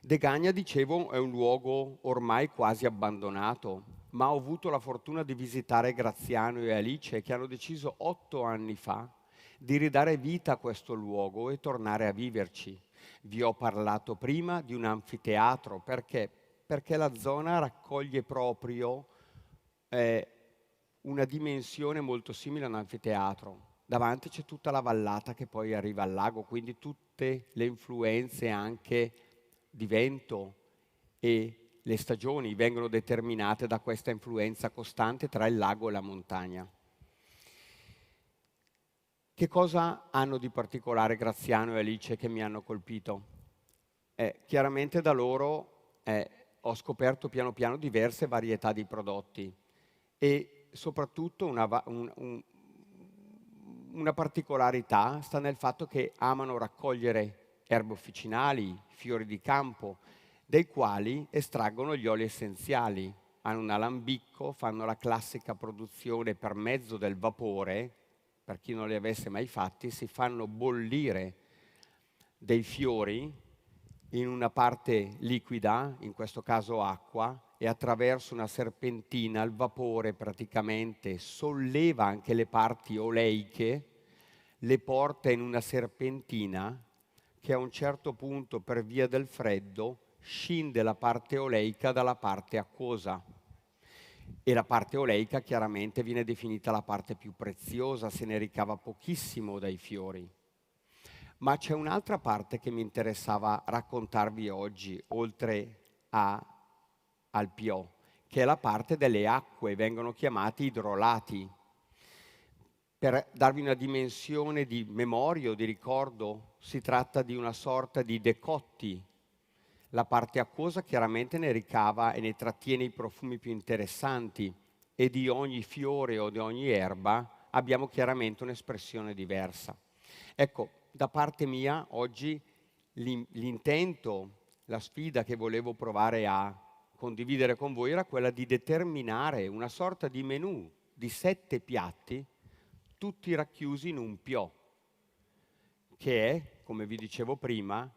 [SPEAKER 18] Degagna, dicevo, è un luogo ormai quasi abbandonato, ma ho avuto la fortuna di visitare Graziano e Alice, che hanno deciso 8 anni fa di ridare vita a questo luogo e tornare a viverci. Vi ho parlato prima di un anfiteatro, perché la zona raccoglie proprio una dimensione molto simile a un anfiteatro. Davanti c'è tutta la vallata che poi arriva al lago, quindi tutte le influenze anche di vento e le stagioni vengono determinate da questa influenza costante tra il lago e la montagna. Che cosa hanno di particolare Graziano e Alice che mi hanno colpito? Chiaramente da loro ho scoperto piano piano diverse varietà di prodotti e soprattutto una particolarità sta nel fatto che amano raccogliere erbe officinali, fiori di campo, dei quali estraggono gli oli essenziali. Hanno un alambicco, fanno la classica produzione per mezzo del vapore. Per chi non li avesse mai fatti, si fanno bollire dei fiori in una parte liquida, in questo caso acqua, e attraverso una serpentina il vapore praticamente solleva anche le parti oleiche, le porta in una serpentina che a un certo punto, per via del freddo, scinde la parte oleica dalla parte acquosa. E la parte oleica chiaramente viene definita la parte più preziosa, se ne ricava pochissimo dai fiori. Ma c'è un'altra parte che mi interessava raccontarvi oggi, oltre al PIO, che è la parte delle acque, vengono chiamati idrolati. Per darvi una dimensione di memoria o di ricordo, si tratta di una sorta di decotti. La parte acquosa chiaramente ne ricava e ne trattiene i profumi più interessanti, e di ogni fiore o di ogni erba abbiamo chiaramente un'espressione diversa. Ecco, da parte mia oggi l'intento, la sfida che volevo provare a condividere con voi era quella di determinare una sorta di menù di 7 piatti, tutti racchiusi in un PIO, che è, come vi dicevo prima,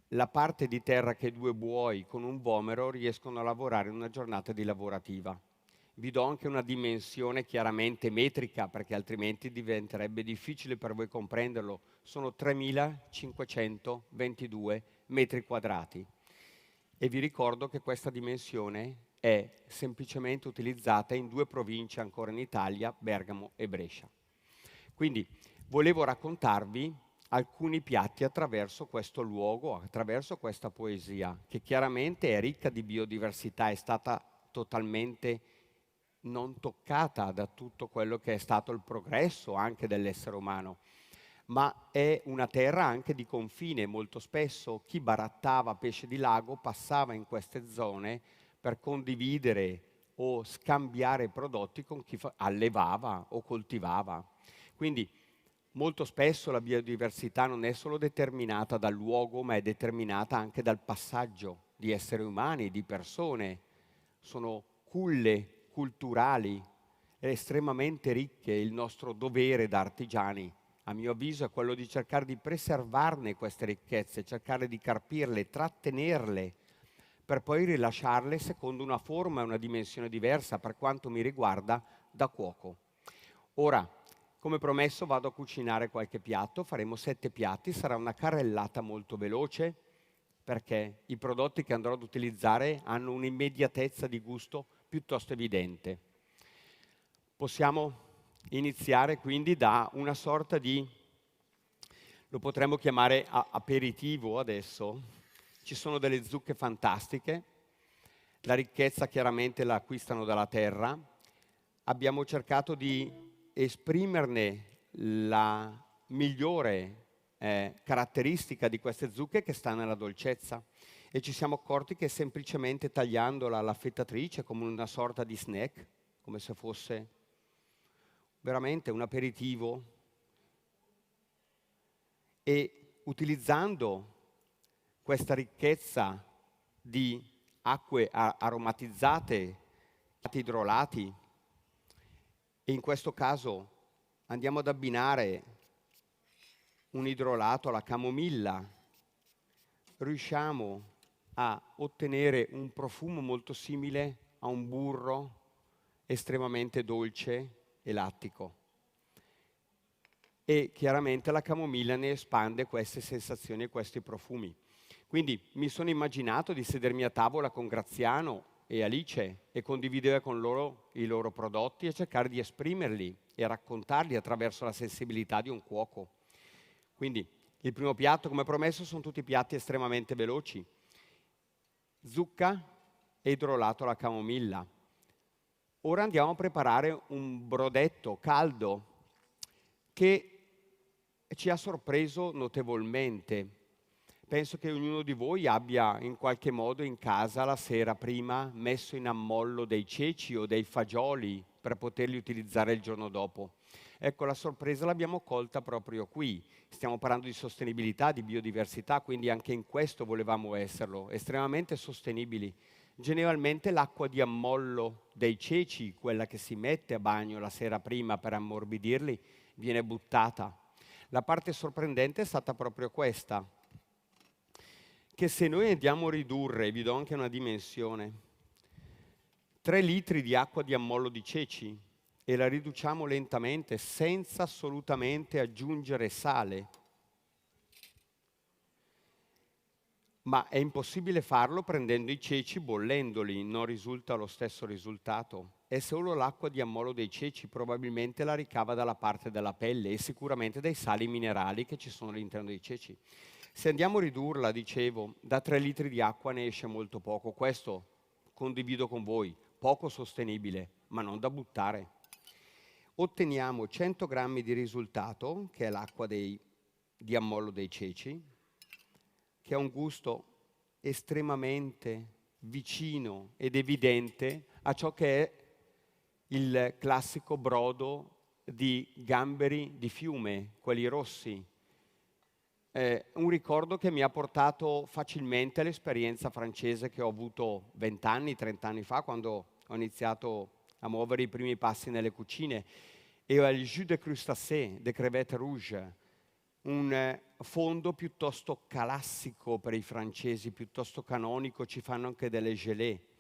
[SPEAKER 18] la parte di terra che 2 buoi con un vomero riescono a lavorare in una giornata di lavorativa. Vi do anche una dimensione chiaramente metrica, perché altrimenti diventerebbe difficile per voi comprenderlo. Sono 3.522 metri quadrati. E vi ricordo che questa dimensione è semplicemente utilizzata in 2 province ancora in Italia, Bergamo e Brescia. Quindi volevo raccontarvi alcuni piatti attraverso questo luogo, attraverso questa poesia, che chiaramente è ricca di biodiversità, è stata totalmente non toccata da tutto quello che è stato il progresso anche dell'essere umano, ma è una terra anche di confine. Molto spesso chi barattava pesce di lago passava in queste zone per condividere o scambiare prodotti con chi allevava o coltivava. Quindi molto spesso la biodiversità non è solo determinata dal luogo, ma è determinata anche dal passaggio di esseri umani, di persone. Sono culle culturali estremamente ricche. Il nostro dovere da artigiani, a mio avviso, è quello di cercare di preservarne queste ricchezze, cercare di carpirle, trattenerle, per poi rilasciarle secondo una forma e una dimensione diversa, per quanto mi riguarda, da cuoco. Ora, come promesso, vado a cucinare qualche piatto, faremo 7 piatti, sarà una carrellata molto veloce, perché i prodotti che andrò ad utilizzare hanno un'immediatezza di gusto piuttosto evidente. Possiamo iniziare quindi da una sorta di, lo potremmo chiamare aperitivo adesso. Ci sono delle zucche fantastiche, la ricchezza chiaramente la acquistano dalla terra. Abbiamo cercato di esprimerne la migliore caratteristica di queste zucche, che sta nella dolcezza, e ci siamo accorti che semplicemente tagliandola alla fettatrice come una sorta di snack, come se fosse veramente un aperitivo, e utilizzando questa ricchezza di acque aromatizzate, idrolati, e in questo caso andiamo ad abbinare un idrolato alla camomilla, riusciamo a ottenere un profumo molto simile a un burro estremamente dolce e lattico. E chiaramente la camomilla ne espande queste sensazioni e questi profumi. Quindi mi sono immaginato di sedermi a tavola con Graziano e Alice e condividere con loro i loro prodotti e cercare di esprimerli e raccontarli attraverso la sensibilità di un cuoco. Quindi il primo piatto, come promesso, sono tutti piatti estremamente veloci. Zucca e idrolato alla camomilla. Ora andiamo a preparare un brodetto caldo che ci ha sorpreso notevolmente. Penso che ognuno di voi abbia in qualche modo in casa la sera prima messo in ammollo dei ceci o dei fagioli per poterli utilizzare il giorno dopo. Ecco, la sorpresa l'abbiamo colta proprio qui. Stiamo parlando di sostenibilità, di biodiversità, quindi anche in questo volevamo esserlo, estremamente sostenibili. Generalmente l'acqua di ammollo dei ceci, quella che si mette a bagno la sera prima per ammorbidirli, viene buttata. La parte sorprendente è stata proprio questa, che se noi andiamo a ridurre, vi do anche una dimensione, 3 litri di acqua di ammollo di ceci e la riduciamo lentamente senza assolutamente aggiungere sale, ma è impossibile farlo prendendo i ceci, bollendoli, non risulta lo stesso risultato. È solo l'acqua di ammollo dei ceci, probabilmente la ricava dalla parte della pelle e sicuramente dai sali minerali che ci sono all'interno dei ceci. Se andiamo a ridurla, dicevo, da 3 litri di acqua ne esce molto poco. Questo condivido con voi, poco sostenibile, ma non da buttare. Otteniamo 100 grammi di risultato, che è l'acqua di ammollo dei ceci, che ha un gusto estremamente vicino ed evidente a ciò che è il classico brodo di gamberi di fiume, quelli rossi. Un ricordo che mi ha portato facilmente all'esperienza francese che ho avuto 20 anni, 30 anni fa, quando ho iniziato a muovere i primi passi nelle cucine, e al jus de crustacés, de crevettes rouges, un fondo piuttosto classico per i francesi, piuttosto canonico, ci fanno anche delle gelée.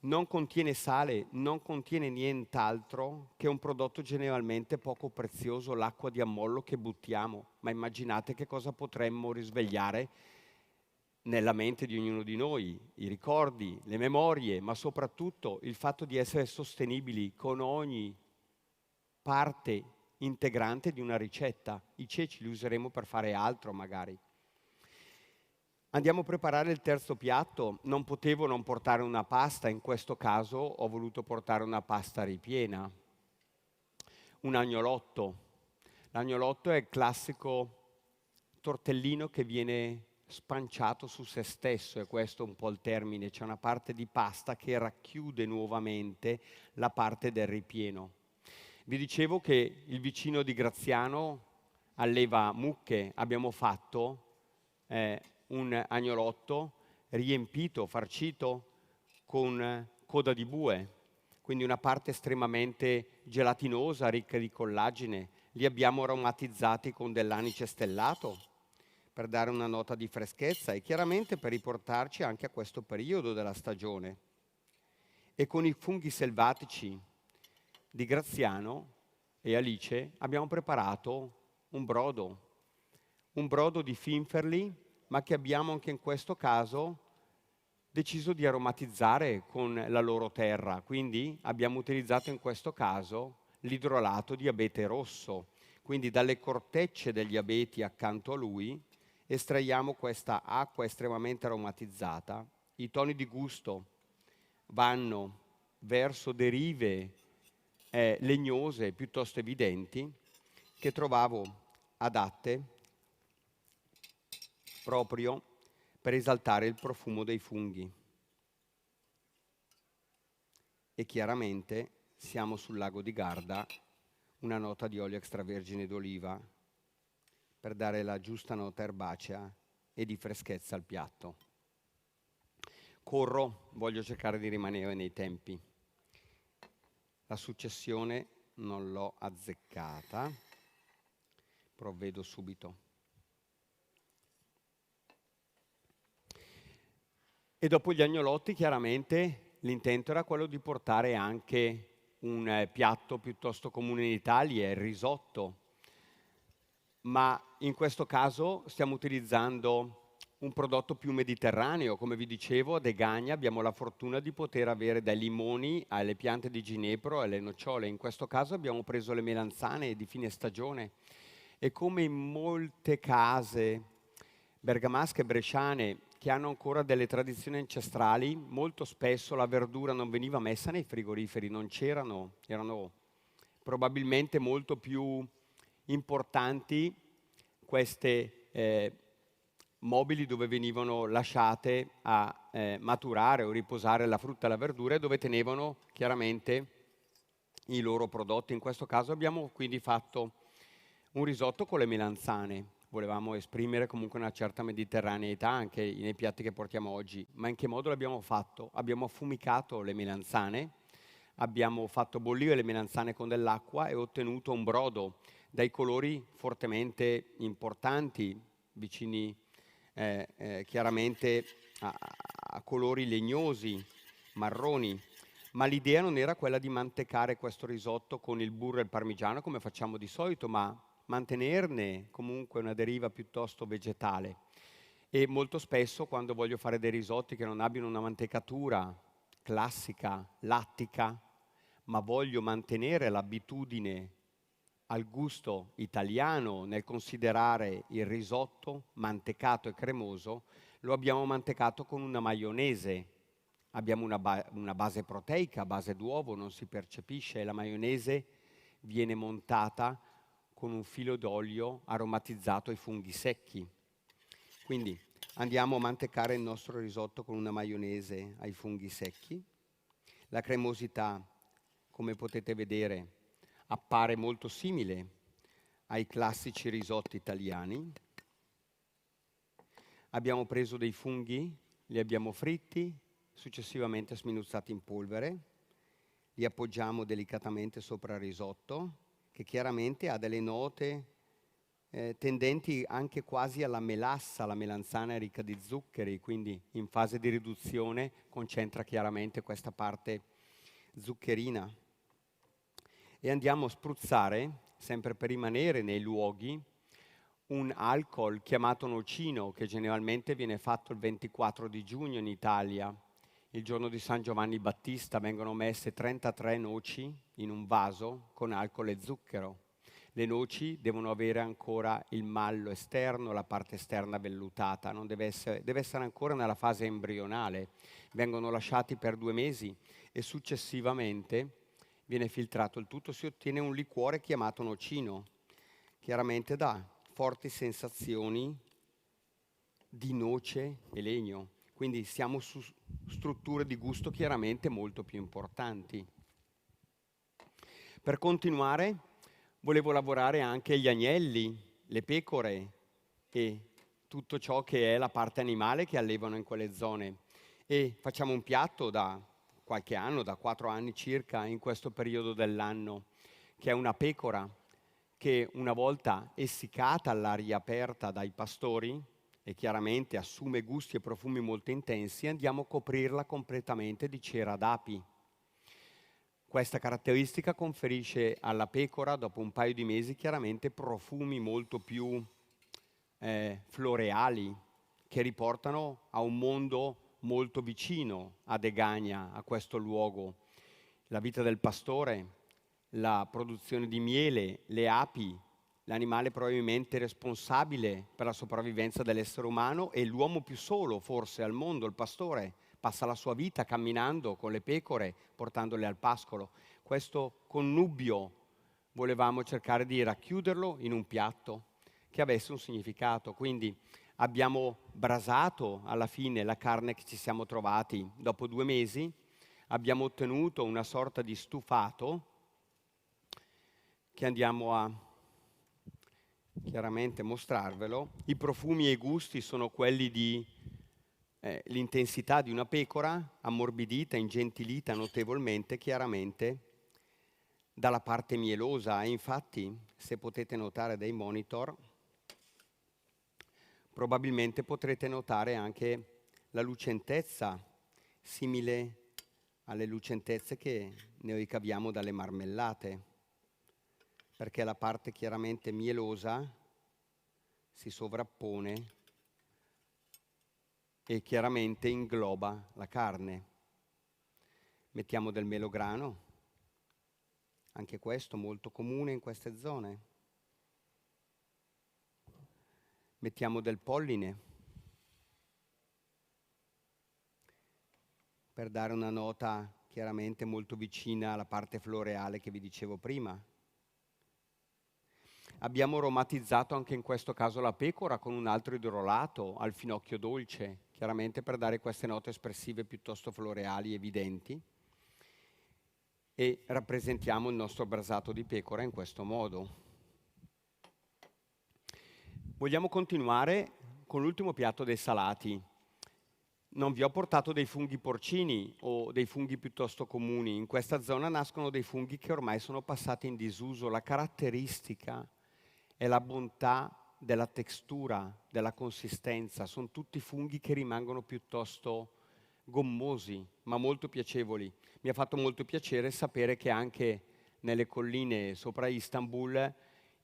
[SPEAKER 18] Non contiene sale, non contiene nient'altro che un prodotto generalmente poco prezioso, l'acqua di ammollo che buttiamo. Ma immaginate che cosa potremmo risvegliare nella mente di ognuno di noi, i ricordi, le memorie, ma soprattutto il fatto di essere sostenibili con ogni parte integrante di una ricetta. I ceci li useremo per fare altro magari. Andiamo a preparare il terzo piatto. Non potevo non portare una pasta, in questo caso ho voluto portare una pasta ripiena, un agnolotto. L'agnolotto è il classico tortellino che viene spanciato su se stesso, è questo un po' il termine, c'è una parte di pasta che racchiude nuovamente la parte del ripieno. Vi dicevo che il vicino di Graziano alleva mucche, abbiamo fatto un agnolotto riempito, farcito con coda di bue, quindi una parte estremamente gelatinosa, ricca di collagine. Li abbiamo aromatizzati con dell'anice stellato per dare una nota di freschezza e chiaramente per riportarci anche a questo periodo della stagione. E con i funghi selvatici di Graziano e Alice abbiamo preparato un brodo di finferli, ma che abbiamo anche in questo caso deciso di aromatizzare con la loro terra. Quindi abbiamo utilizzato in questo caso l'idrolato di abete rosso. Quindi dalle cortecce degli abeti accanto a lui estraiamo questa acqua estremamente aromatizzata. I toni di gusto vanno verso derive legnose piuttosto evidenti che trovavo adatte proprio per esaltare il profumo dei funghi. E chiaramente siamo sul lago di Garda, una nota di olio extravergine d'oliva per dare la giusta nota erbacea e di freschezza al piatto. Corro, voglio cercare di rimanere nei tempi. La successione non l'ho azzeccata, provvedo subito. E dopo gli agnolotti chiaramente l'intento era quello di portare anche un piatto piuttosto comune in Italia, il risotto, ma in questo caso stiamo utilizzando un prodotto più mediterraneo. Come vi dicevo, a Degagna abbiamo la fortuna di poter avere dai limoni alle piante di ginepro e alle nocciole. In questo caso abbiamo preso le melanzane di fine stagione e come in molte case bergamasche e bresciane che hanno ancora delle tradizioni ancestrali, molto spesso la verdura non veniva messa nei frigoriferi, non c'erano, erano probabilmente molto più importanti queste mobili dove venivano lasciate a maturare o riposare la frutta e la verdura e dove tenevano chiaramente i loro prodotti. In questo caso abbiamo quindi fatto un risotto con le melanzane. Volevamo esprimere comunque una certa mediterraneità anche nei piatti che portiamo oggi. Ma in che modo l'abbiamo fatto? Abbiamo affumicato le melanzane, abbiamo fatto bollire le melanzane con dell'acqua e ottenuto un brodo dai colori fortemente importanti, vicini chiaramente a colori legnosi, marroni, ma l'idea non era quella di mantecare questo risotto con il burro e il parmigiano come facciamo di solito, ma mantenerne comunque una deriva piuttosto vegetale. E molto spesso quando voglio fare dei risotti che non abbiano una mantecatura classica, lattica, ma voglio mantenere l'abitudine al gusto italiano nel considerare il risotto mantecato e cremoso, lo abbiamo mantecato con una maionese. Abbiamo una base proteica, base d'uovo, non si percepisce, la maionese viene montata con un filo d'olio aromatizzato ai funghi secchi. Quindi andiamo a mantecare il nostro risotto con una maionese ai funghi secchi. La cremosità, come potete vedere, appare molto simile ai classici risotti italiani. Abbiamo preso dei funghi, li abbiamo fritti, successivamente sminuzzati in polvere, li appoggiamo delicatamente sopra il risotto, che chiaramente ha delle note tendenti anche quasi alla melassa. La melanzana è ricca di zuccheri, quindi in fase di riduzione concentra chiaramente questa parte zuccherina. E andiamo a spruzzare, sempre per rimanere nei luoghi, un alcol chiamato nocino, che generalmente viene fatto il 24 di giugno in Italia. Il giorno di San Giovanni Battista vengono messe 33 noci in un vaso con alcol e zucchero. Le noci devono avere ancora il mallo esterno, la parte esterna vellutata, non deve essere ancora nella fase embrionale. Vengono lasciati per 2 mesi e successivamente viene filtrato il tutto, si ottiene un liquore chiamato nocino, chiaramente dà forti sensazioni di noce e legno, quindi siamo su strutture di gusto chiaramente molto più importanti. Per continuare, volevo lavorare anche gli agnelli, le pecore e tutto ciò che è la parte animale che allevano in quelle zone. E facciamo un piatto da qualche anno, da 4 anni circa, in questo periodo dell'anno, che è una pecora che una volta essiccata all'aria aperta dai pastori e chiaramente assume gusti e profumi molto intensi, andiamo a coprirla completamente di cera d'api. Questa caratteristica conferisce alla pecora, dopo un paio di mesi, chiaramente profumi molto più floreali, che riportano a un mondo molto vicino a Degania, a questo luogo. La vita del pastore, la produzione di miele, le api, l'animale probabilmente responsabile per la sopravvivenza dell'essere umano e l'uomo più solo forse al mondo, il pastore, passa la sua vita camminando con le pecore, portandole al pascolo. Questo connubio volevamo cercare di racchiuderlo in un piatto che avesse un significato, quindi abbiamo brasato alla fine la carne che ci siamo trovati. Dopo 2 mesi abbiamo ottenuto una sorta di stufato che andiamo a chiaramente mostrarvelo. I profumi e i gusti sono quelli di l'intensità di una pecora, ammorbidita, ingentilita notevolmente, chiaramente, dalla parte mielosa. E infatti, se potete notare dai monitor, probabilmente potrete notare anche la lucentezza, simile alle lucentezze che ne ricaviamo dalle marmellate, perché la parte chiaramente mielosa si sovrappone e chiaramente ingloba la carne. Mettiamo del melograno, anche questo molto comune in queste zone. Mettiamo del polline per dare una nota chiaramente molto vicina alla parte floreale che vi dicevo prima. Abbiamo aromatizzato anche in questo caso la pecora con un altro idrolato al finocchio dolce, chiaramente per dare queste note espressive piuttosto floreali evidenti. E rappresentiamo il nostro brasato di pecora in questo modo. Vogliamo continuare con l'ultimo piatto dei salati. Non vi ho portato dei funghi porcini o dei funghi piuttosto comuni. In questa zona nascono dei funghi che ormai sono passati in disuso. La caratteristica è la bontà della textura, della consistenza, sono tutti funghi che rimangono piuttosto gommosi, ma molto piacevoli. Mi ha fatto molto piacere sapere che anche nelle colline sopra Istanbul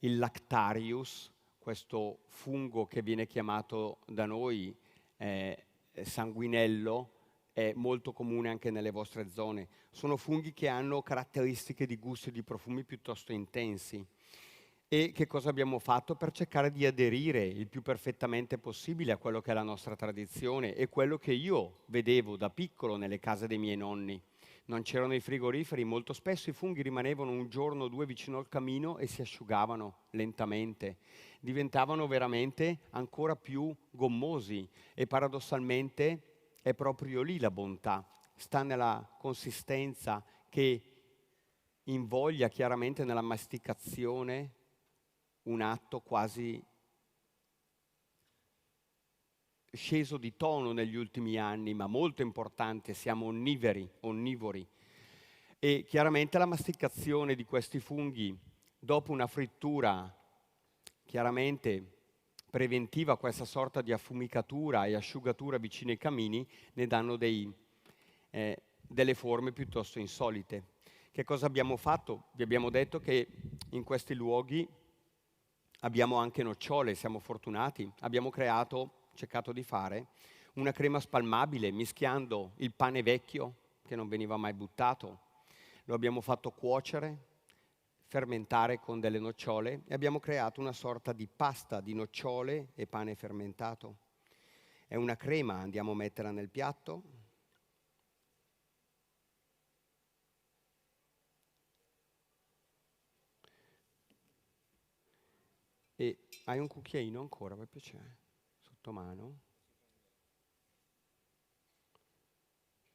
[SPEAKER 18] il Lactarius, questo fungo che viene chiamato da noi sanguinello, è molto comune anche nelle vostre zone. Sono funghi che hanno caratteristiche di gusti e di profumi piuttosto intensi. E che cosa abbiamo fatto per cercare di aderire il più perfettamente possibile a quello che è la nostra tradizione e quello che io vedevo da piccolo nelle case dei miei nonni. Non c'erano i frigoriferi, molto spesso i funghi rimanevano un giorno o due vicino al camino e si asciugavano lentamente. Diventavano veramente ancora più gommosi e paradossalmente è proprio lì la bontà. Sta nella consistenza che invoglia chiaramente nella masticazione un atto quasi sceso di tono negli ultimi anni, ma molto importante, siamo onnivori. E chiaramente la masticazione di questi funghi, dopo una frittura chiaramente preventiva, questa sorta di affumicatura e asciugatura vicino ai camini, ne danno delle forme piuttosto insolite. Che cosa abbiamo fatto? Vi abbiamo detto che in questi luoghi abbiamo anche nocciole, siamo fortunati. Abbiamo cercato di fare una crema spalmabile mischiando il pane vecchio, che non veniva mai buttato. Lo abbiamo fatto cuocere, fermentare con delle nocciole e abbiamo creato una sorta di pasta di nocciole e pane fermentato. È una crema, andiamo a metterla nel piatto. E hai un cucchiaino ancora, per piacere? Sotto mano?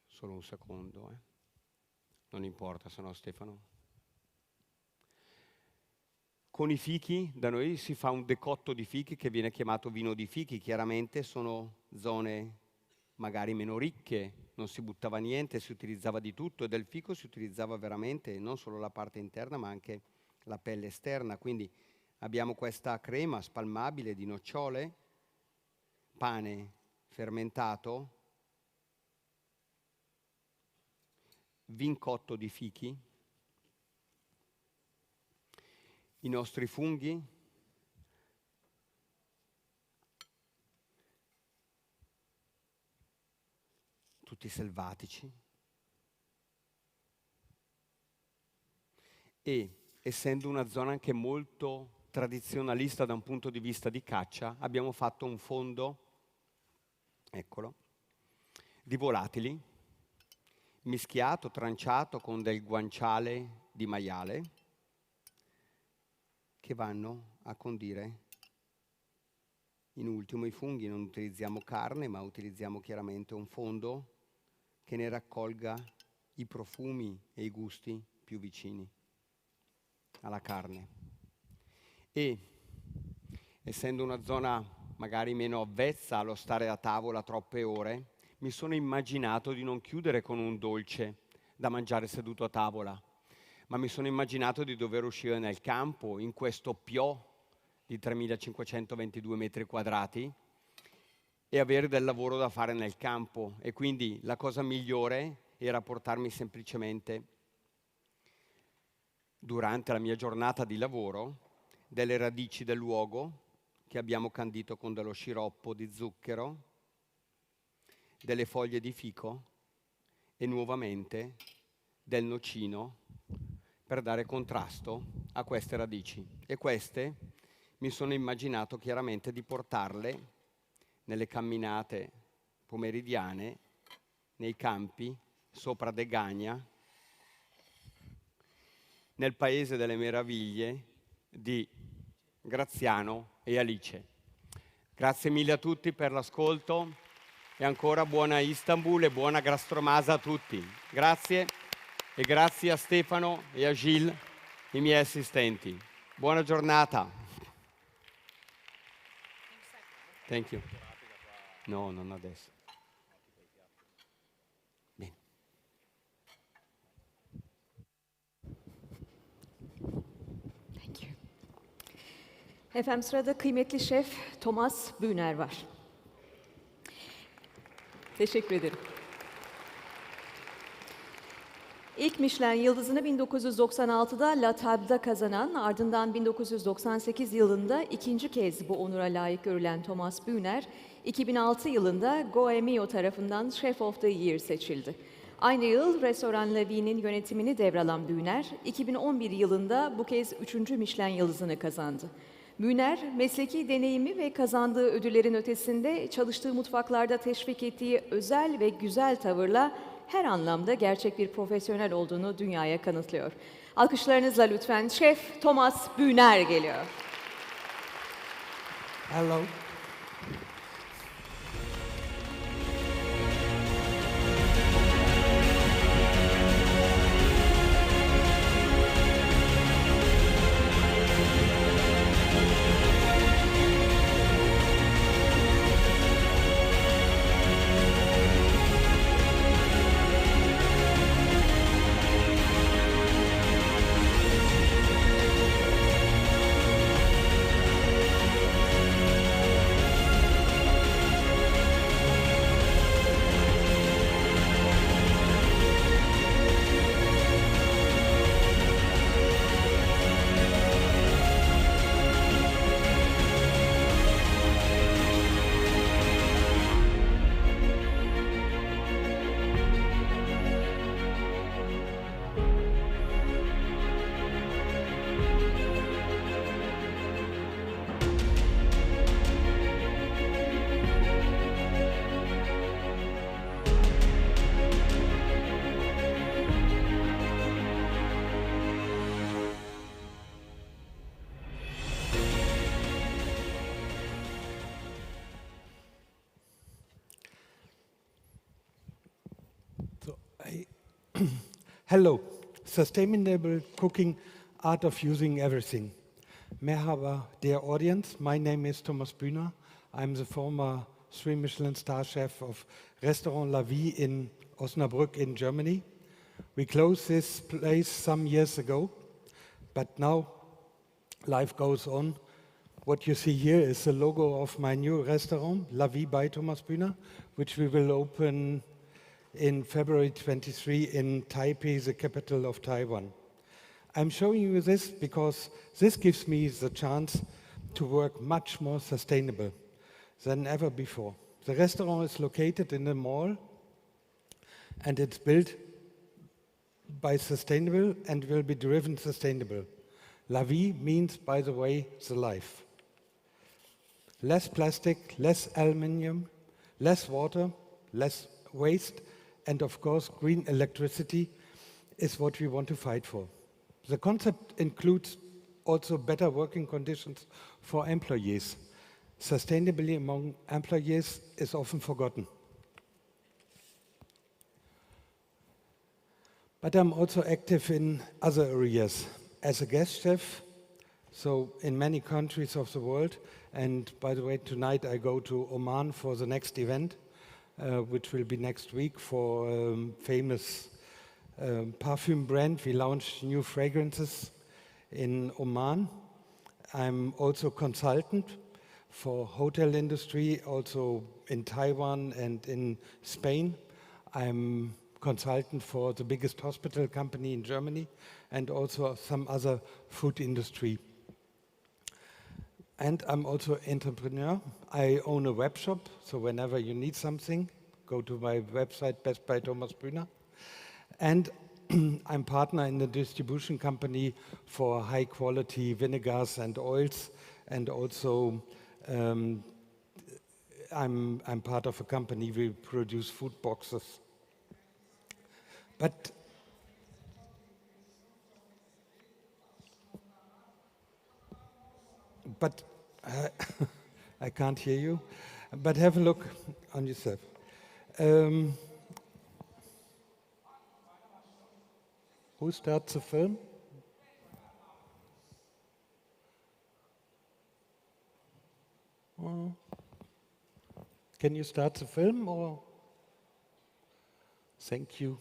[SPEAKER 18] Solo un secondo, Non importa, se no Stefano. Con i fichi, da noi si fa un decotto di fichi che viene chiamato vino di fichi. Chiaramente sono zone magari meno ricche, non si buttava niente, si utilizzava di tutto e del fico si utilizzava veramente non solo la parte interna ma anche la pelle esterna. Quindi abbiamo questa crema spalmabile di nocciole, pane fermentato, vin cotto di fichi, i nostri funghi, tutti selvatici, e essendo una zona anche molto tradizionalista da un punto di vista di caccia, abbiamo fatto un fondo, eccolo, di volatili, mischiato, tranciato con del guanciale di maiale, che vanno a condire in ultimo i funghi. Non utilizziamo carne, ma utilizziamo chiaramente un fondo che ne raccolga i profumi e i gusti più vicini alla carne. E essendo una zona magari meno avvezza allo stare a tavola troppe ore, mi sono immaginato di non chiudere con un dolce da mangiare seduto a tavola, ma mi sono immaginato di dover uscire nel campo in questo piò di 3.522 metri quadrati e avere del lavoro da fare nel campo. E quindi la cosa migliore era portarmi semplicemente, durante la mia giornata di lavoro, delle radici del luogo che abbiamo candito con dello sciroppo di zucchero, delle foglie di fico e nuovamente del nocino per dare contrasto a queste radici. E queste mi sono immaginato chiaramente di portarle nelle camminate pomeridiane, nei campi, sopra Degagna, nel Paese delle Meraviglie di Graziano e Alice. Grazie mille a tutti per l'ascolto e ancora buona Istanbul e buona Gastromasa a tutti. Grazie e grazie a Stefano e a Gilles, i miei assistenti. Buona giornata. Thank you. No, non adesso. Bene.
[SPEAKER 2] Thank you. Efendim sırada kıymetli şef Thomas Bühner var. Teşekkür ederim. İlk Michelin yıldızını 1996'da La Table'da kazanan, ardından 1998 yılında ikinci kez bu onura layık görülen Thomas Bühner, 2006 yılında Goemio tarafından Chef of the Year seçildi. Aynı yıl restoran La VII'nin yönetimini devralan Bühner, 2011 yılında bu kez 3. Michelin yıldızını kazandı. Bühner, mesleki deneyimi ve kazandığı ödüllerin ötesinde çalıştığı mutfaklarda teşvik ettiği özel ve güzel tavırla her anlamda gerçek bir profesyonel olduğunu dünyaya kanıtlıyor. Alkışlarınızla lütfen Şef Thomas Bühner geliyor.
[SPEAKER 19] Hello. Hello, sustainable cooking, art of using everything. Merhaba, dear audience. My name is Thomas Bühner. I'm the former 3 Michelin star chef of Restaurant La Vie in Osnabrück in Germany. We closed this place some years ago, but now life goes on. What you see here is the logo of my new restaurant, La Vie by Thomas Bühner, which we will open in February 23 in Taipei, the capital of Taiwan. I'm showing you this because this gives me the chance to work much more sustainable than ever before. The restaurant is located in a mall and it's built by sustainable and will be driven sustainable. La vie means, by the way, the life. Less plastic, less aluminium, less water, less waste, and of course, green electricity is what we want to fight for. The concept includes also better working conditions for employees. Sustainability among employees is often forgotten. But I'm also active in other areas as a guest chef, so in many countries of the world. And by the way, tonight I go to Oman for the next event, which will be next week for famous perfume brand. We launched new fragrances in Oman. I'm also consultant for hotel industry, also in Taiwan and in Spain. I'm consultant for the biggest hospital company in Germany and also some other food industry. And I'm also entrepreneur. I own a web shop, so whenever you need something, go to my website, Best by Thomas Bühner. And I'm partner in the distribution company for high quality vinegars and oils, and also I'm part of a company, we produce food boxes. But I can't hear you. But have a look on yourself. Who starts the film? Can you start the film or? Thank you.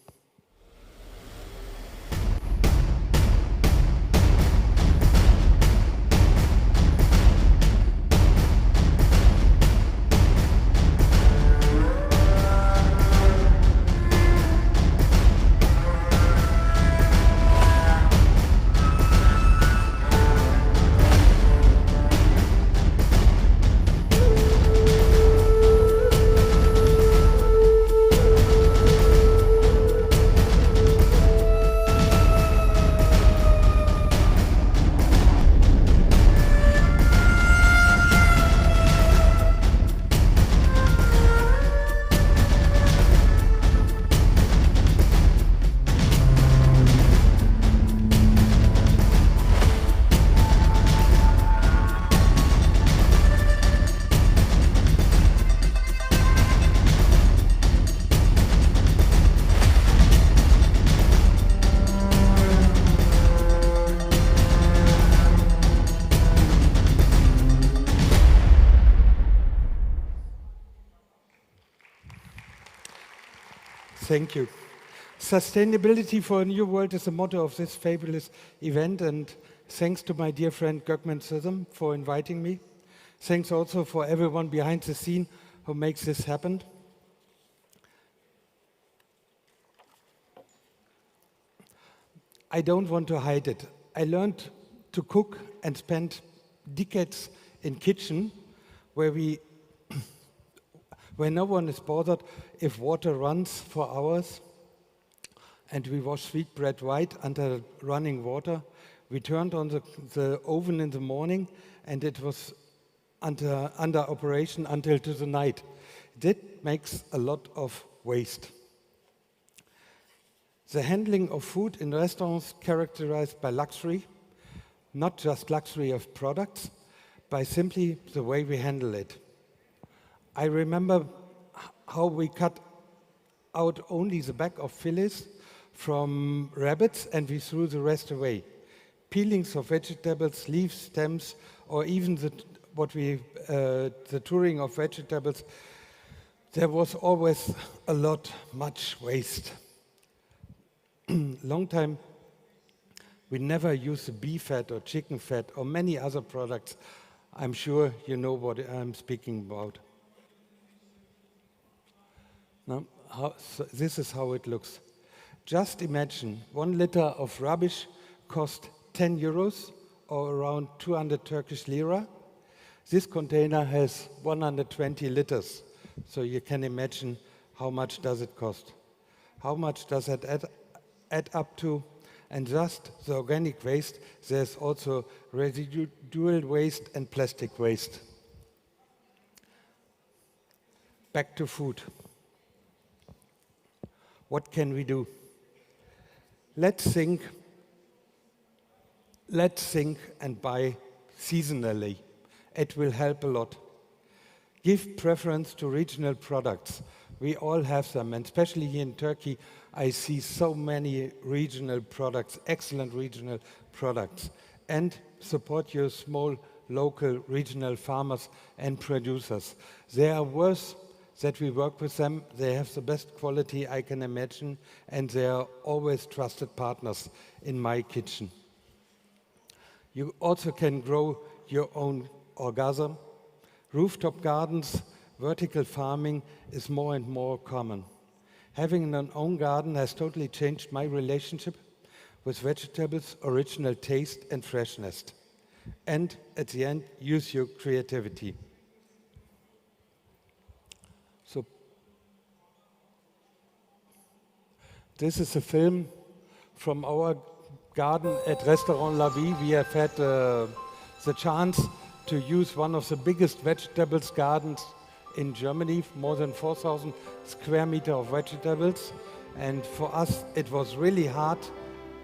[SPEAKER 19] Thank you. Sustainability for a New World is the motto of this fabulous event, and thanks to my dear friend Gökmen Sism for inviting me. Thanks also for everyone behind the scene who makes this happen. I don't want to hide it. I learned to cook and spent decades in kitchen where no one is bothered if water runs for hours, and we wash sweet bread white under running water. We turned on the oven in the morning, and it was under operation until to the night. That makes a lot of waste. The handling of food in restaurants characterized by luxury, not just luxury of products, by simply the way we handle it. I remember how we cut out only the back of fillets from rabbits and we threw the rest away. Peelings of vegetables, leaves, stems, or even the touring of vegetables, there was always much waste. Long time, we never used the beef fat or chicken fat or many other products. I'm sure you know what I'm speaking about. Now, so this is how it looks. Just imagine 1 liter of rubbish cost 10 euros or around 200 Turkish lira. This container has 120 liters, so you can imagine how much does it cost. How much does it add up to? And just the organic waste, there's also residual waste and plastic waste. Back to food. What can we do? Let's think and buy seasonally. It will help a lot. Give preference to regional products. We all have them, and especially here in Turkey, I see so many regional products, excellent regional products. And support your small, local, regional farmers and producers. They are worth that we work with them. They have the best quality I can imagine, and they are always trusted partners in my kitchen. You also can grow your own orgasm. Rooftop gardens, vertical farming is more and more common. Having an own garden has totally changed my relationship with vegetables, original taste and freshness. And at the end, use your creativity. So, this is a film from our garden at Restaurant La Vie. We have had the chance to use one of the biggest vegetables gardens in Germany, more than 4,000 square meters of vegetables. And for us, it was really hard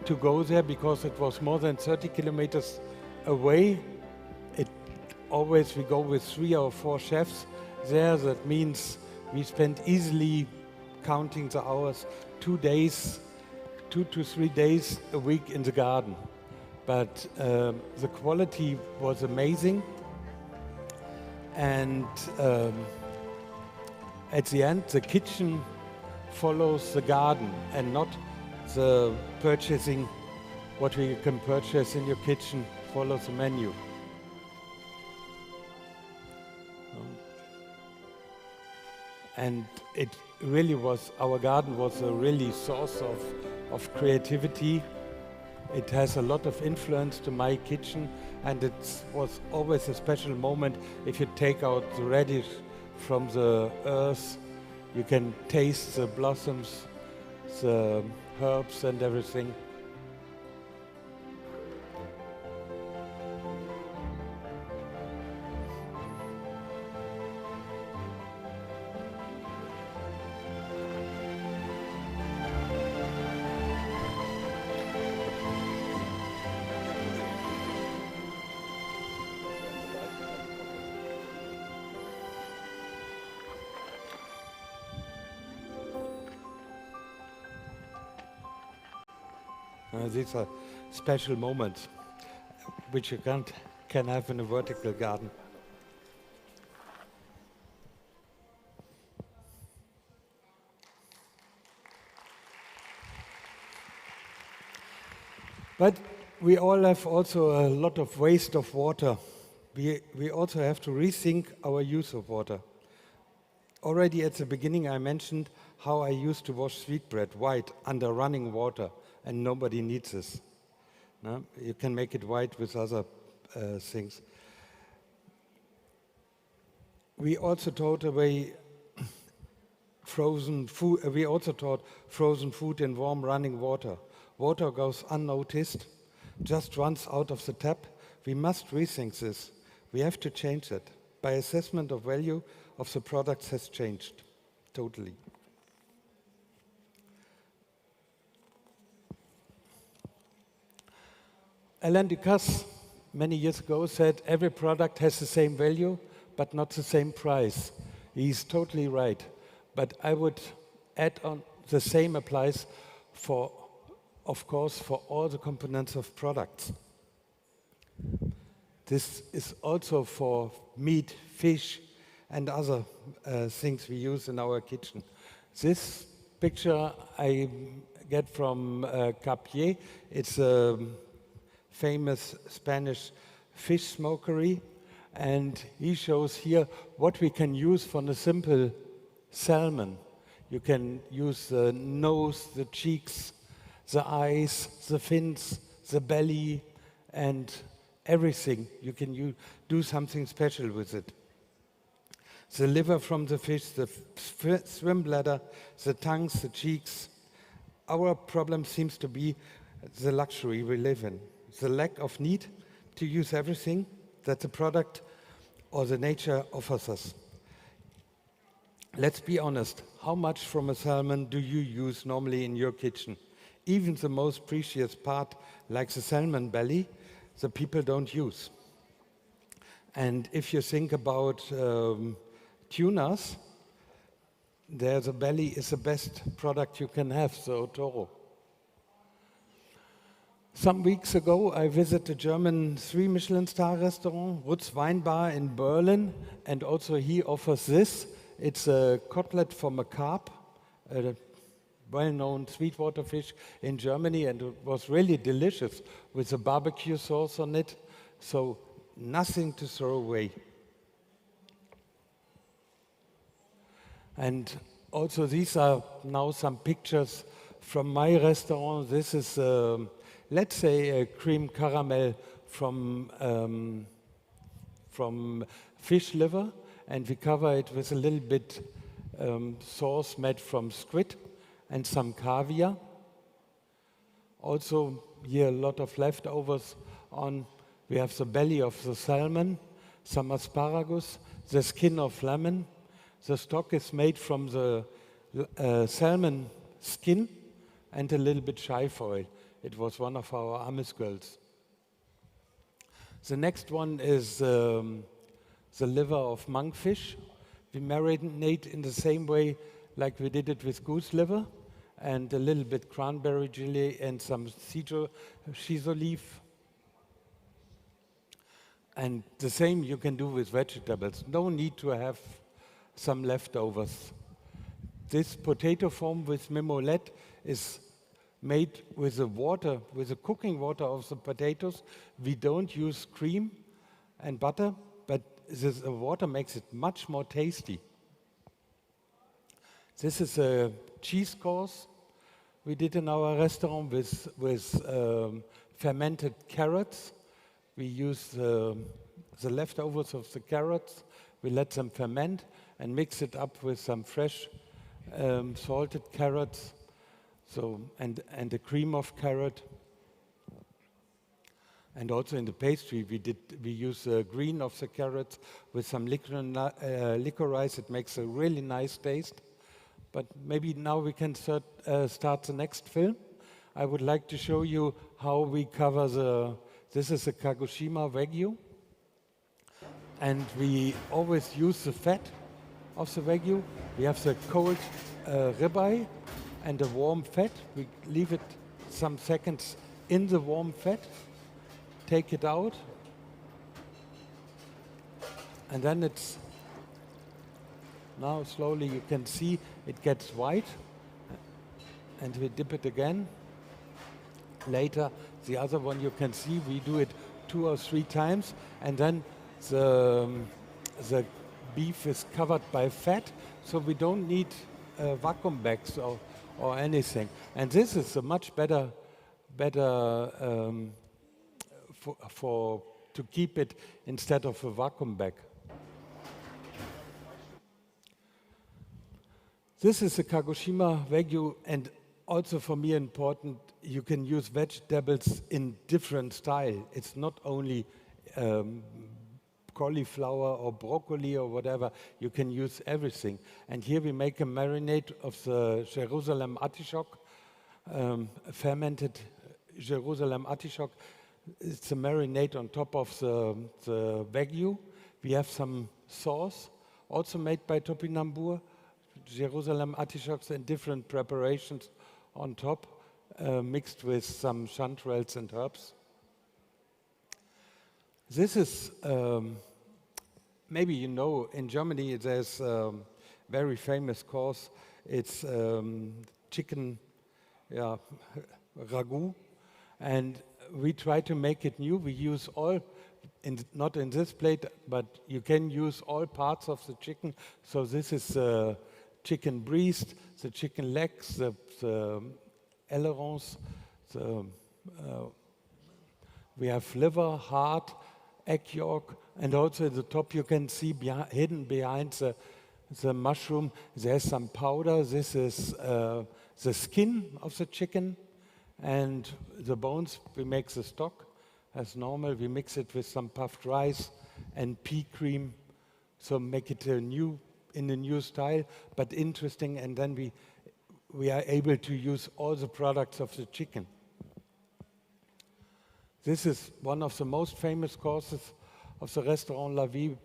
[SPEAKER 19] to go there because it was more than 30 kilometers away. We go with 3 or 4 chefs there. That means we spent easily, counting the hours, 2 to 3 days a week in the garden. But the quality was amazing. And at the end, the kitchen follows the garden and not the purchasing. What we can purchase in your kitchen follows the menu. And it really was, our garden was a really source of creativity. It has a lot of influence to my kitchen, and it was always a special moment if you take out the radish from the earth. You can taste the blossoms, the herbs and everything. These are special moments which you can have in a vertical garden. But we all have also a lot of waste of water. We also have to rethink our use of water. Already at the beginning I mentioned how I used to wash sweetbread white under running water, and nobody needs this. No? You can make it white with other things. We also taught away frozen food. We also taught frozen food in warm running water. Water goes unnoticed, just runs out of the tap. We must rethink this. We have to change that. By assessment of value of the products has changed totally. Alain Ducasse many years ago said every product has the same value but not the same price. He's totally right. But I would add on, the same applies for, of course, for all the components of products. This is also for meat, fish, and other things we use in our kitchen. This picture I get from Capier. It's a famous Spanish fish smokery, and he shows here what we can use from a simple salmon. You can use the nose, the cheeks, the eyes, the fins, the belly, and everything. You can do something special with it. The liver from the fish, the swim bladder, the tongues, the cheeks. Our problem seems to be the luxury we live in, the lack of need to use everything that the product or the nature offers us. Let's be honest, how much from a salmon do you use normally in your kitchen? Even the most precious part, like the salmon belly, the people don't use. And if you think about tunas, there the belly is the best product you can have, the Otoro. Some weeks ago, I visited a German 3 Michelin star restaurant, Ruth's Wine Bar in Berlin, and also he offers this. It's a cutlet from a carp, a well-known sweetwater fish in Germany, and it was really delicious with a barbecue sauce on it, so nothing to throw away. And also these are now some pictures from my restaurant. This is, let's say, a cream caramel from fish liver, and we cover it with a little bit sauce made from squid and some caviar. Also here a lot of leftovers on. We have the belly of the salmon, some asparagus, the skin of lemon. The stock is made from the salmon skin and a little bit chive oil. It was one of our Amis girls. The next one is the liver of monkfish. We marinate in the same way like we did it with goose liver, and a little bit cranberry jelly and some shiso leaf. And the same you can do with vegetables. No need to have some leftovers. This potato foam with mimolette is made with the water, with the cooking water of the potatoes. We don't use cream and butter, but the water makes it much more tasty. This is a cheese course we did in our restaurant with fermented carrots. We use the leftovers of the carrots. We let them ferment and mix it up with some fresh salted carrots, and a cream of carrot. And also in the pastry, we use green of the carrots with some licorice. It makes a really nice taste. But maybe now we can start the next film. I would like to show you how we cover this is a Kagoshima Wagyu. And we always use the fat of the Wagyu. We have the cold ribeye and the warm fat. We leave it some seconds in the warm fat, take it out, and then it's, now slowly you can see it gets white, and we dip it again. later. The other one you can see, we do it 2 or 3 times, and then the beef is covered by fat, so we don't need vacuum bags or anything. And this is a much better to keep it instead of a vacuum bag. This is a Kagoshima Wagyu, and also for me important, you can use vegetables in different style. It's not only cauliflower or broccoli or whatever, you can use everything. And here we make a marinade of the Jerusalem artichoke, fermented Jerusalem artichoke. It's a marinade on top of the Wagyu. We have some sauce, also made by Topinambur, Jerusalem artichokes in different preparations on top, mixed with some chanterelles and herbs. This is, maybe you know, in Germany there's a very famous course. It's chicken ragu, and we try to make it new. We use all, not in this plate, but you can use all parts of the chicken. So this is chicken breast, the chicken legs, the ailerons, we have liver, heart, egg yolk, and also at the top you can see hidden behind the mushroom, there's some powder. This is the skin of the chicken, and the bones, we make the stock as normal. We mix it with some puffed rice and pea cream, so make it in a new style, but interesting, and then we are able to use all the products of the chicken. This is one of the most famous courses of the restaurant La Vie.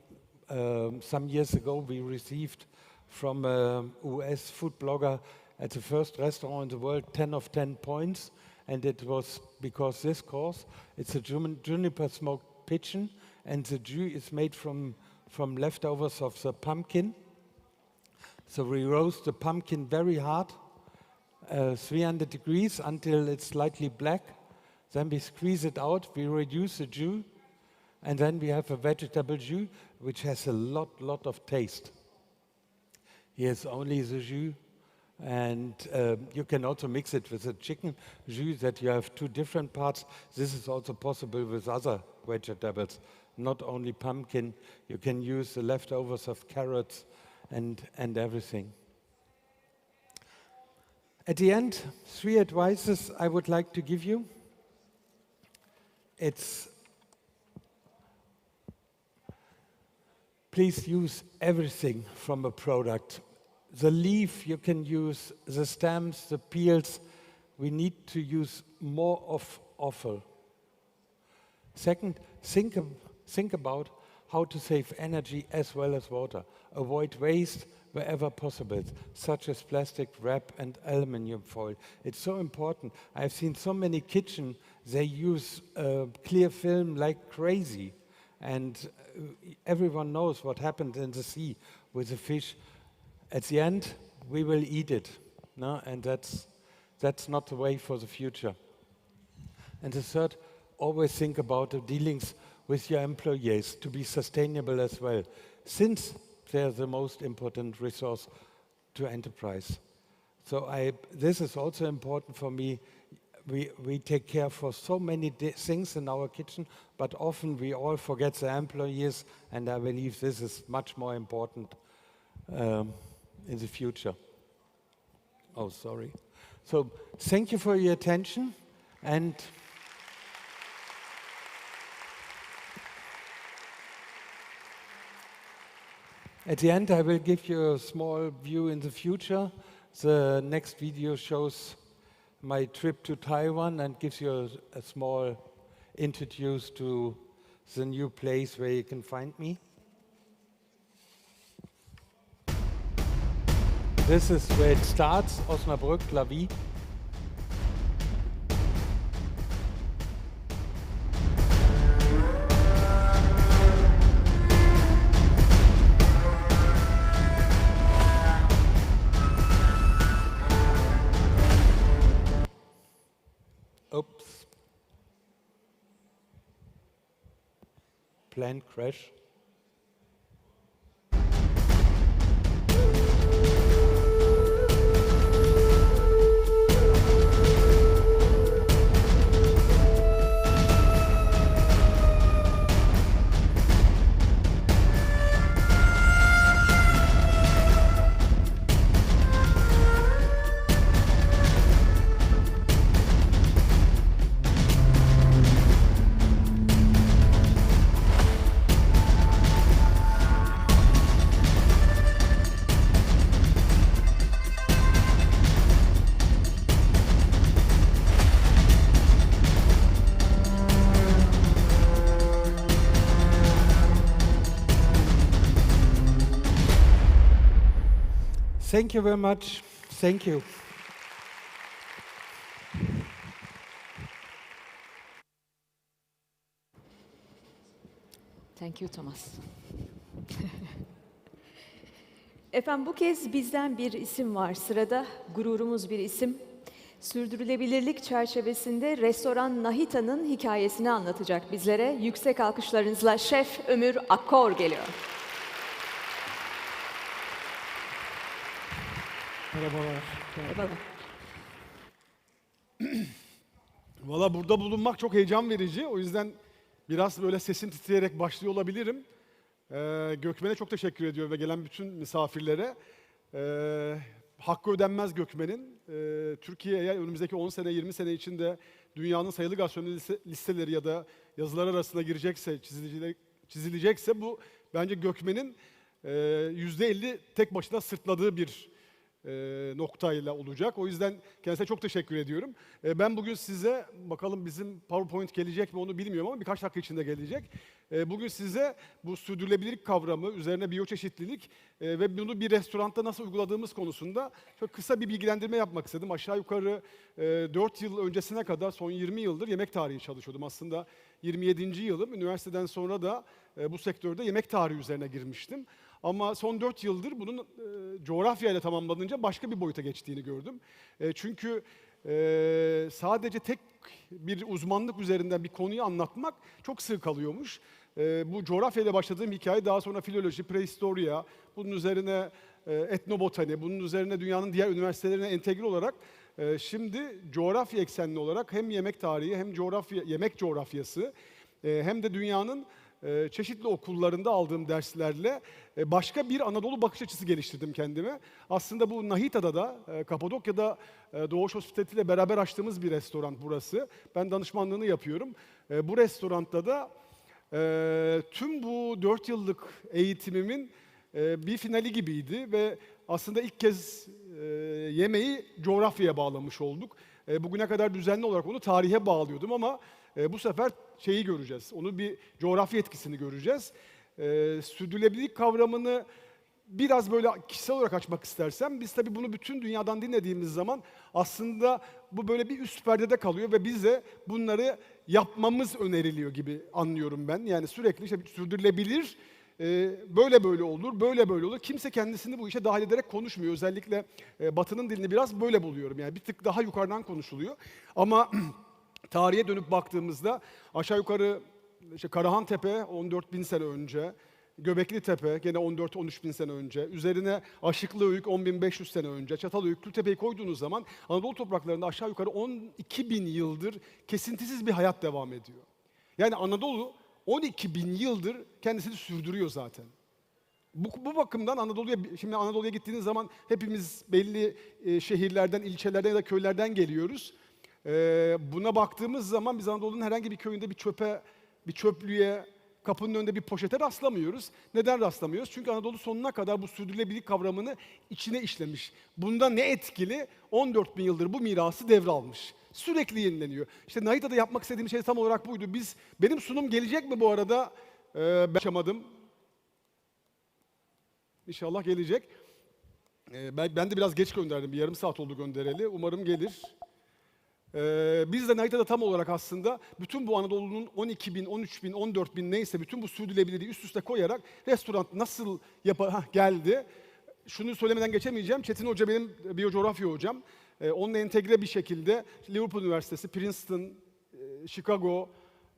[SPEAKER 19] Some years ago we received from a US food blogger at the first restaurant in the world 10 of 10 points, and it was because this course, it's a juniper smoked pigeon, and the jus is made from leftovers of the pumpkin. So we roast the pumpkin very hard, 300 degrees until it's slightly black. Then we squeeze it out, we reduce the jus, and then we have a vegetable jus, which has a lot of taste. Here's only the jus, and you can also mix it with the chicken jus, that you have 2 different parts. This is also possible with other vegetables, not only pumpkin. You can use the leftovers of carrots and everything. At the end, 3 advices I would like to give you. It's please use everything from a product. The leaf you can use, the stems, the peels. We need to use more of offal. Second, think about how to save energy as well as water. Avoid waste wherever possible, such as plastic wrap and aluminum foil. It's so important. I've seen so many kitchens, they use clear film like crazy. And everyone knows what happened in the sea with the fish. At the end, we will eat it. No? And that's not the way for the future. And the third, always think about the dealings with your employees to be sustainable as well, since they're the most important resource to enterprise. So this is also important for me. We take care for so many things in our kitchen, but often we all forget the employees, and I believe this is much more important in the future. Oh, sorry. So thank you for your attention, and at the end I will give you a small view in the future. The next video shows my trip to Taiwan and gives you a small introduce to the new place where you can find me. This is where it starts, Osnabrück, La Vie. Oops. plane crash. Thank you very much. Thank you.
[SPEAKER 2] Thank you Thomas. Efendim bu kez bizden bir isim var sırada, gururumuz bir isim. Sürdürülebilirlik çerçevesinde restoran Nahita'nın hikayesini anlatacak bizlere. Yüksek alkışlarınızla Şef Ömür Akkor geliyor.
[SPEAKER 20] Merhabalar.
[SPEAKER 2] Merhabalar.
[SPEAKER 20] Valla burada bulunmak çok heyecan verici. O yüzden biraz böyle sesim titreyerek başlıyor olabilirim. Gökmen'e çok teşekkür ediyorum ve gelen bütün misafirlere. Hakkı ödenmez Gökmen'in. Türkiye'ye önümüzdeki 10 sene, 20 sene içinde dünyanın sayılı gastronomi listeleri ya da yazılar arasına girecekse, çizilecekse bu bence Gökmen'in %50 tek başına sırtladığı bir noktayla olacak. O yüzden kendisine çok teşekkür ediyorum. Ben bugün size, bakalım bizim PowerPoint gelecek mi onu bilmiyorum ama birkaç dakika içinde gelecek. Bugün size bu sürdürülebilirlik kavramı, üzerine biyoçeşitlilik ve bunu bir restoranda nasıl uyguladığımız konusunda çok kısa bir bilgilendirme yapmak istedim. Aşağı yukarı 4 yıl öncesine kadar son 20 yıldır yemek tarihi çalışıyordum. Aslında 27. yılım. Üniversiteden sonra da bu sektörde yemek tarihi üzerine girmiştim. Ama son 4 yıldır bunun coğrafyayla tamamlanınca başka bir boyuta geçtiğini gördüm. Çünkü sadece tek bir uzmanlık üzerinden bir konuyu anlatmak çok sığ kalıyormuş. Bu coğrafyayla başladığım hikaye daha sonra filoloji, prehistorya, bunun üzerine etnobotani, bunun üzerine dünyanın diğer üniversitelerine entegre olarak şimdi coğrafya eksenli olarak hem yemek tarihi hem yemek coğrafyası hem de dünyanın çeşitli okullarında aldığım derslerle başka bir Anadolu bakış açısı geliştirdim kendime. Aslında bu Nahita'da da, Kapadokya'da Doğuş Hospitality ile beraber açtığımız bir restoran burası. Ben danışmanlığını yapıyorum. Bu restoranda da tüm bu 4 yıllık eğitimimin bir finali gibiydi ve aslında ilk kez yemeği coğrafyaya bağlamış olduk. Bugüne kadar düzenli olarak onu tarihe bağlıyordum ama bu sefer şeyi göreceğiz, onu bir coğrafya etkisini göreceğiz. Sürdürülebilirlik kavramını biraz böyle kişisel olarak açmak istersem, biz tabii bunu bütün dünyadan dinlediğimiz zaman aslında bu böyle bir üst perdede kalıyor ve bize bunları yapmamız öneriliyor gibi anlıyorum ben. Yani sürekli işte sürdürülebilir, böyle olur, böyle olur. Kimse kendisini bu işe dahil ederek konuşmuyor. Özellikle Batı'nın dilini biraz böyle buluyorum. Yani bir tık daha yukarıdan konuşuluyor. Ama tarihe dönüp baktığımızda aşağı yukarı işte Karahantepe 14.000 sene önce, Göbekli Tepe gene 14-13 bin sene önce, üzerine Aşıklıöyük 10.500 sene önce, Çatalhöyük, Kültepe'yi koyduğunuz zaman Anadolu topraklarında aşağı yukarı 12.000 yıldır kesintisiz bir hayat devam ediyor. Yani Anadolu 12.000 yıldır kendisini sürdürüyor zaten. Bu bakımdan Anadolu'ya gittiğiniz zaman hepimiz belli şehirlerden, ilçelerden ya da köylerden geliyoruz. Buna baktığımız zaman biz Anadolu'nun herhangi bir köyünde bir çöplüğe, kapının önünde bir poşete rastlamıyoruz. Neden rastlamıyoruz? Çünkü Anadolu sonuna kadar bu sürdürülebilirlik kavramını içine işlemiş. Bunda ne etkili? 14.000 yıldır bu mirası devralmış. Sürekli yenileniyor. İşte Nahita'da yapmak istediğim şey tam olarak buydu. Benim sunum gelecek mi bu arada? Ben açamadım. İnşallah gelecek. Ben de biraz geç gönderdim. Bir yarım saat oldu göndereli. Umarım gelir. Biz de Nahita'da tam olarak aslında bütün bu Anadolu'nun 12.000, 13.000, 14.000 neyse bütün bu sürdürülebilirliği üst üste koyarak restoran nasıl geldi. Şunu söylemeden geçemeyeceğim. Çetin Hoca benim biyocoğrafya hocam. Onunla entegre bir şekilde Liverpool Üniversitesi, Princeton, Chicago,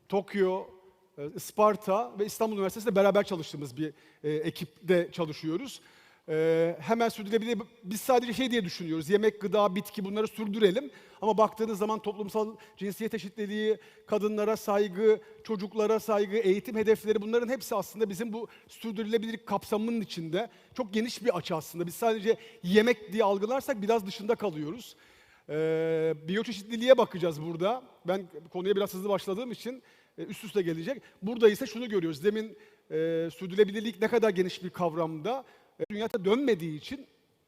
[SPEAKER 20] Tokyo, Isparta ve İstanbul Üniversitesi'nde beraber çalıştığımız bir ekipte çalışıyoruz. Hemen sürdürülebilir, biz sadece şey diye düşünüyoruz, yemek, gıda, bitki bunları sürdürelim. Ama baktığınız zaman toplumsal cinsiyet eşitliği, kadınlara saygı, çocuklara saygı, eğitim hedefleri bunların hepsi aslında bizim bu sürdürülebilirlik kapsamının içinde. Çok geniş bir açı aslında. Biz sadece yemek diye algılarsak biraz dışında kalıyoruz. Biyoçeşitliliğe bakacağız burada. Ben konuya biraz hızlı başladığım için üst üste gelecek. Burada ise şunu görüyoruz. Demin sürdürülebilirlik ne kadar geniş bir kavramda. Dünyada dönmediği için